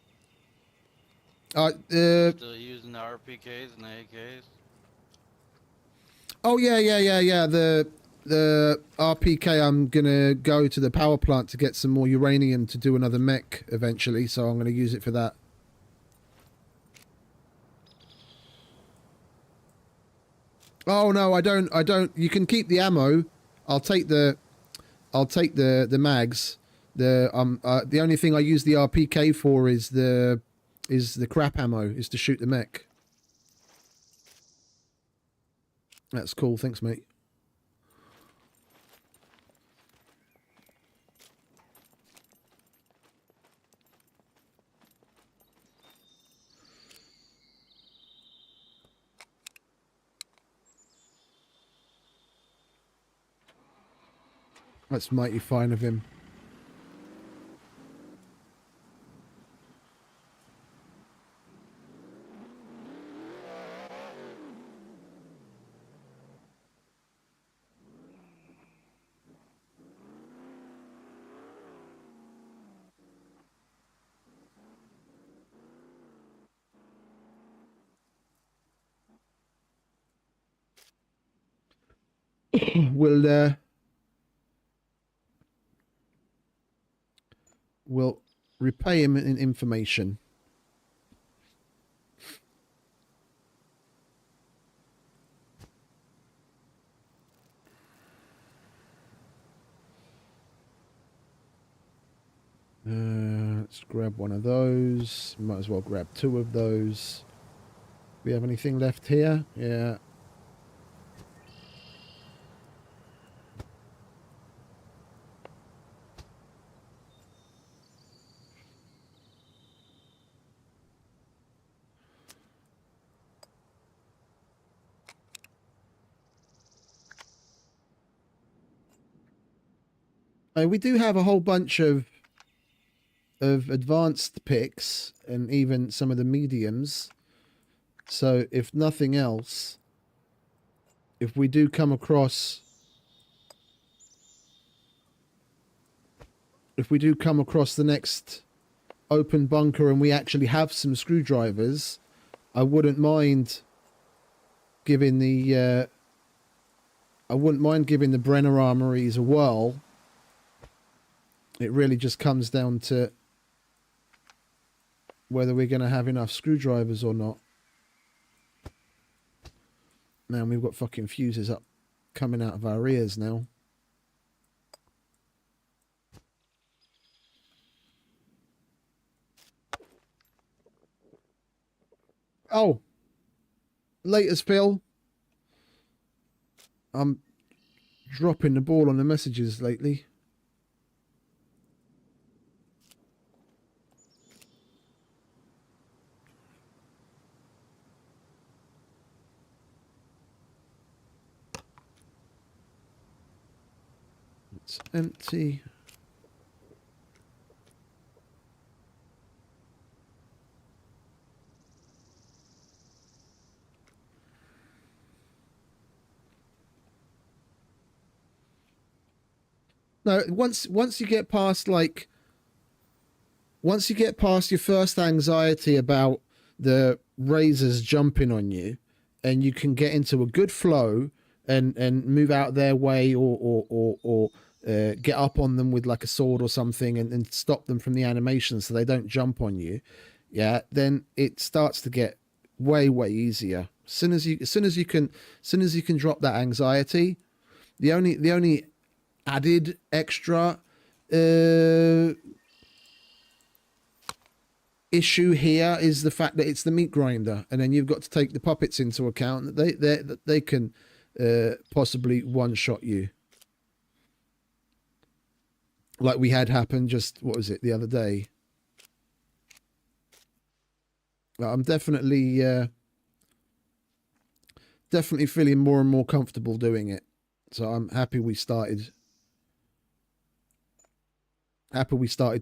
Still using the RPKs and the AKs?
Oh yeah. The RPK. I'm gonna go to the power plant to get some more uranium to do another mech eventually. So I'm gonna use it for that. Oh no, I don't. You can keep the ammo. I'll take the mags. The only thing I use the RPK for is the crap ammo. Is to shoot the mech. That's cool. Thanks, mate. That's mighty fine of him. We'll repay him in information. Let's grab one of those. Might as well grab two of those. We have anything left here? Yeah. We do have a whole bunch of advanced picks and even some of the mediums. So if nothing else, if we do come across the next open bunker and we actually have some screwdrivers, I wouldn't mind giving the Brenner armories a whirl. It really just comes down to whether we're going to have enough screwdrivers or not. Now we've got fucking fuses up coming out of our ears now. Oh, latest Phil. I'm dropping the ball on the messages lately. It's empty. No, once you get past your first anxiety about the razors jumping on you, and you can get into a good flow and move out their way or get up on them with like a sword or something and stop them from the animation so they don't jump on you, yeah, then it starts to get way easier. As soon as you can drop that anxiety, the only added extra issue here is the fact that it's the meat grinder, and then you've got to take the puppets into account that they can possibly one-shot you, like we had happen just, what was it, the other day. I'm definitely feeling more and more comfortable doing it, so I'm happy we started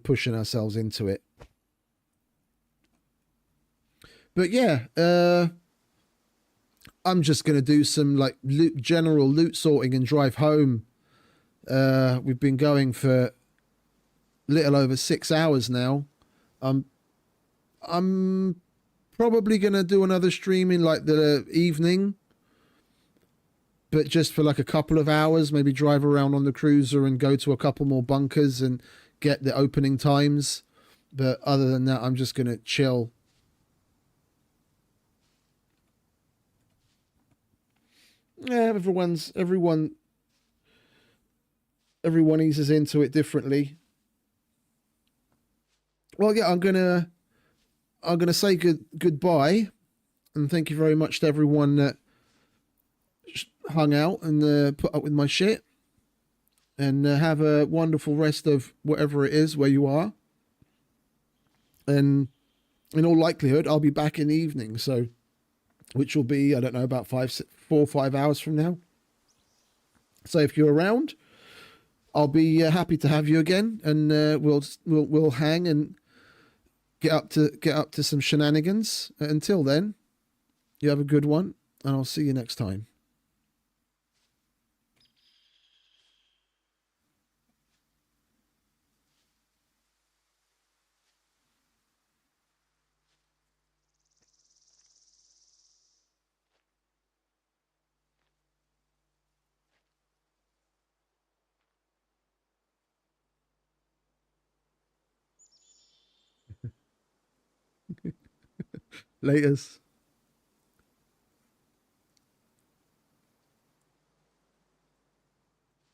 pushing ourselves into it. But yeah, I'm just gonna do some like general loot sorting and drive home. We've been going for little over 6 hours now. I'm probably gonna do another stream in like the evening, but just for like a couple of hours, maybe drive around on the cruiser and go to a couple more bunkers and get the opening times. But other than that, I'm just gonna chill. Yeah, everyone eases into it differently. Well, yeah, I'm gonna say goodbye, and thank you very much to everyone that hung out and put up with my shit. And have a wonderful rest of whatever it is where you are. And in all likelihood, I'll be back in the evening, so which will be, I don't know, about 4 or 5 hours from now. So if you're around, I'll be happy to have you again, and we'll hang and get up to some shenanigans. Until then, you have a good one, and I'll see you next time. Laters.